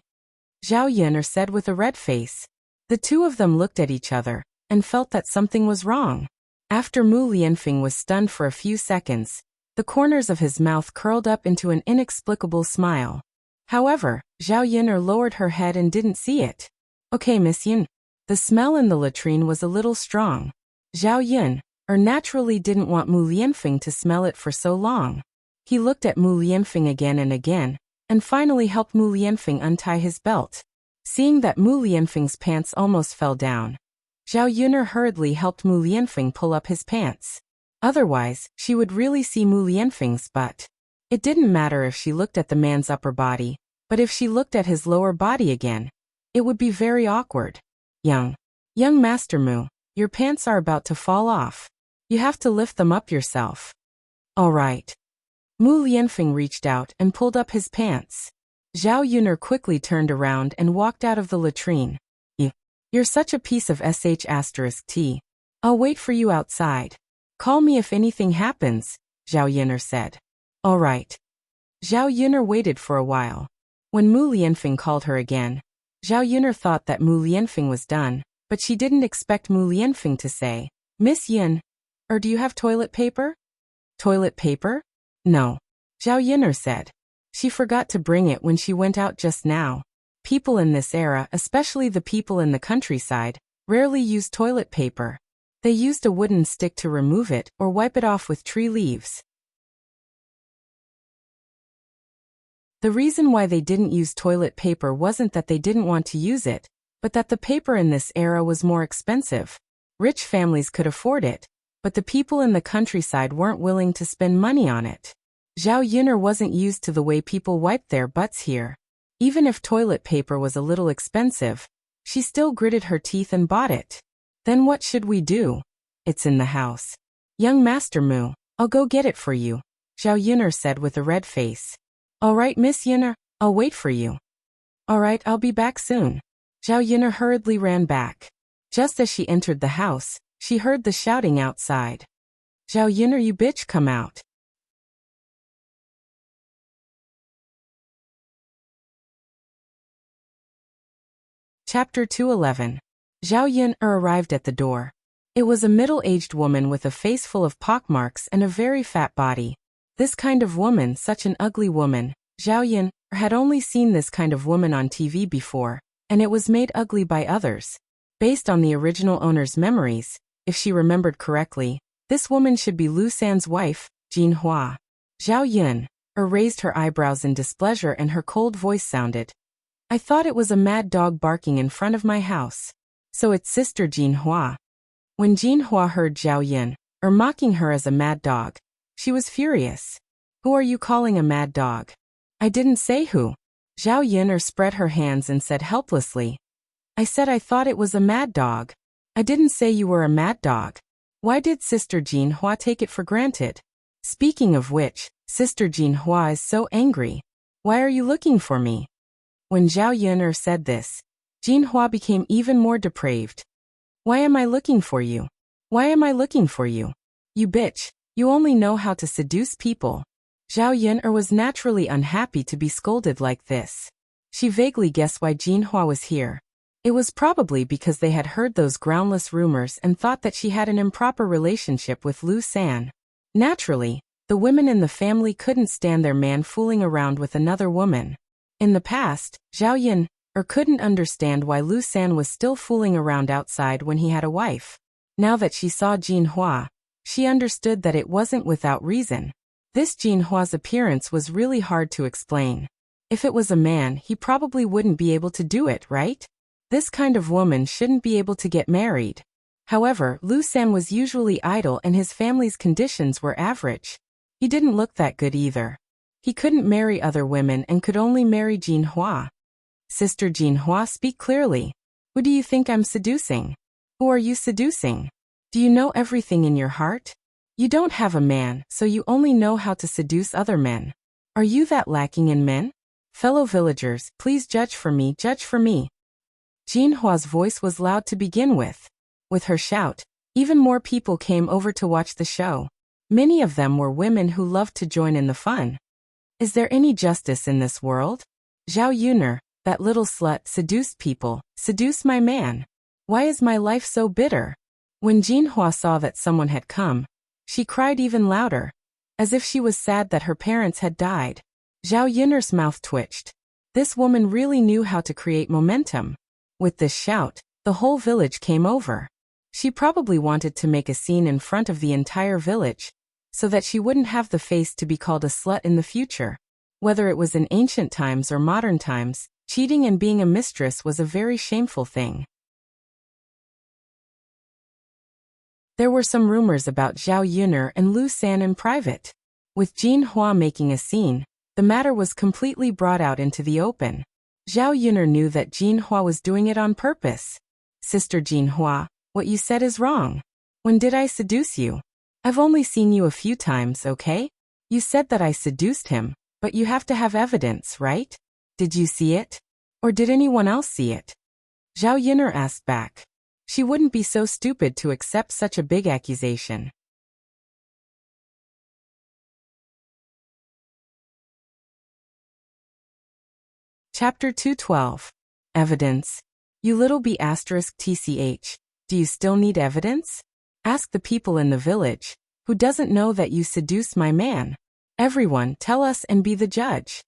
Zhao Yun'er said with a red face. The two of them looked at each other and felt that something was wrong. After Mu Lianfeng was stunned for a few seconds, the corners of his mouth curled up into an inexplicable smile. However, Zhao Yun'er lowered her head and didn't see it. Okay, Miss Yun. The smell in the latrine was a little strong. Zhao Yun'er naturally didn't want Mu Lianfeng to smell it for so long. He looked at Mu Lianfeng again and finally helped Mu Lianfeng untie his belt. Seeing that Mu Lianfeng's pants almost fell down, Zhao Yun'er hurriedly helped Mu Lianfeng pull up his pants. Otherwise, she would really see Mu Lianfeng's butt. It didn't matter if she looked at the man's upper body, but if she looked at his lower body again, it would be very awkward. Young Master Mu, your pants are about to fall off. You have to lift them up yourself. All right. Mu Lianfeng reached out and pulled up his pants. Zhao Yun'er quickly turned around and walked out of the latrine. You're such a piece of sh*t. I'll wait for you outside. Call me if anything happens, Zhao Yun'er said. All right. Zhao Yun'er waited for a while. When Mu Lianfeng called her again, Zhao Yun'er thought that Mu Lianfeng was done, but she didn't expect Mu Lianfeng to say, Miss Yun, or do you have toilet paper? Toilet paper? No. Zhao Yun'er said. She forgot to bring it when she went out just now. People in this era, especially the people in the countryside, rarely use toilet paper. They used a wooden stick to remove it or wipe it off with tree leaves. The reason why they didn't use toilet paper wasn't that they didn't want to use it, but that the paper in this era was more expensive. Rich families could afford it, but the people in the countryside weren't willing to spend money on it. Zhao Yun'er wasn't used to the way people wiped their butts here. Even if toilet paper was a little expensive, she still gritted her teeth and bought it. Then what should we do? It's in the house. Young Master Mu, I'll go get it for you, Zhao Yun'er said with a red face. All right, Miss Yun'er, I'll wait for you. All right, I'll be back soon. Zhao Yun'er hurriedly ran back. Just as she entered the house, she heard the shouting outside. Zhao Yun'er, you bitch, come out. Chapter 211. Zhao Yun'er arrived at the door. It was a middle-aged woman with a face full of pockmarks and a very fat body. This kind of woman, such an ugly woman, Zhao Yun'er had only seen this kind of woman on TV before, and it was made ugly by others. Based on the original owner's memories, if she remembered correctly, this woman should be Lu San's wife, Jin Hua. Zhao Yun'er raised her eyebrows in displeasure and her cold voice sounded. I thought it was a mad dog barking in front of my house. So it's Sister Jin Hua. When Jin Hua heard Zhao Yun'er mocking her as a mad dog, she was furious. Who are you calling a mad dog? I didn't say who. Zhao Yun'er spread her hands and said helplessly. I said I thought it was a mad dog. I didn't say you were a mad dog. Why did Sister Jin Hua take it for granted? Speaking of which, Sister Jin Hua is so angry. Why are you looking for me? When Zhao Yun'er said this, Jin Hua became even more depraved. Why am I looking for you? Why am I looking for you? You bitch, you only know how to seduce people. Zhao Yun'er was naturally unhappy to be scolded like this. She vaguely guessed why Jin Hua was here. It was probably because they had heard those groundless rumors and thought that she had an improper relationship with Lu San. Naturally, the women in the family couldn't stand their man fooling around with another woman. In the past, Zhao Yun'er couldn't understand why Lu San was still fooling around outside when he had a wife. Now that she saw Jin Hua, she understood that it wasn't without reason. This Jin Hua's appearance was really hard to explain. If it was a man, he probably wouldn't be able to do it, right? This kind of woman shouldn't be able to get married. However, Lu San was usually idle and his family's conditions were average. He didn't look that good either. He couldn't marry other women and could only marry Jin Hua. Sister Jin Hua, speak clearly. Who do you think I'm seducing? Who are you seducing? Do you know everything in your heart? You don't have a man, so you only know how to seduce other men. Are you that lacking in men? Fellow villagers, please judge for me, judge for me. Jin Hua's voice was loud to begin with. With her shout, even more people came over to watch the show. Many of them were women who loved to join in the fun. Is there any justice in this world? Zhao Yun'er, that little slut, seduced people, seduce my man. Why is my life so bitter? When Jin Hua saw that someone had come, she cried even louder, as if she was sad that her parents had died. Zhao Yun'er's mouth twitched. This woman really knew how to create momentum. With this shout, the whole village came over. She probably wanted to make a scene in front of the entire village, so that she wouldn't have the face to be called a slut in the future. Whether it was in ancient times or modern times, cheating and being a mistress was a very shameful thing. There were some rumors about Zhao Yun'er and Lu San in private. With Jin Hua making a scene, the matter was completely brought out into the open. Zhao Yun'er knew that Jin Hua was doing it on purpose. Sister Jin Hua, what you said is wrong. When did I seduce you? I've only seen you a few times, okay? You said that I seduced him, but you have to have evidence, right? Did you see it? Or did anyone else see it? Zhao Yun'er asked back. She wouldn't be so stupid to accept such a big accusation. Chapter 212. Evidence. You little b****, tch. Do you still need evidence? Ask the people in the village. Who doesn't know that you seduced my man? Everyone, tell us and be the judge.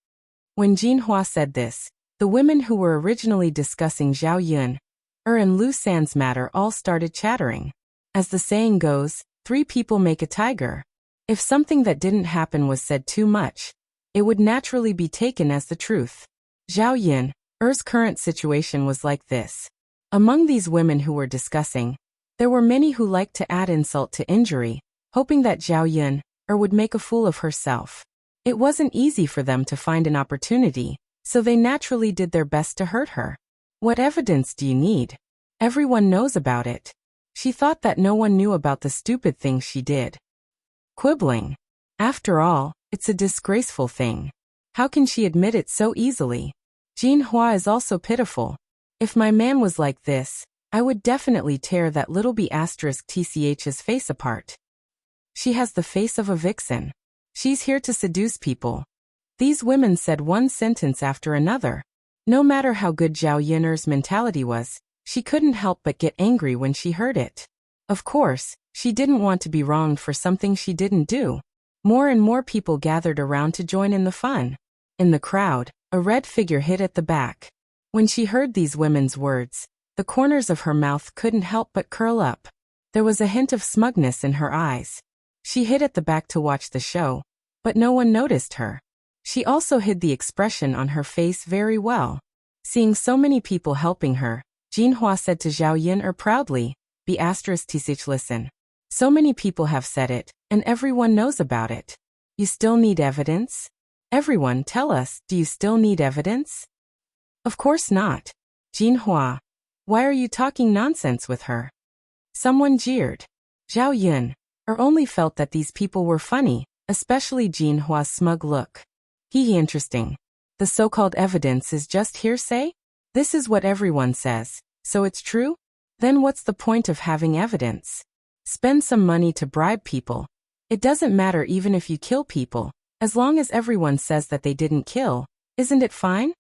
When Jin Hua said this, the women who were originally discussing Zhao Yun'er and Lu San's matter all started chattering. As the saying goes, 3 people make a tiger. If something that didn't happen was said too much, it would naturally be taken as the truth. Zhao Yun's current situation was like this. Among these women who were discussing, there were many who liked to add insult to injury, hoping that Zhao Yun would make a fool of herself. It wasn't easy for them to find an opportunity, so they naturally did their best to hurt her. What evidence do you need? Everyone knows about it. She thought that no one knew about the stupid things she did. Quibbling. After all, it's a disgraceful thing. How can she admit it so easily? Jin Hua is also pitiful. If my man was like this, I would definitely tear that little B*****''''''''''''''''''''''''''''''''''''''''''''''''''''''''''''''''''''''''''''''''''''''''''''''''''she's here to face apart. She has the face of a vixen. She's here to seduce people. These women said one sentence after another. No matter how good Zhao Yun's mentality was, she couldn't help but get angry when she heard it. Of course, she didn't want to be wronged for something she didn't do. More and more people gathered around to join in the fun. In the crowd, a red figure hid at the back. When she heard these women's words, the corners of her mouth couldn't help but curl up. There was a hint of smugness in her eyes. She hid at the back to watch the show, but no one noticed her. She also hid the expression on her face very well. Seeing so many people helping her, Jinhua said to Zhao Yun proudly, listen. So many people have said it, and everyone knows about it. You still need evidence? Everyone tell us, do you still need evidence? Of course not. Jinhua, why are you talking nonsense with her? Someone jeered. Zhao Yun only felt that these people were funny, especially Jinhua's smug look. Interesting. The so-called evidence is just hearsay? This is what everyone says, so it's true? Then what's the point of having evidence? Spend some money to bribe people. It doesn't matter even if you kill people, as long as everyone says that they didn't kill, isn't it fine?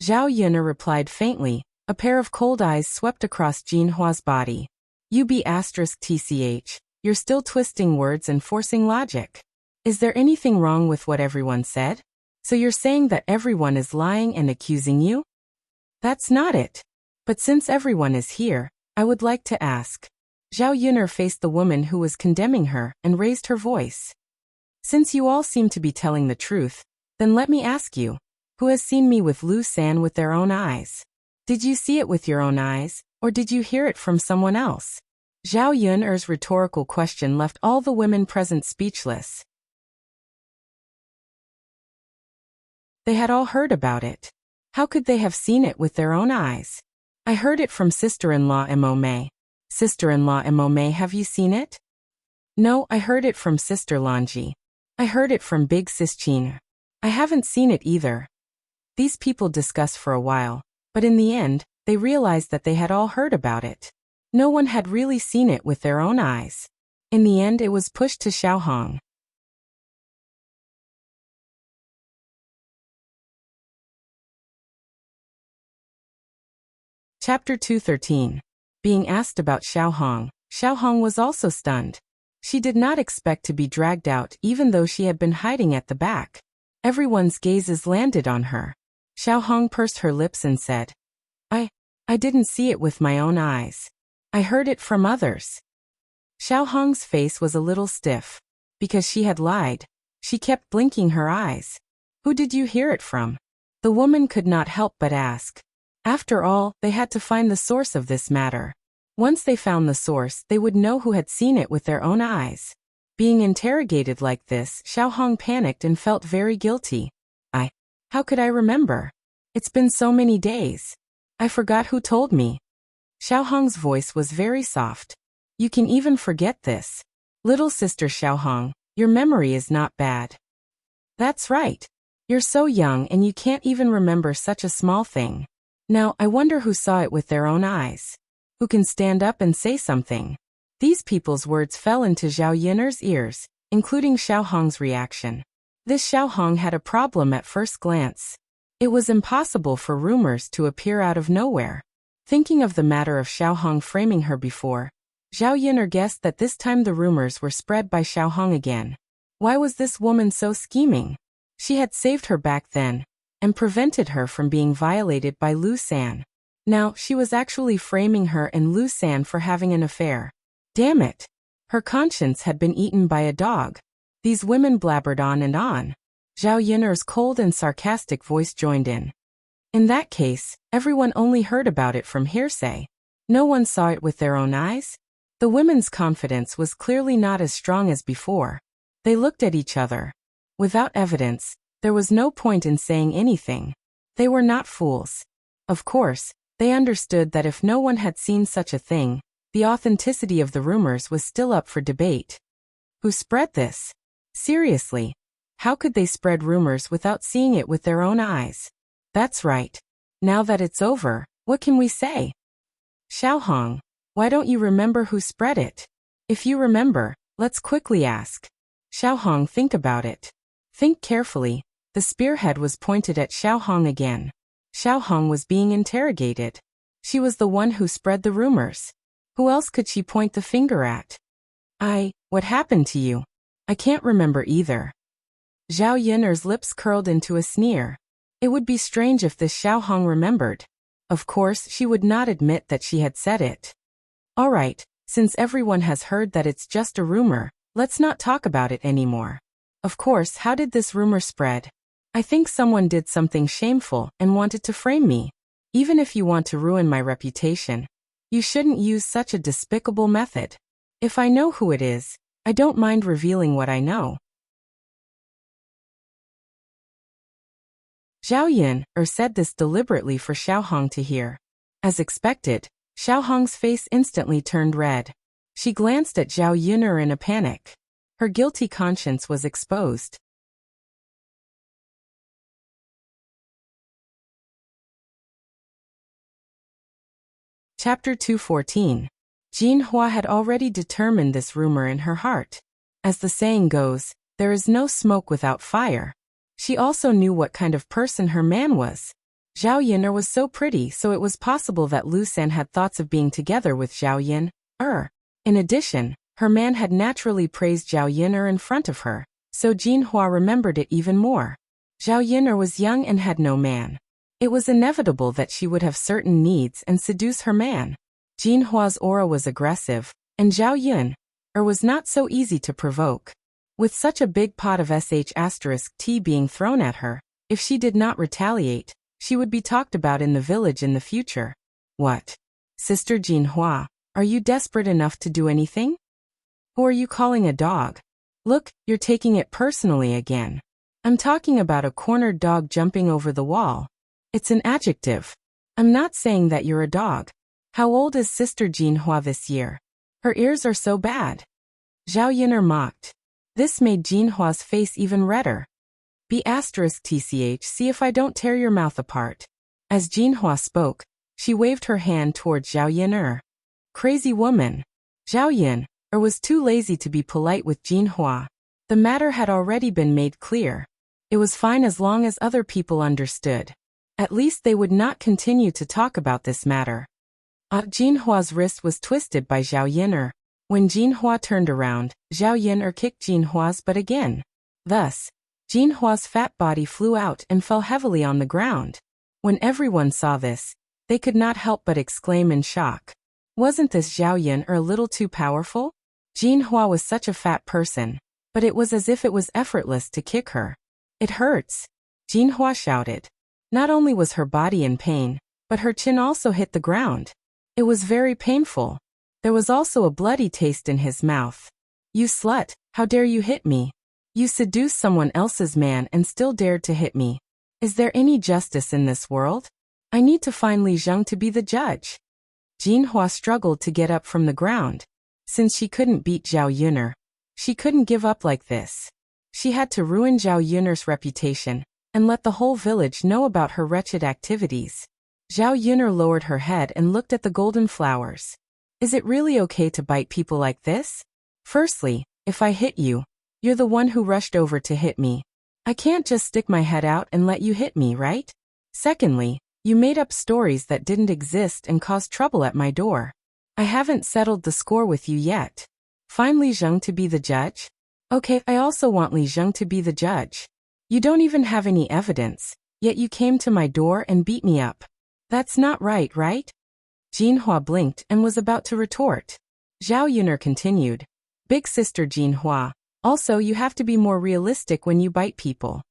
Zhao Yun replied faintly. A pair of cold eyes swept across Jinhua's body. TCH, you're still twisting words and forcing logic. Is there anything wrong with what everyone said? So you're saying that everyone is lying and accusing you? That's not it. But since everyone is here, I would like to ask. Zhao Yun faced the woman who was condemning her and raised her voice. Since you all seem to be telling the truth, then let me ask you, who has seen me with Lu San with their own eyes? Did you see it with your own eyes, or did you hear it from someone else? Zhao Yun's rhetorical question left all the women present speechless. They had all heard about it. How could they have seen it with their own eyes? I heard it from sister-in-law Mo Mei. Sister-in-law Mo Mei, have you seen it? No, I heard it from sister Lanji. I heard it from big sis Qin. I haven't seen it either. These people discussed for a while, but in the end, they realized that they had all heard about it. No one had really seen it with their own eyes. In the end, it was pushed to Xiaohong. Chapter 213. Being asked about Xiaohong, Xiaohong was also stunned. She did not expect to be dragged out even though she had been hiding at the back. Everyone's gazes landed on her. Xiaohong pursed her lips and said, I didn't see it with my own eyes. I heard it from others. Xiaohong's face was a little stiff. Because she had lied, she kept blinking her eyes. Who did you hear it from? The woman could not help but ask. After all, they had to find the source of this matter. Once they found the source, they would know who had seen it with their own eyes. Being interrogated like this, Xiaohong panicked and felt very guilty. How could I remember? It's been so many days. I forgot who told me. Xiaohong's voice was very soft. You can even forget this. Little sister Xiaohong, your memory is not bad. That's right. You're so young and you can't even remember such a small thing. Now, I wonder who saw it with their own eyes. Who can stand up and say something? These people's words fell into Zhao Yun's ears, including Xiaohong's reaction. This Xiaohong had a problem at first glance. It was impossible for rumors to appear out of nowhere. Thinking of the matter of Xiaohong framing her before, Zhao Yun guessed that this time the rumors were spread by Xiaohong again. Why was this woman so scheming? She had saved her back then, and prevented her from being violated by Lu San. Now, she was actually framing her and Lu San for having an affair. Damn it. Her conscience had been eaten by a dog. These women blabbered on and on. Zhao Yin'er's cold and sarcastic voice joined in. In that case, everyone only heard about it from hearsay. No one saw it with their own eyes. The women's confidence was clearly not as strong as before. They looked at each other. Without evidence, there was no point in saying anything. They were not fools. Of course, they understood that if no one had seen such a thing, the authenticity of the rumors was still up for debate. Who spread this? Seriously, how could they spread rumors without seeing it with their own eyes? That's right. Now that it's over, what can we say? Xiaohong, why don't you remember who spread it? If you remember, let's quickly ask. Xiaohong, think about it. Think carefully. The spearhead was pointed at Xiaohong again. Xiaohong was being interrogated. She was the one who spread the rumors. Who else could she point the finger at? What happened to you? I can't remember either. Zhao Yin'er's lips curled into a sneer. It would be strange if this Xiaohong remembered. Of course, she would not admit that she had said it. All right, since everyone has heard that it's just a rumor, let's not talk about it anymore. Of course, how did this rumor spread? I think someone did something shameful and wanted to frame me. Even if you want to ruin my reputation, you shouldn't use such a despicable method. If I know who it is, I don't mind revealing what I know. Zhao Yin'er said this deliberately for Xiaohong to hear. As expected, Xiaohong's face instantly turned red. She glanced at Zhao Yin'er in a panic. Her guilty conscience was exposed. Chapter 214. Jinhua had already determined this rumor in her heart. As the saying goes, there is no smoke without fire. She also knew what kind of person her man was. Zhao Yin'er was so pretty, so it was possible that Lu San had thoughts of being together with Zhao Yin'er. In addition, her man had naturally praised Zhao Yin'er in front of her, so Jinhua remembered it even more. Zhao Yin'er was young and had no man. It was inevitable that she would have certain needs and seduce her man. Jinhua's aura was aggressive, and Zhao Yin'er was not so easy to provoke. With such a big pot of *T being thrown at her, if she did not retaliate, she would be talked about in the village in the future. What? Sister Jinhua, are you desperate enough to do anything? Who are you calling a dog? Look, you're taking it personally again. I'm talking about a cornered dog jumping over the wall. It's an adjective. I'm not saying that you're a dog. How old is Sister Jinhua this year? Her ears are so bad. Zhao Yin'er mocked. This made Jinhua's face even redder. *TCH, see if I don't tear your mouth apart. As Jinhua spoke, she waved her hand toward Zhao Yin'er. Crazy woman. Zhao Yin'er was too lazy to be polite with Jinhua. The matter had already been made clear. It was fine as long as other people understood. At least they would not continue to talk about this matter. Jinhua's wrist was twisted by Zhao Yin'er. When Jinhua turned around, Zhao Yin'er kicked Jinhua's butt again. Thus, Jinhua's fat body flew out and fell heavily on the ground. When everyone saw this, they could not help but exclaim in shock. Wasn't this Zhao Yin'er a little too powerful? Jinhua was such a fat person, but it was as if it was effortless to kick her. It hurts, Jinhua shouted. Not only was her body in pain, but her chin also hit the ground. It was very painful. There was also a bloody taste in his mouth. You slut, how dare you hit me? You seduced someone else's man and still dared to hit me. Is there any justice in this world? I need to find Li Zheng to be the judge. Jinhua struggled to get up from the ground. Since she couldn't beat Zhao Yin'er, she couldn't give up like this. She had to ruin Zhao Yin'er's reputation and let the whole village know about her wretched activities. Zhao Yin'er lowered her head and looked at the golden flowers. Is it really okay to bite people like this? Firstly, if I hit you, you're the one who rushed over to hit me. I can't just stick my head out and let you hit me, right? Secondly, you made up stories that didn't exist and caused trouble at my door. I haven't settled the score with you yet. Find Li Zheng to be the judge? Okay, I also want Li Zheng to be the judge. You don't even have any evidence, yet you came to my door and beat me up. That's not right, right? Jinhua blinked and was about to retort. Zhao Yuner continued. Big sister Jinhua, also you have to be more realistic when you bite people.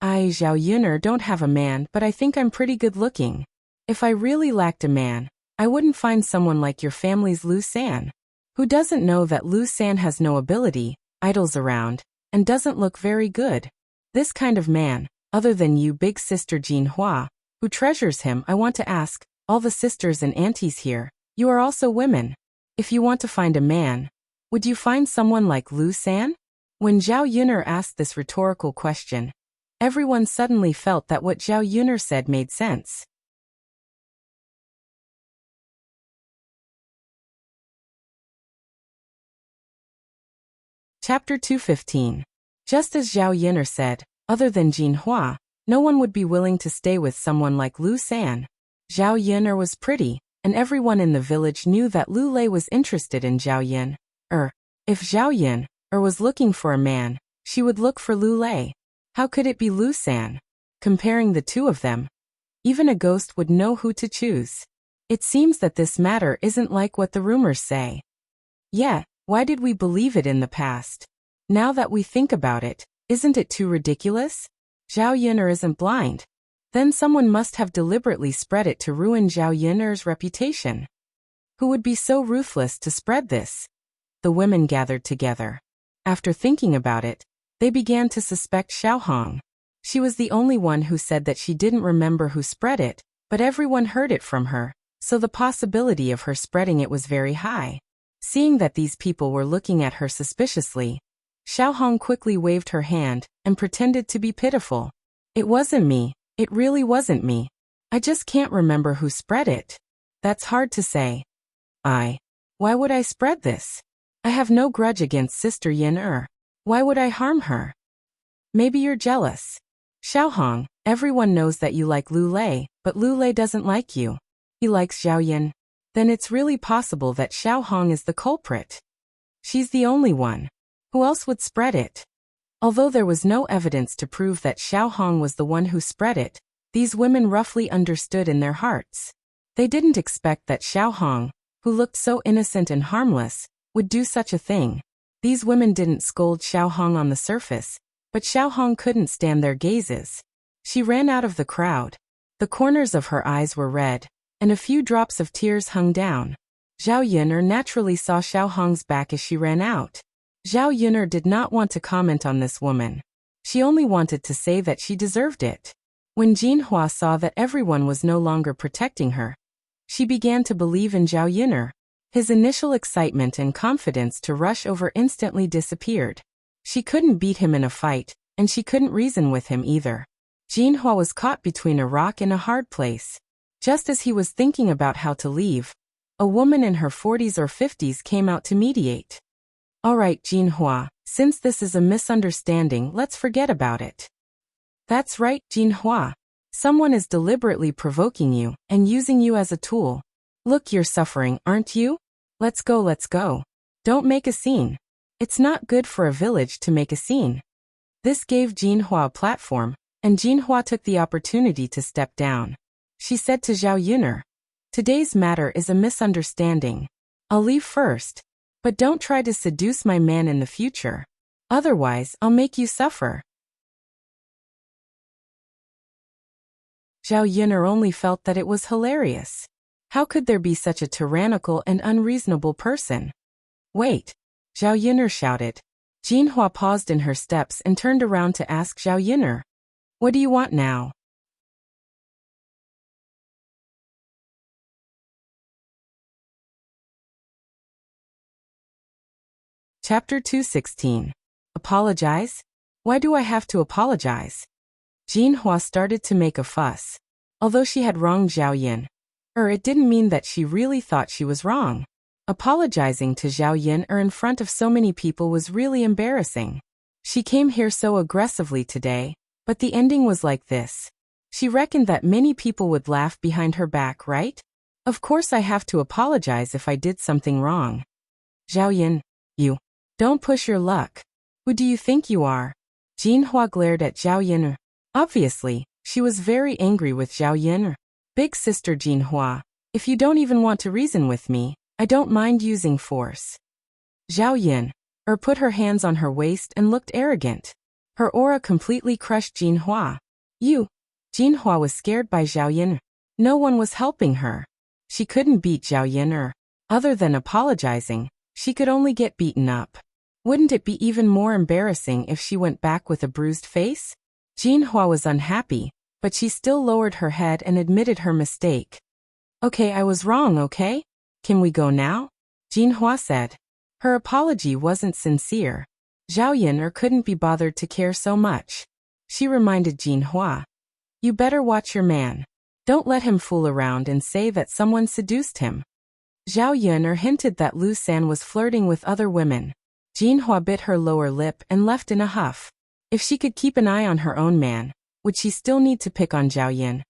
I, Zhao Yuner, don't have a man, but I think I'm pretty good looking. If I really lacked a man, I wouldn't find someone like your family's Lu San. Who doesn't know that Lu San has no ability, idles around, and doesn't look very good? This kind of man, other than you big sister Jinhua, who treasures him. I want to ask, all the sisters and aunties here, you are also women. If you want to find a man, would you find someone like Lu San? When Zhao Yuner asked this rhetorical question, everyone suddenly felt that what Zhao Yuner said made sense. Chapter 215. Just as Zhao Yuner said, other than Jinhua, no one would be willing to stay with someone like Lu San. Zhao Yuner was pretty, and everyone in the village knew that Lu Lei was interested in Zhao Yuner. If Zhao Yuner was looking for a man, she would look for Lu Lei. How could it be Lu San? Comparing the two of them, even a ghost would know who to choose. It seems that this matter isn't like what the rumors say. Yet, why did we believe it in the past? Now that we think about it, isn't it too ridiculous? Zhao Yuner isn't blind. Then someone must have deliberately spread it to ruin Zhao Yuner's reputation. Who would be so ruthless to spread this? The women gathered together. After thinking about it, they began to suspect Xiaohong. She was the only one who said that she didn't remember who spread it, but everyone heard it from her, so the possibility of her spreading it was very high. Seeing that these people were looking at her suspiciously, Xiaohong quickly waved her hand and pretended to be pitiful. It wasn't me. It really wasn't me. I just can't remember who spread it. That's hard to say. Why would I spread this? I have no grudge against Sister Yin. Why would I harm her? Maybe you're jealous. Xiaohong, everyone knows that you like Lu Lei, but Lu Lei doesn't like you. He likes Zhao Yin. Then it's really possible that Xiaohong is the culprit. She's the only one. Who else would spread it? Although there was no evidence to prove that Xiaohong was the one who spread it, these women roughly understood in their hearts. They didn't expect that Xiaohong, who looked so innocent and harmless, would do such a thing. These women didn't scold Xiaohong on the surface, but Xiaohong couldn't stand their gazes. She ran out of the crowd. The corners of her eyes were red, and a few drops of tears hung down. Zhao Yuner naturally saw Xiaohong's back as she ran out. Zhao Yuner did not want to comment on this woman. She only wanted to say that she deserved it. When Jinhua saw that everyone was no longer protecting her, she began to believe in Zhao Yuner. His initial excitement and confidence to rush over instantly disappeared. She couldn't beat him in a fight, and she couldn't reason with him either. Jinhua was caught between a rock and a hard place. Just as he was thinking about how to leave, a woman in her 40s or 50s came out to mediate. All right, Jinhua, since this is a misunderstanding, let's forget about it. That's right, Jinhua. Someone is deliberately provoking you and using you as a tool. Look, you're suffering, aren't you? Let's go, let's go. Don't make a scene. It's not good for a village to make a scene. This gave Jinhua a platform, and Jinhua took the opportunity to step down. She said to Zhao Yuner, today's matter is a misunderstanding. I'll leave first, but don't try to seduce my man in the future. Otherwise, I'll make you suffer. Zhao Yuner only felt that it was hilarious. How could there be such a tyrannical and unreasonable person? Wait! Zhao Yuner shouted. Jinhua paused in her steps and turned around to ask Zhao Yuner, what do you want now? Chapter 216. Apologize? Why do I have to apologize? Jinhua started to make a fuss. Although she had wronged Zhao Yuner, it didn't mean that she really thought she was wrong. Apologizing to Zhao Yuner in front of so many people was really embarrassing. She came here so aggressively today, but the ending was like this. She reckoned that many people would laugh behind her back, right? Of course I have to apologize if I did something wrong. Zhao Yuner, you. Don't push your luck. Who do you think you are? Jinhua glared at Zhao Yuner. Obviously, she was very angry with Zhao Yuner. Big sister Jinhua, If you don't even want to reason with me, I don't mind using force. Zhao Yin put her hands on her waist and looked arrogant. Her aura completely crushed Jinhua. You. Jinhua was scared by Zhao Yin. No one was helping her. She couldn't beat Zhao Yin other than apologizing, she could only get beaten up. Wouldn't it be even more embarrassing if she went back with a bruised face? Jinhua was unhappy, but she still lowered her head and admitted her mistake. Okay, I was wrong, okay? Can we go now? Jinhua said. Her apology wasn't sincere. Zhao Yin couldn't be bothered to care so much. She reminded Jinhua. You better watch your man. Don't let him fool around and say that someone seduced him. Zhao Yin hinted that Lu San was flirting with other women. Jinhua bit her lower lip and left in a huff. If she could keep an eye on her own man, would she still need to pick on Zhao Yin?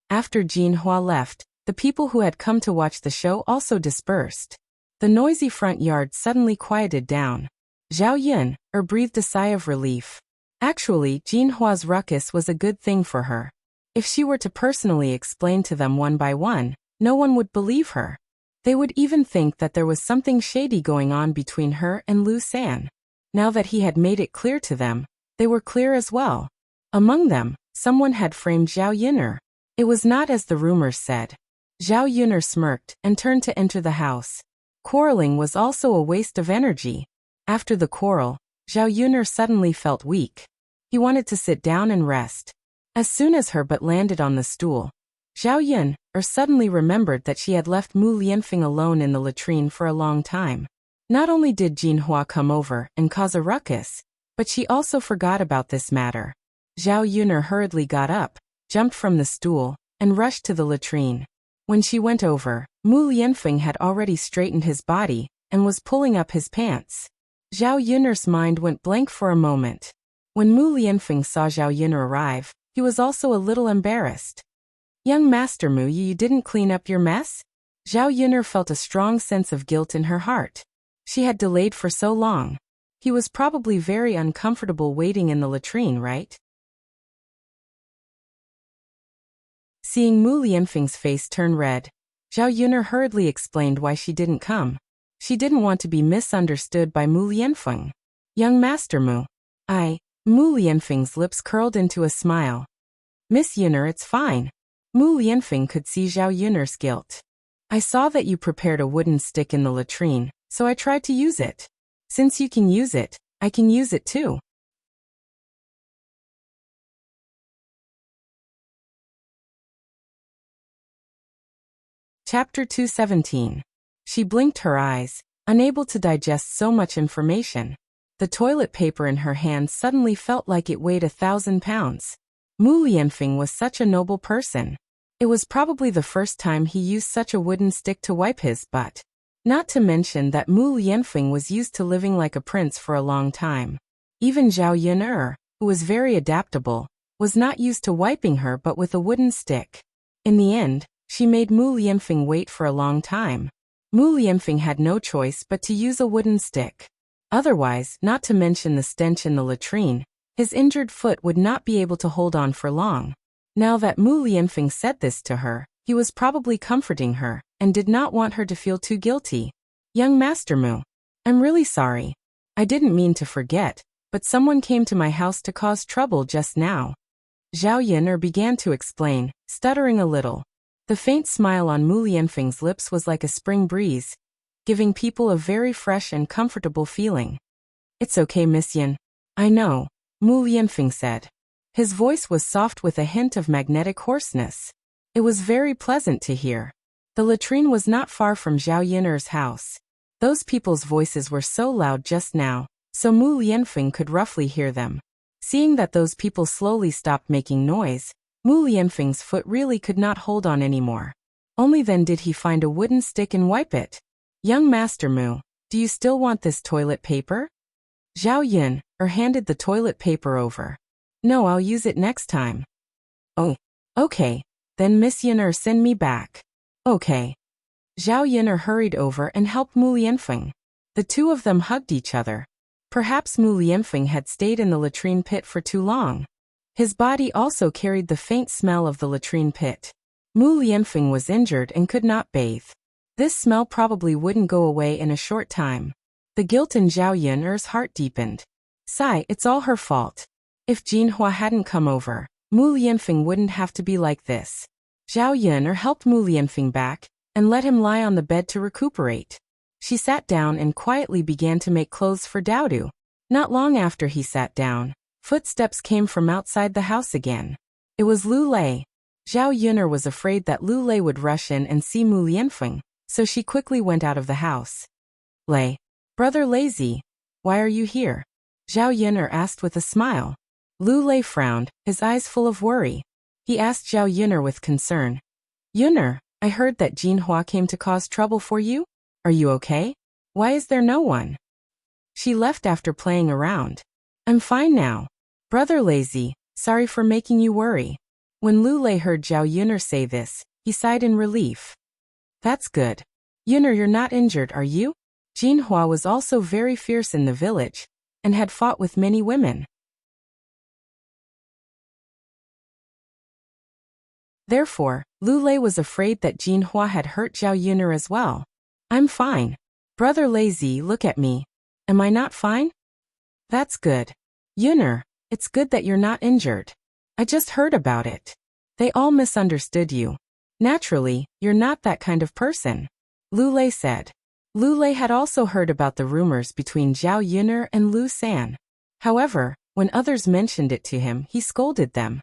After Jinhua left, the people who had come to watch the show also dispersed. The noisy front yard suddenly quieted down. Zhao Yin breathed a sigh of relief. Actually, Jinhua's ruckus was a good thing for her. If she were to personally explain to them one by one, no one would believe her. They would even think that there was something shady going on between her and Lu San. Now that he had made it clear to them, they were clear as well. Among them, someone had framed Zhao Yin. It was not as the rumors said. Zhao Yin smirked and turned to enter the house. Quarreling was also a waste of energy. After the quarrel, Zhao Yin suddenly felt weak. He wanted to sit down and rest. As soon as her butt landed on the stool, Zhao Yin suddenly remembered that she had left Mu Lianfeng alone in the latrine for a long time. Not only did Jinhua come over and cause a ruckus, but she also forgot about this matter. Zhao Yin hurriedly got up, jumped from the stool, and rushed to the latrine. When she went over, Mu Lianfeng had already straightened his body and was pulling up his pants. Zhao Yin's mind went blank for a moment. When Mu Lianfeng saw Zhao Yin arrive, he was also a little embarrassed. Young Master Mu, you didn't clean up your mess? Zhao Yin felt a strong sense of guilt in her heart. She had delayed for so long. He was probably very uncomfortable waiting in the latrine, right? Seeing Mu Lianfeng's face turn red, Zhao Yin hurriedly explained why she didn't come. She didn't want to be misunderstood by Mu Lianfeng. Young Master Mu. Mu Lianfeng's lips curled into a smile. Miss Yin, it's fine. Mu Lianfeng could see Zhao Yin's guilt. I saw that you prepared a wooden stick in the latrine, so I tried to use it. Since you can use it, I can use it too. Chapter 217. She blinked her eyes, unable to digest so much information. The toilet paper in her hand suddenly felt like it weighed 1,000 pounds. Mu Lianfeng was such a noble person. It was probably the first time he used such a wooden stick to wipe his butt. Not to mention that Mu Lianfeng was used to living like a prince for a long time. Even Zhao Yin, who was very adaptable, was not used to wiping her but with a wooden stick. In the end, she made Mu Lianfeng wait for a long time. Mu Lianfeng had no choice but to use a wooden stick. Otherwise, not to mention the stench in the latrine, his injured foot would not be able to hold on for long. Now that Mu Lianfeng said this to her, he was probably comforting her, and did not want her to feel too guilty. Young Master Mu, I'm really sorry. I didn't mean to forget, but someone came to my house to cause trouble just now. Zhao Yin began to explain, stuttering a little. The faint smile on Mu Lianfeng's lips was like a spring breeze, giving people a very fresh and comfortable feeling. It's okay, Miss Yin. I know, Mu Lianfeng said. His voice was soft with a hint of magnetic hoarseness. It was very pleasant to hear. The latrine was not far from Zhao Yin's house. Those people's voices were so loud just now, so Mu Lianfeng could roughly hear them. Seeing that those people slowly stopped making noise, Mu Lianfeng's foot really could not hold on anymore. Only then did he find a wooden stick and wipe it. Young Master Mu, do you still want this toilet paper? Zhao Yin handed the toilet paper over. No, I'll use it next time. Oh, okay. Then Miss Yin send me back. Okay. Zhao Yin hurried over and helped Mu Lianfeng. The two of them hugged each other. Perhaps Mu Lianfeng had stayed in the latrine pit for too long. His body also carried the faint smell of the latrine pit. Mu Lianfeng was injured and could not bathe. This smell probably wouldn't go away in a short time. The guilt in Zhao Yun'er's heart deepened. Sigh, it's all her fault. If Jinhua hadn't come over, Mu Lianfeng wouldn't have to be like this. Zhao Yun'er helped Mu Lianfeng back and let him lie on the bed to recuperate. She sat down and quietly began to make clothes for Daodu. Not long after he sat down, footsteps came from outside the house again. It was Lu Lei. Zhao Yun'er was afraid that Lu Lei would rush in and see Mu Lianfeng, so she quickly went out of the house. Lei, brother Lazy, why are you here? Zhao Yun'er asked with a smile. Lu Lei frowned, his eyes full of worry. He asked Zhao Yun'er with concern. Yun'er, I heard that Jinhua came to cause trouble for you? Are you okay? Why is there no one? She left after playing around. I'm fine now. Brother Lazy, sorry for making you worry. When Lu Lei heard Zhao Yun'er say this, he sighed in relief. That's good. Yun'er, you're not injured, are you? Jinhua was also very fierce in the village, and had fought with many women. Therefore, Lu Lei was afraid that Jinhua had hurt Zhao Yun'er as well. I'm fine. Brother Lazy, look at me. Am I not fine? That's good. Yun'er, it's good that you're not injured. I just heard about it. They all misunderstood you. Naturally, you're not that kind of person. Lu Lei said. Lu Lei had also heard about the rumors between Zhao Yun'er and Lu San. However, when others mentioned it to him, he scolded them.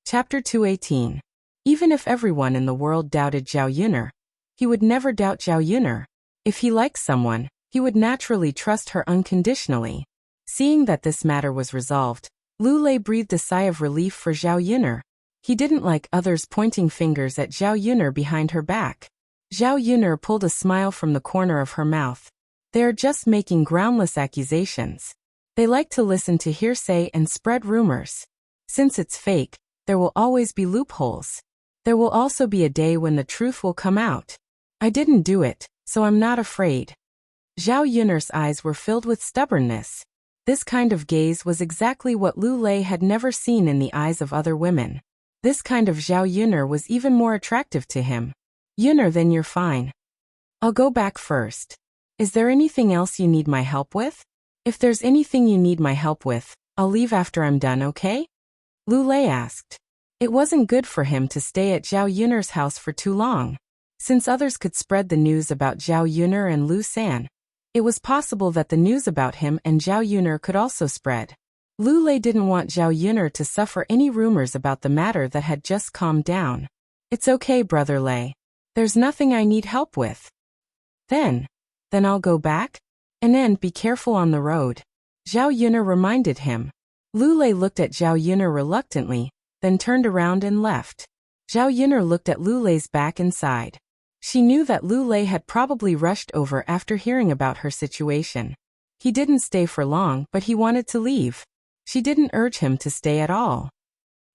Chapter 218. Even if everyone in the world doubted Zhao Yun'er, he would never doubt Zhao Yun'er. If he liked someone, he would naturally trust her unconditionally. Seeing that this matter was resolved, Lu Lei breathed a sigh of relief for Zhao Yun'er. He didn't like others pointing fingers at Zhao Yun'er behind her back. Zhao Yun'er pulled a smile from the corner of her mouth. They are just making groundless accusations. They like to listen to hearsay and spread rumors. Since it's fake, there will always be loopholes. There will also be a day when the truth will come out. I didn't do it, so I'm not afraid. Zhao Yun'er's eyes were filled with stubbornness. This kind of gaze was exactly what Lu Lei had never seen in the eyes of other women. This kind of Zhao Yun'er was even more attractive to him. Yun'er, then you're fine. I'll go back first. Is there anything else you need my help with? If there's anything you need my help with, I'll leave after I'm done, okay? Lu Lei asked. It wasn't good for him to stay at Zhao Yun'er's house for too long. Since others could spread the news about Zhao Yun'er and Lu San, it was possible that the news about him and Zhao Yun'er could also spread. Lu Lei didn't want Zhao Yun'er to suffer any rumors about the matter that had just calmed down. It's okay, brother Lei. There's nothing I need help with. Then I'll go back? And be careful on the road. Zhao Yun'er reminded him. Lu Lei looked at Zhao Yun'er reluctantly, then turned around and left. Zhao Yun'er looked at Lu Lei's back and sighed. She knew that Lu Lei had probably rushed over after hearing about her situation. He didn't stay for long, but he wanted to leave. She didn't urge him to stay at all.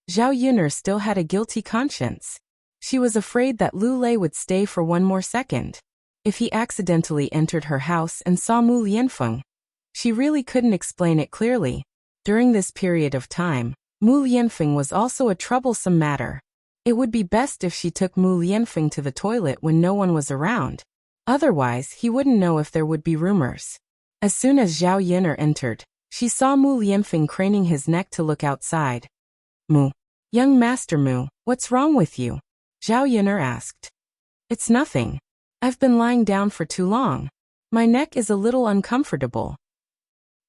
Zhao Yun'er still had a guilty conscience. She was afraid that Lu Lei would stay for one more second. If he accidentally entered her house and saw Mu Lianfeng, she really couldn't explain it clearly. During this period of time, Mu Lianfeng was also a troublesome matter. It would be best if she took Mu Lianfeng to the toilet when no one was around. Otherwise, he wouldn't know if there would be rumors. As soon as Zhao Yun'er entered, she saw Mu Lianfeng craning his neck to look outside. Mu. Young Master Mu, what's wrong with you? Zhao Yun'er asked. It's nothing. I've been lying down for too long. My neck is a little uncomfortable.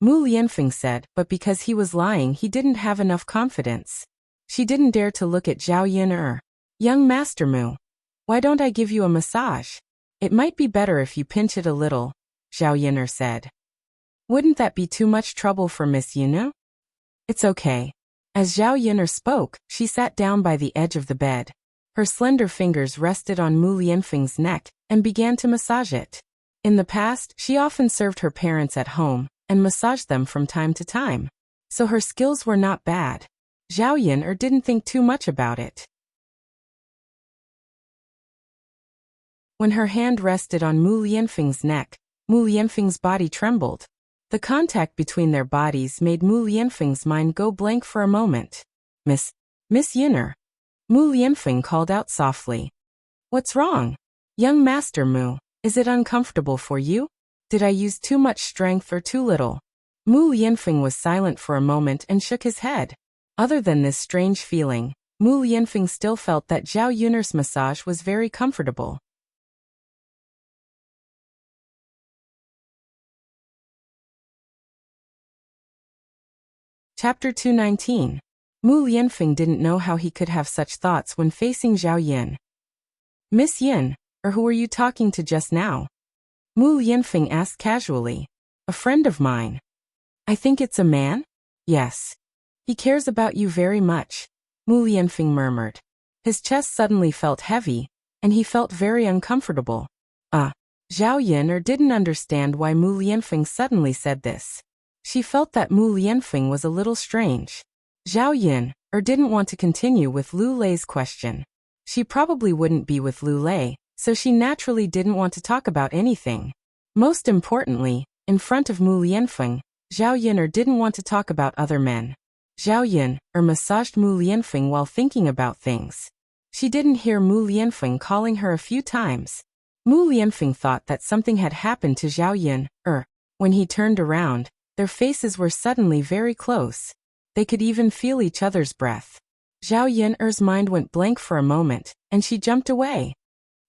Mu Lianfeng said, but because he was lying, he didn't have enough confidence. She didn't dare to look at Zhao Yun'er. Young Master Mu, why don't I give you a massage? It might be better if you pinch it a little, Zhao Yun'er said. Wouldn't that be too much trouble for Miss Yun'er? It's okay. As Zhao Yun'er spoke, she sat down by the edge of the bed. Her slender fingers rested on Mu Lianfeng's neck and began to massage it. In the past, she often served her parents at home and massaged them from time to time, so her skills were not bad. Zhao Yun'er didn't think too much about it. When her hand rested on Mu Lianfeng's neck, Mu Lianfeng's body trembled. The contact between their bodies made Mu Lianfeng's mind go blank for a moment. Miss Yin'er. Mu Lianfeng called out softly. What's wrong? Young Master Mu, is it uncomfortable for you? Did I use too much strength or too little? Mu Lianfeng was silent for a moment and shook his head. Other than this strange feeling, Mu Lianfeng still felt that Zhao Yun'er's massage was very comfortable. Chapter 219. Mu Lianfeng didn't know how he could have such thoughts when facing Zhao Yun. Miss Yin, or who were you talking to just now? Mu Lianfeng asked casually. A friend of mine. I think it's a man? Yes. He cares about you very much, Mu Lianfeng murmured. His chest suddenly felt heavy, and he felt very uncomfortable. Zhao Yun'er didn't understand why Mu Lianfeng suddenly said this. She felt that Mu Lianfeng was a little strange. Zhao Yun'er didn't want to continue with Lu Lei's question. She probably wouldn't be with Lu Lei, so she naturally didn't want to talk about anything. Most importantly, in front of Mu Lianfeng, Zhao Yun'er didn't want to talk about other men. Zhao Yun'er massaged Mu Lianfeng while thinking about things. She didn't hear Mu Lianfeng calling her a few times. Mu Lianfeng thought that something had happened to Zhao Yun'er. When he turned around, their faces were suddenly very close. They could even feel each other's breath. Zhao Yun'er's mind went blank for a moment, and she jumped away.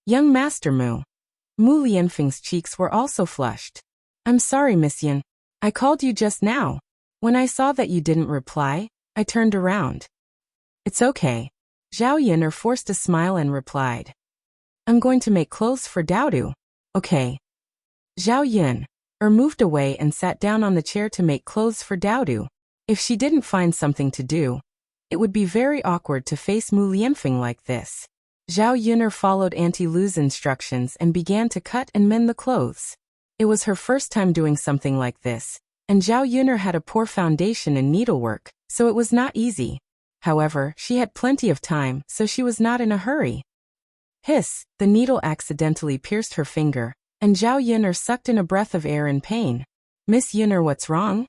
Young Master Mu. Mu Lianfeng's cheeks were also flushed. I'm sorry, Miss Yin. I called you just now. When I saw that you didn't reply, I turned around. It's okay. Zhao Yun'er forced a smile and replied. I'm going to make clothes for Daodu. Okay. Zhao Yun'er moved away and sat down on the chair to make clothes for Daodu. If she didn't find something to do, it would be very awkward to face Mu Lianfeng like this. Zhao Yun'er followed Auntie Lu's instructions and began to cut and mend the clothes. It was her first time doing something like this, and Zhao Yun'er had a poor foundation in needlework, so it was not easy. However, she had plenty of time, so she was not in a hurry. Hiss, the needle accidentally pierced her finger, and Zhao Yun'er sucked in a breath of air in pain. Miss Yun'er, what's wrong?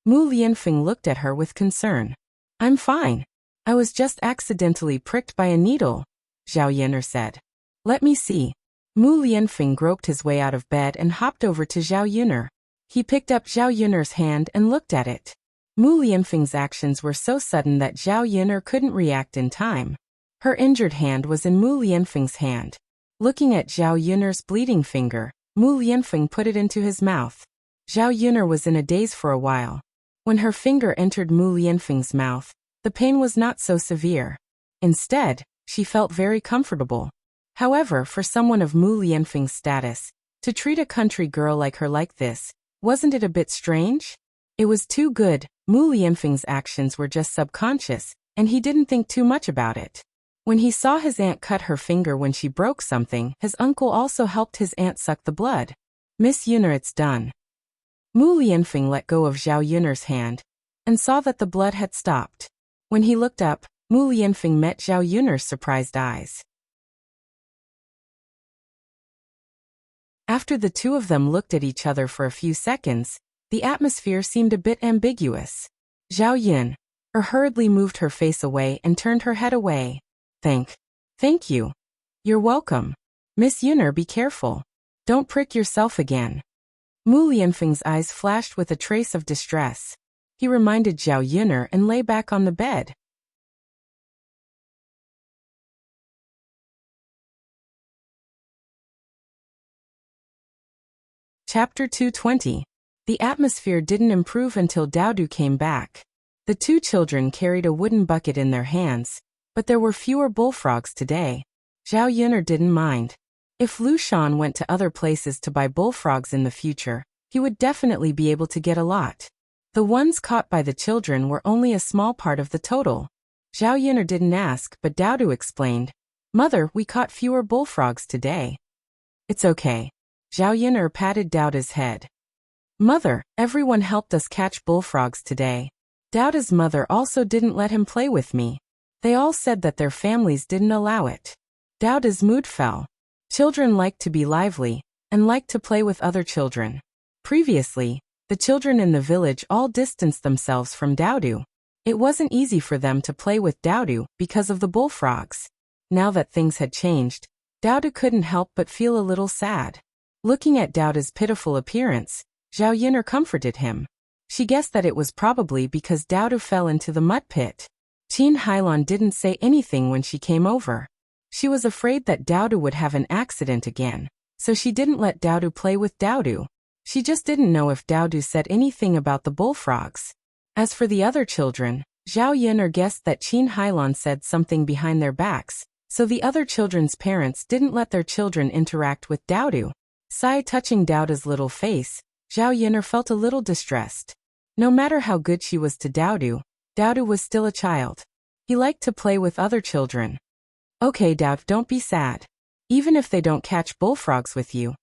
Mu Lianfeng looked at her with concern. I'm fine. I was just accidentally pricked by a needle, Zhao Yun'er said. Let me see. Mu Lianfeng groped his way out of bed and hopped over to Zhao Yun'er. He picked up Zhao Yun'er's hand and looked at it. Mu Lianfeng's actions were so sudden that Zhao Yun'er couldn't react in time. Her injured hand was in Mu Lianfeng's hand. Looking at Zhao Yun'er's bleeding finger, Mu Lianfeng put it into his mouth. Zhao Yun'er was in a daze for a while. When her finger entered Mu Lianfeng's mouth, the pain was not so severe. Instead, she felt very comfortable. However, for someone of Mu Lianfeng's status, to treat a country girl like her like this, wasn't it a bit strange? It was too good. Mu Lianfeng's actions were just subconscious, and he didn't think too much about it. When he saw his aunt cut her finger when she broke something, his uncle also helped his aunt suck the blood. Miss Yun'er, it's done. Mu Lianfeng let go of Zhao Yun'er's hand, and saw that the blood had stopped. When he looked up, Mu Lianfeng met Zhao Yun'er's surprised eyes. After the two of them looked at each other for a few seconds, the atmosphere seemed a bit ambiguous. Zhao Yun'er hurriedly moved her face away and turned her head away. Thank you. You're welcome. Miss Yun'er, be careful. Don't prick yourself again. Mu Lianfeng's eyes flashed with a trace of distress. He reminded Zhao Yun'er and lay back on the bed. Chapter 220. The atmosphere didn't improve until Daodu came back. The two children carried a wooden bucket in their hands, but there were fewer bullfrogs today. Zhao Yun'er didn't mind. If Lu Shan went to other places to buy bullfrogs in the future, he would definitely be able to get a lot. The ones caught by the children were only a small part of the total. Zhao Yun'er didn't ask, but Daodu explained. Mother, we caught fewer bullfrogs today. It's okay. Zhao Yun'er patted Daoda's head. Mother, everyone helped us catch bullfrogs today. Daoda's mother also didn't let him play with me. They all said that their families didn't allow it. Daoda's mood fell. Children like to be lively, and like to play with other children. Previously, The children in the village all distanced themselves from Dowdu. It wasn't easy for them to play with Dowdu because of the bullfrogs. Now that things had changed, Dowdu couldn't help but feel a little sad. Looking at Dowdu's pitiful appearance, Zhao Yun'er comforted him. She guessed that it was probably because Dowdu fell into the mud pit. Qin Hailan didn't say anything when she came over. She was afraid that Dowdu would have an accident again, so she didn't let Dowdu play with Dowdu. She just didn't know if Dowdu said anything about the bullfrogs. As for the other children, Zhao Yun'er guessed that Qin Hailan said something behind their backs, so the other children's parents didn't let their children interact with Dowdu. Sigh touching Dowdu's little face, Zhao Yun'er felt a little distressed. No matter how good she was to Dowdu, Dowdu was still a child. He liked to play with other children. Okay, Dowdu, don't be sad. Even if they don't catch bullfrogs with you,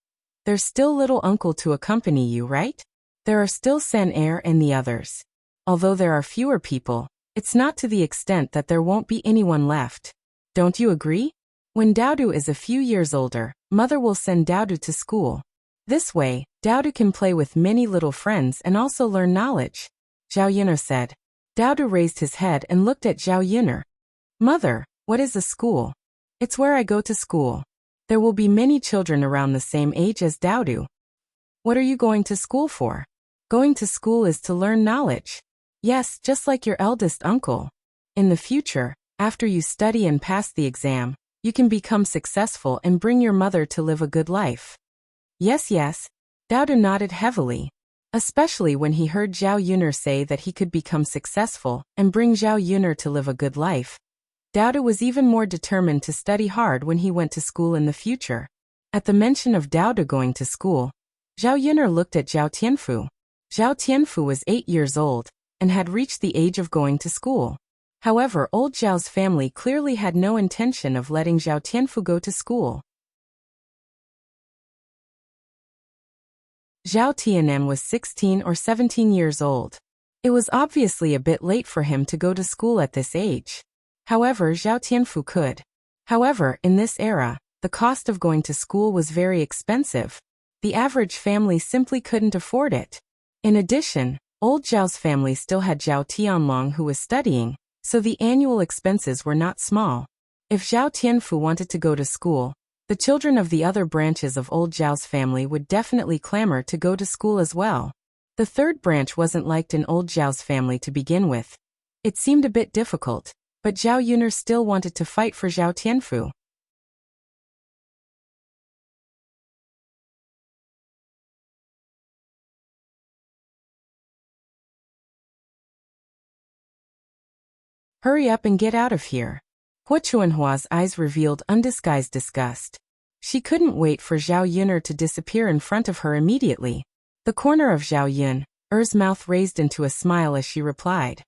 there's still little uncle to accompany you, right? There are still Sen Er and the others. Although there are fewer people, it's not to the extent that there won't be anyone left. Don't you agree? When Dowdu is a few years older, mother will send Dowdu to school. This way, Dowdu can play with many little friends and also learn knowledge. Zhao Yun'er said. Dowdu raised his head and looked at Zhao Yun'er. Mother, what is a school? It's where I go to school. There will be many children around the same age as Dowdu. What are you going to school for? Going to school is to learn knowledge. Yes, just like your eldest uncle. In the future, after you study and pass the exam, you can become successful and bring your mother to live a good life. Yes, Dowdu nodded heavily. Especially when he heard Zhao Yun'er say that he could become successful and bring Zhao Yun'er to live a good life. Dowdu was even more determined to study hard when he went to school in the future. At the mention of Dowdu going to school, Zhao Yun'er looked at Zhao Tianfu. Zhao Tianfu was 8 years old and had reached the age of going to school. However, old Zhao's family clearly had no intention of letting Zhao Tianfu go to school. Zhao Tianem was 16 or 17 years old. It was obviously a bit late for him to go to school at this age. However, Zhao Tianfu could. However, in this era, the cost of going to school was very expensive. The average family simply couldn't afford it. In addition, old Zhao's family still had Zhao Tianlong who was studying, so the annual expenses were not small. If Zhao Tianfu wanted to go to school, the children of the other branches of old Zhao's family would definitely clamor to go to school as well. The third branch wasn't liked in old Zhao's family to begin with. It seemed a bit difficult, but Zhao Yun'er still wanted to fight for Zhao Tianfu. Hurry up and get out of here. Hua Chuanhua's eyes revealed undisguised disgust. She couldn't wait for Zhao Yun'er to disappear in front of her immediately. The corner of Zhao Yun'er's mouth raised into a smile as she replied.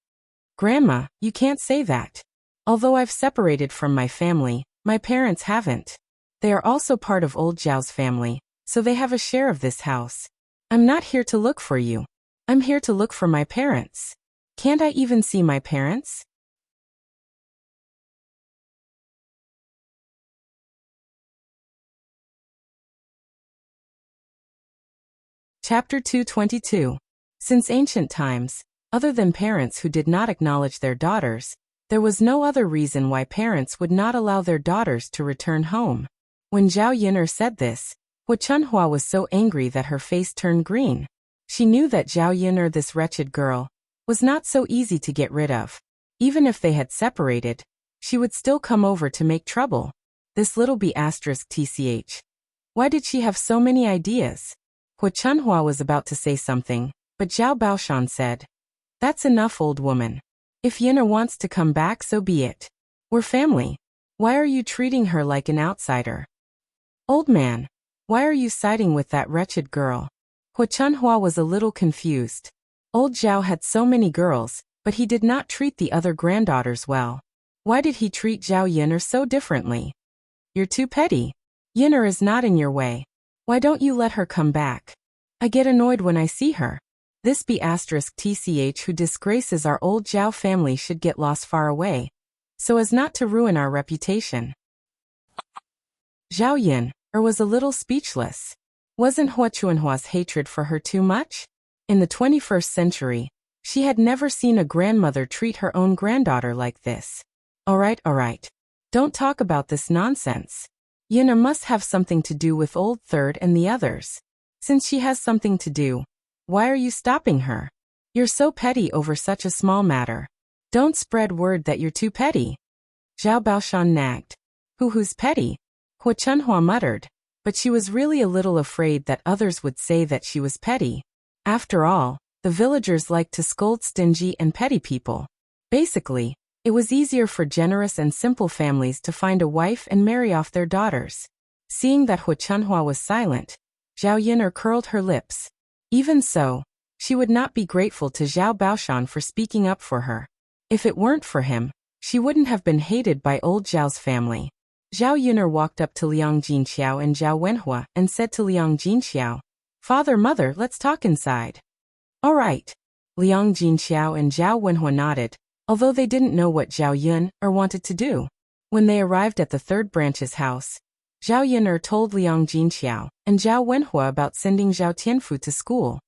Grandma, you can't say that. Although I've separated from my family, my parents haven't. They are also part of old Zhao's family, so they have a share of this house. I'm not here to look for you. I'm here to look for my parents. Can't I even see my parents? Chapter 222. Since ancient times, other than parents who did not acknowledge their daughters, there was no other reason why parents would not allow their daughters to return home. When Zhao Yun'er said this, Hua Chunhua was so angry that her face turned green. She knew that Zhao Yun'er, this wretched girl, was not so easy to get rid of. Even if they had separated, she would still come over to make trouble. This little tch. Why did she have so many ideas? Hua Chunhua was about to say something, but Zhao Baoshan said, That's enough, old woman. If Yun'er wants to come back, so be it. We're family. Why are you treating her like an outsider? Old man, why are you siding with that wretched girl? Hua Chunhua was a little confused. Old Zhao had so many girls, but he did not treat the other granddaughters well. Why did he treat Zhao Yun'er so differently? You're too petty. Yun'er is not in your way. Why don't you let her come back? I get annoyed when I see her. This tch who disgraces our old Zhao family should get lost far away, so as not to ruin our reputation. Zhao Yun'er was a little speechless. Wasn't Hua Chuanhua's hatred for her too much? In the 21st century, she had never seen a grandmother treat her own granddaughter like this. All right. Don't talk about this nonsense. Yuna must have something to do with Old Third and the others. Since she has something to do, why are you stopping her? You're so petty over such a small matter. Don't spread word that you're too petty. Zhao Baoshan nagged. Who's petty? Hua Chunhua muttered, but she was really a little afraid that others would say that she was petty. After all, the villagers liked to scold stingy and petty people. Basically, it was easier for generous and simple families to find a wife and marry off their daughters. Seeing that Hua Chunhua was silent, Zhao Yin'er curled her lips. Even so, she would not be grateful to Zhao Baoshan for speaking up for her. If it weren't for him, she wouldn't have been hated by old Zhao's family. Zhao Yin'er walked up to Liang Jinxiao and Zhao Wenhua and said to Liang Jinxiao, "Father, mother, let's talk inside." All right. Liang Jinxiao and Zhao Wenhua nodded, although they didn't know what Zhao Yin'er wanted to do. When they arrived at the third branch's house, Zhao Yin'er told Liang Jinxiao and Zhao Wenhua about sending Zhao Tianfu to school.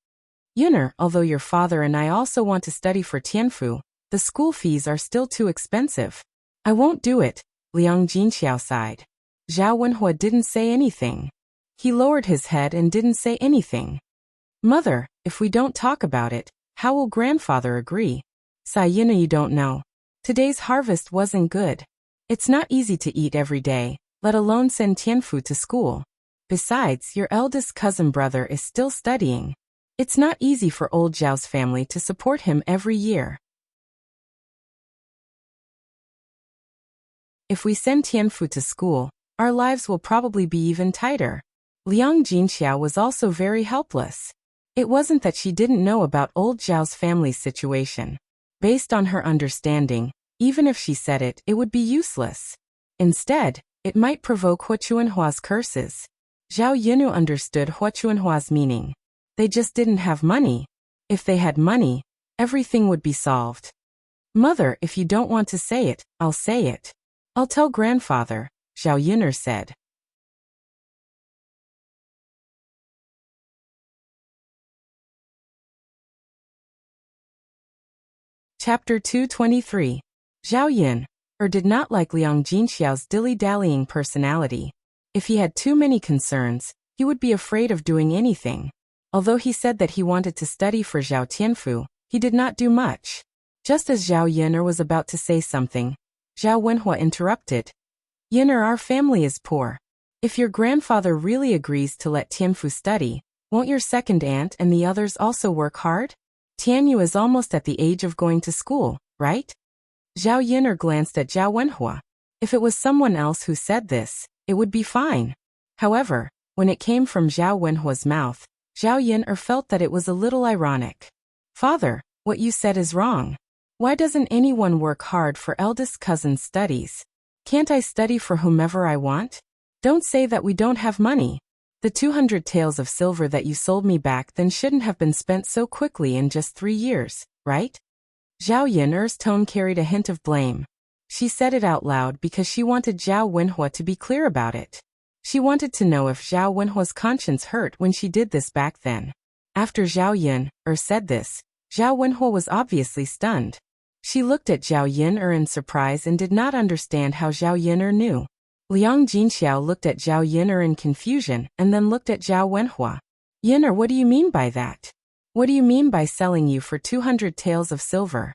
"Yin'er, although your father and I also want to study for Tianfu, the school fees are still too expensive." "I won't do it," Liang Jinxiao sighed. Zhao Wenhua didn't say anything. He lowered his head and didn't say anything. "Mother, if we don't talk about it, how will grandfather agree?" "Sayina, you don't know. Today's harvest wasn't good. It's not easy to eat every day, let alone send Tianfu to school. Besides, your eldest cousin brother is still studying. It's not easy for old Zhao's family to support him every year. If we send Tianfu to school, our lives will probably be even tighter." Liang Jinxiao was also very helpless. It wasn't that she didn't know about old Zhao's family's situation. Based on her understanding, even if she said it, it would be useless. Instead, it might provoke Hua Chuanhua's curses. Zhao Yinu understood Hua Chuanhua's meaning. They just didn't have money. If they had money, everything would be solved. "Mother, if you don't want to say it, I'll say it. I'll tell grandfather," Zhao Yin'er said. Chapter 223. Zhao Yin'er did not like Liang Jinxiao's dilly-dallying personality. If he had too many concerns, he would be afraid of doing anything. Although he said that he wanted to study for Zhao Tianfu, he did not do much. Just as Zhao Yin'er was about to say something, Zhao Wenhua interrupted. "Yin'er, our family is poor. If your grandfather really agrees to let Tianfu study, won't your second aunt and the others also work hard? Tianyu is almost at the age of going to school, right?" Zhao Yin'er glanced at Zhao Wenhua. If it was someone else who said this, it would be fine. However, when it came from Zhao Wenhua's mouth, Zhao Yin'er felt that it was a little ironic. "Father, what you said is wrong. Why doesn't anyone work hard for eldest cousin's studies? Can't I study for whomever I want? Don't say that we don't have money. The 200 taels of silver that you sold me back then shouldn't have been spent so quickly in just 3 years, right?" Zhao Yin'er's tone carried a hint of blame. She said it out loud because she wanted Zhao Wenhua to be clear about it. She wanted to know if Zhao Wenhua's conscience hurt when she did this back then. After Zhao Yin'er said this, Zhao Wenhua was obviously stunned. She looked at Zhao Yin'er in surprise and did not understand how Zhao Yin'er knew. Liang Jinxiao looked at Zhao Yin'er in confusion and then looked at Zhao Wenhua. "Yin'er, what do you mean by that? What do you mean by selling you for 200 taels of silver?"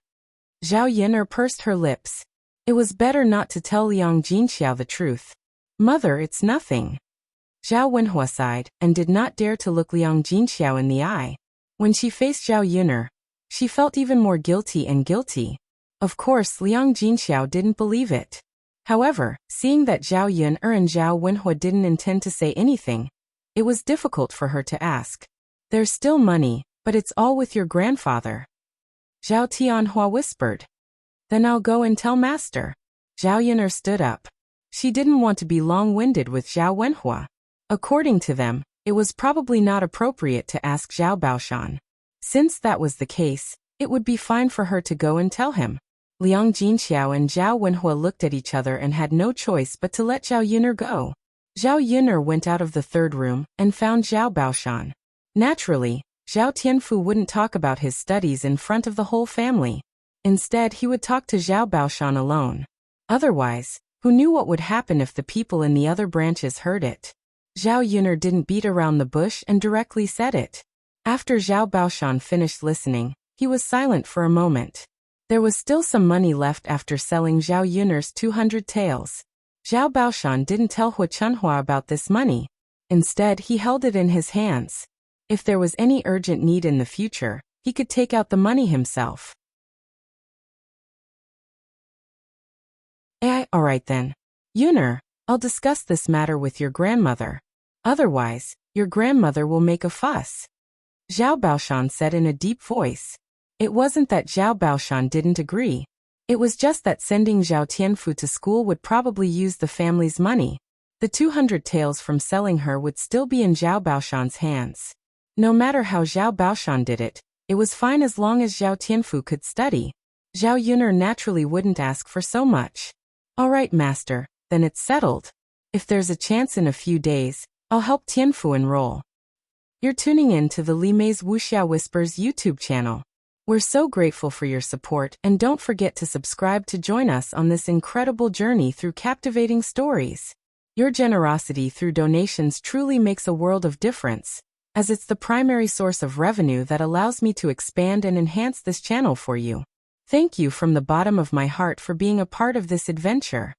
Zhao Yin'er pursed her lips. It was better not to tell Liang Jinxiao the truth. "Mother, it's nothing." Zhao Wenhua sighed and did not dare to look Liang Jinxiao in the eye. When she faced Zhao Yin'er, she felt even more guilty and guilty. Of course, Liang Jinxiao didn't believe it. However, seeing that Zhao Yin'er and Zhao Wenhua didn't intend to say anything, it was difficult for her to ask. "There's still money, but it's all with your grandfather." Zhao Tianhua whispered. "Then I'll go and tell master." Zhao Yin'er stood up. She didn't want to be long-winded with Zhao Wenhua. According to them, it was probably not appropriate to ask Zhao Baoshan. Since that was the case, it would be fine for her to go and tell him. Liang Jinxiao and Zhao Wenhua looked at each other and had no choice but to let Zhao Yin'er go. Zhao Yin'er went out of the third room and found Zhao Baoshan. Naturally, Zhao Tianfu wouldn't talk about his studies in front of the whole family. Instead, he would talk to Zhao Baoshan alone. Otherwise, who knew what would happen if the people in the other branches heard it? Zhao Yuner didn't beat around the bush and directly said it. After Zhao Baoshan finished listening, he was silent for a moment. There was still some money left after selling Zhao Yuner's 200 taels. Zhao Baoshan didn't tell Hu Chunhua about this money. Instead, he held it in his hands. If there was any urgent need in the future, he could take out the money himself. Alright then. Yuner, I'll discuss this matter with your grandmother. Otherwise, your grandmother will make a fuss. Zhao Baoshan said in a deep voice. It wasn't that Zhao Baoshan didn't agree. It was just that sending Zhao Tianfu to school would probably use the family's money. The 200 taels from selling her would still be in Zhao Baoshan's hands. No matter how Zhao Baoshan did it, it was fine as long as Zhao Tianfu could study. Zhao Yuner naturally wouldn't ask for so much. Alright, master, then it's settled. If there's a chance in a few days, I'll help Tianfu enroll. You're tuning in to the Li Mei's Wuxia Whispers YouTube channel. We're so grateful for your support, and don't forget to subscribe to join us on this incredible journey through captivating stories. Your generosity through donations truly makes a world of difference, as it's the primary source of revenue that allows me to expand and enhance this channel for you. Thank you from the bottom of my heart for being a part of this adventure.